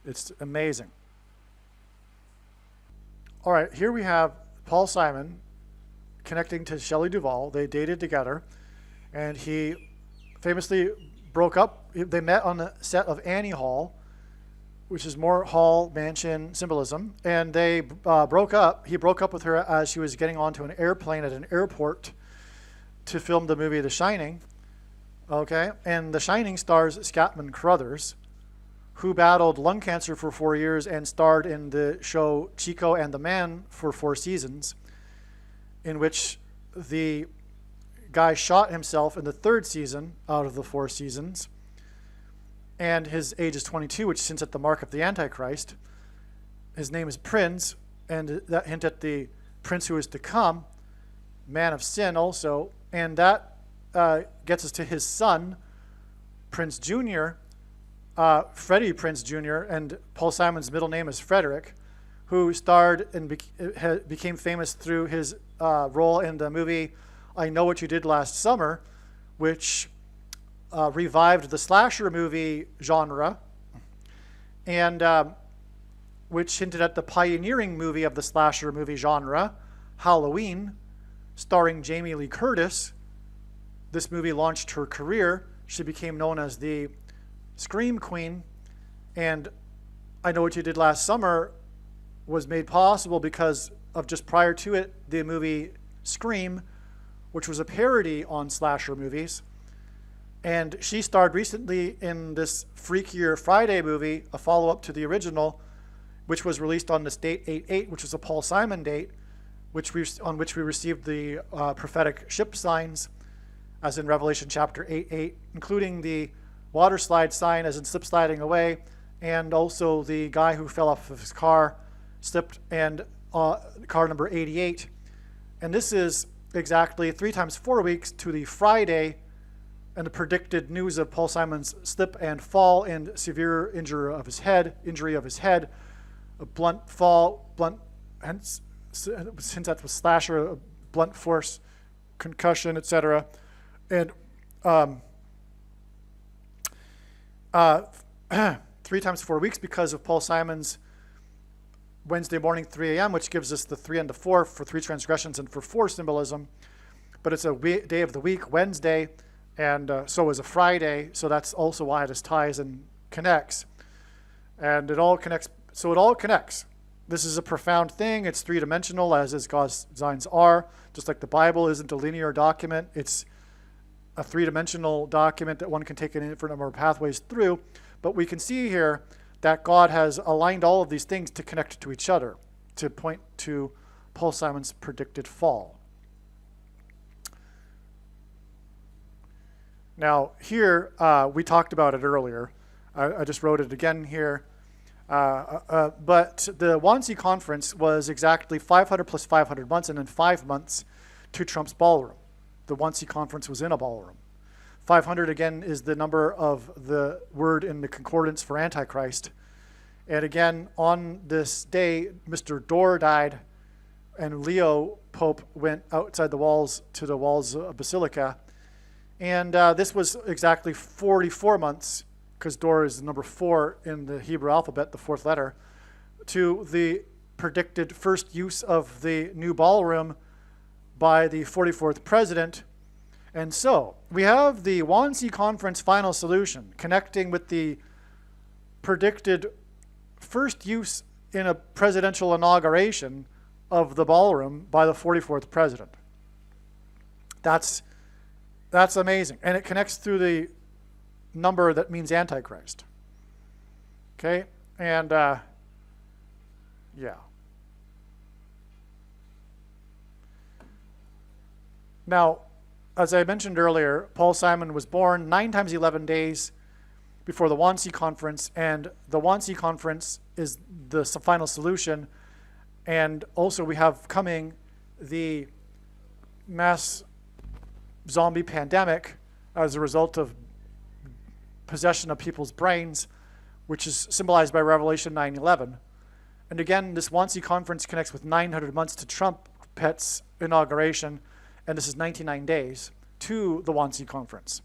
It's amazing. All right, here we have Paul Simon connecting to Shelley Duvall. They dated together, and he famously broke up. They met on the set of Annie Hall, which is more hall mansion symbolism, and they broke up. He broke up with her as she was getting onto an airplane at an airport to film the movie The Shining. Okay, and The Shining stars Scatman Crothers, who battled lung cancer for 4 years and starred in the show Chico and the Man for 4 seasons, in which the guy shot himself in the 3rd season out of the 4 seasons. And his age is 22, which hints at the mark of the Antichrist. His name is Prince, and that hint at the prince who is to come, man of sin also. And that gets us to his son, Prince Jr., Freddie Prinze Jr., and Paul Simon's middle name is Frederick, who starred and became famous through his role in the movie I Know What You Did Last Summer, which revived the slasher movie genre, and which hinted at the pioneering movie of the slasher movie genre, Halloween, starring Jamie Lee Curtis. This movie launched her career. She became known as the Scream Queen, and I Know What You Did Last Summer was made possible because of just prior to it, the movie Scream, which was a parody on slasher movies. And she starred recently in this Freakier Friday movie, a follow-up to the original, which was released on this date 8/8, which was a Paul Simon date, on which we received the prophetic ship signs, as in Revelation chapter 8:8, including the water slide sign as in slip sliding away, and also the guy who fell off of his car, slipped, and car number 88. And this is exactly 3 times 4 weeks to the Friday and the predicted news of Paul Simon's slip and fall and severe injury of his head, a blunt fall, hence that was slasher, a blunt force, concussion, etc. And 3 times 4 weeks because of Paul Simon's Wednesday morning 3 a.m., which gives us the 3 and the 4 for 3 transgressions and for 4 symbolism. But it's a day of the week, Wednesday, and so is a Friday. So that's also why this ties and connects. And it all connects. So it all connects. This is a profound thing. It's 3-dimensional, as God's designs are. Just like the Bible isn't a linear document. It's a 3-dimensional document that one can take an infinite number of pathways through. But we can see here that God has aligned all of these things to connect to each other, to point to Paul Simon's predicted fall. Now, here, we talked about it earlier. I just wrote it again here. But the Wannsee Conference was exactly 500 plus 500 months, and then 5 months to Trump's ballroom. The Wannsee Conference was in a ballroom. 500, again, is the number of the word in the concordance for Antichrist. And again, on this day, Mr. Dorr died, and Leo Pope went outside the walls to the walls of Basilica. And this was exactly 44 months, because Dorr is number 4 in the Hebrew alphabet, the 4th letter, to the predicted first use of the new ballroom by the 44th president. And so we have the Wannsee Conference final solution connecting with the predicted first use in a presidential inauguration of the ballroom by the 44th president. That's amazing. And it connects through the number that means Antichrist. Okay? And yeah. Now, as I mentioned earlier, Paul Simon was born 9 times 11 days before the Wannsee Conference, and the Wannsee Conference is the final solution. And also we have coming the mass zombie pandemic as a result of possession of people's brains, which is symbolized by Revelation 9:11. And again, this Wannsee Conference connects with 900 months to Trump, Pet's inauguration, and this is 99 days, to the Wannsee Conference.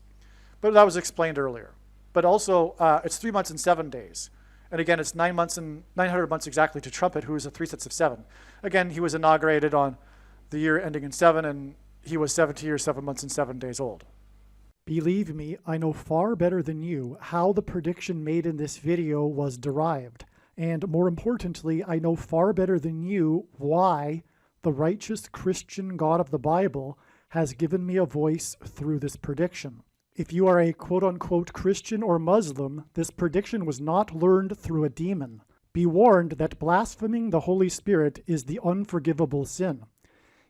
But that was explained earlier. But also, it's 3 months and 7 days. And again, it's 9 months and 900 months exactly to Trumpet, who is a 3 sets of 7. Again, he was inaugurated on the year ending in 7, and he was 70 years, 7 months, and 7 days old. Believe me, I know far better than you how the prediction made in this video was derived. And more importantly, I know far better than you why the righteous Christian God of the Bible has given me a voice through this prediction. If you are a quote-unquote Christian or Muslim, this prediction was not learned through a demon. Be warned that blaspheming the Holy Spirit is the unforgivable sin.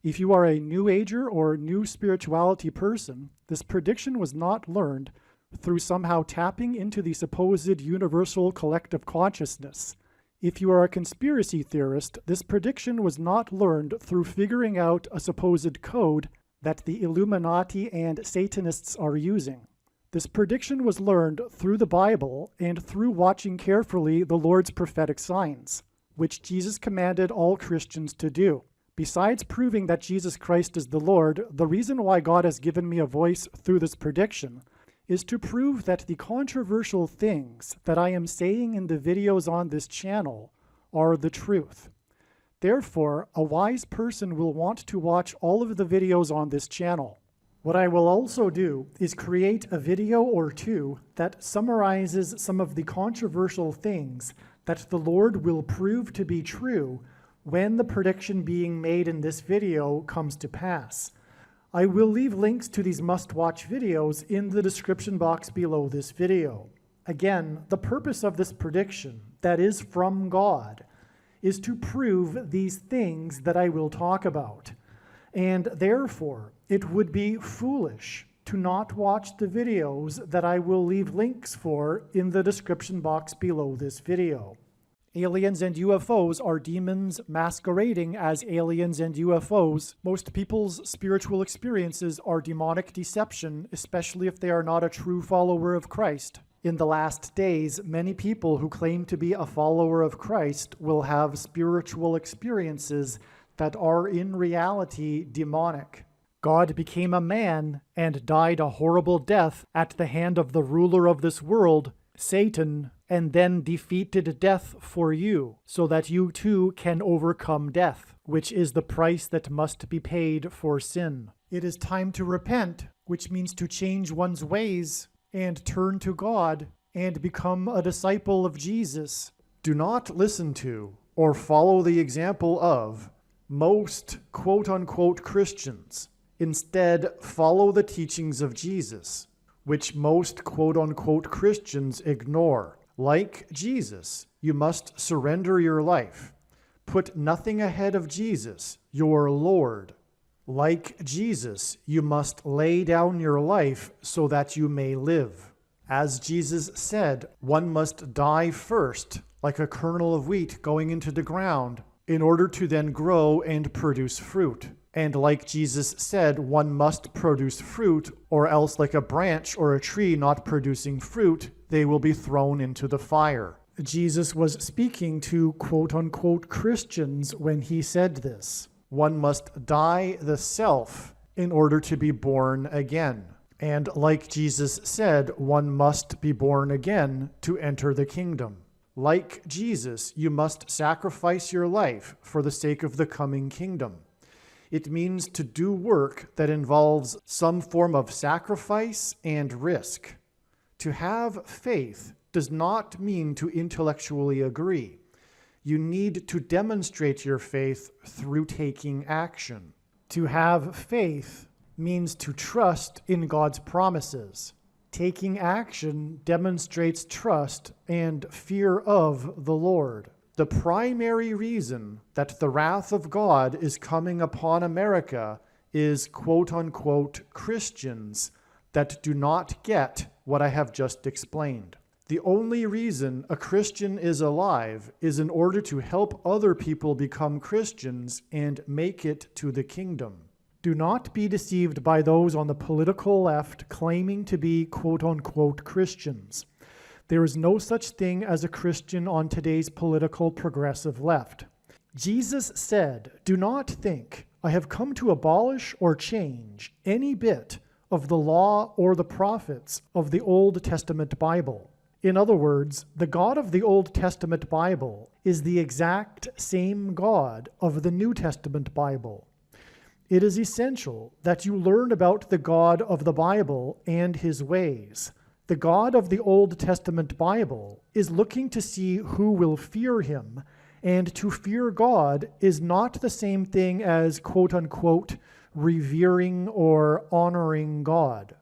If you are a New Ager or New Spirituality person, this prediction was not learned through somehow tapping into the supposed universal collective consciousness. If you are a conspiracy theorist, this prediction was not learned through figuring out a supposed code that the Illuminati and Satanists are using. This prediction was learned through the Bible and through watching carefully the Lord's prophetic signs, which Jesus commanded all Christians to do. Besides proving that Jesus Christ is the Lord, the reason why God has given me a voice through this prediction is to prove that the controversial things that I am saying in the videos on this channel are the truth. Therefore, a wise person will want to watch all of the videos on this channel. What I will also do is create a video or two that summarizes some of the controversial things that the Lord will prove to be true when the prediction being made in this video comes to pass. I will leave links to these must-watch videos in the description box below this video. Again, the purpose of this prediction, that is from God, is to prove these things that I will talk about. And therefore, it would be foolish to not watch the videos that I will leave links for in the description box below this video. Aliens and UFOs are demons masquerading as aliens and UFOs. Most people's spiritual experiences are demonic deception, especially if they are not a true follower of Christ. In the last days, many people who claim to be a follower of Christ will have spiritual experiences that are in reality demonic. God became a man and died a horrible death at the hand of the ruler of this world, Satan, and then defeated death for you, so that you too can overcome death, which is the price that must be paid for sin. It is time to repent, which means to change one's ways and turn to God and become a disciple of Jesus. Do not listen to or follow the example of most quote-unquote Christians. Instead, follow the teachings of Jesus, which most quote-unquote Christians ignore. Like Jesus, you must surrender your life. Put nothing ahead of Jesus, your Lord. Like Jesus, you must lay down your life so that you may live. As Jesus said, one must die first, like a kernel of wheat going into the ground, in order to then grow and produce fruit. And like Jesus said, one must produce fruit, or else like a branch or a tree not producing fruit, they will be thrown into the fire. Jesus was speaking to quote-unquote Christians when he said this. One must die the self in order to be born again. And like Jesus said, one must be born again to enter the kingdom. Like Jesus, you must sacrifice your life for the sake of the coming kingdom. It means to do work that involves some form of sacrifice and risk. To have faith does not mean to intellectually agree. You need to demonstrate your faith through taking action. To have faith means to trust in God's promises. Taking action demonstrates trust and fear of the Lord. The primary reason that the wrath of God is coming upon America is quote-unquote Christians that do not get what I have just explained. The only reason a Christian is alive is in order to help other people become Christians and make it to the kingdom. Do not be deceived by those on the political left claiming to be quote-unquote Christians. There is no such thing as a Christian on today's political progressive left. Jesus said, "Do not think I have come to abolish or change any bit of the law or the prophets of the Old Testament Bible. In other words, the God of the Old Testament Bible is the exact same God of the New Testament Bible. It is essential that you learn about the God of the Bible and his ways. The God of the Old Testament Bible is looking to see who will fear him, and to fear God is not the same thing as quote-unquote revering or honoring God.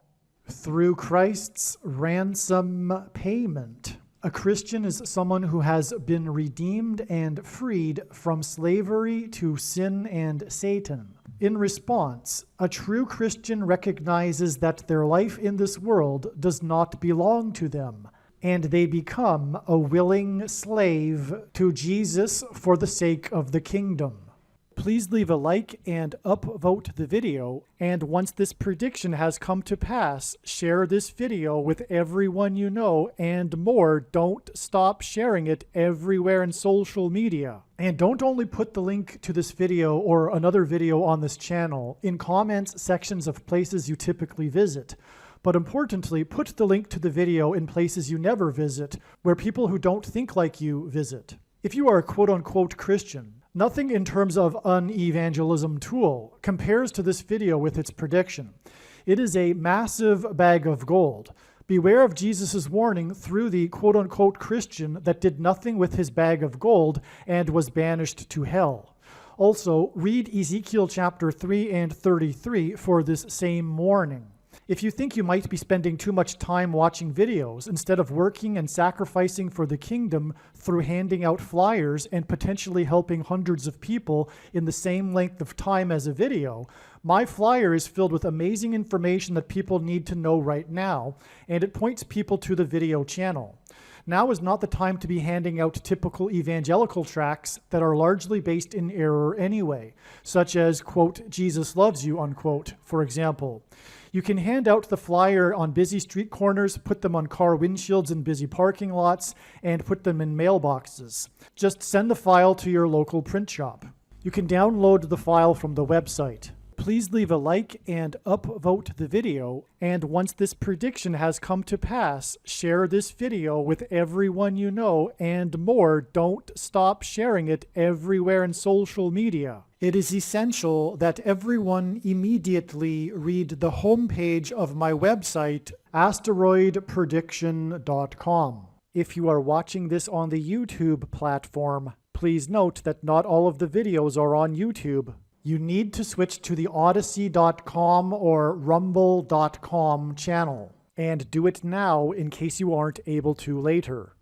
Through Christ's ransom payment, a Christian is someone who has been redeemed and freed from slavery to sin and Satan. In response, a true Christian recognizes that their life in this world does not belong to them, and they become a willing slave to Jesus for the sake of the kingdom. Please leave a like and upvote the video, and once this prediction has come to pass, share this video with everyone you know, and more, don't stop sharing it everywhere in social media. And don't only put the link to this video or another video on this channel in comments sections of places you typically visit, but importantly, put the link to the video in places you never visit, where people who don't think like you visit. If you are a quote-unquote Christian, nothing in terms of an evangelism tool compares to this video with its prediction. It is a massive bag of gold. Beware of Jesus' warning through the quote-unquote Christian that did nothing with his bag of gold and was banished to hell. Also, read Ezekiel chapter 3 and 33 for this same warning. If you think you might be spending too much time watching videos instead of working and sacrificing for the kingdom through handing out flyers and potentially helping hundreds of people in the same length of time as a video, my flyer is filled with amazing information that people need to know right now, and it points people to the video channel. Now is not the time to be handing out typical evangelical tracts that are largely based in error anyway, such as, quote, Jesus loves you, unquote, for example. You can hand out the flyer on busy street corners, put them on car windshields in busy parking lots, and put them in mailboxes. Just send the file to your local print shop. You can download the file from the website. Please leave a like and upvote the video, and once this prediction has come to pass, share this video with everyone you know, and more, don't stop sharing it everywhere in social media. It is essential that everyone immediately read the homepage of my website, asteroidprediction.com. If you are watching this on the YouTube platform, please note that not all of the videos are on YouTube. You need to switch to the Odyssey.com or Rumble.com channel, and do it now in case you aren't able to later.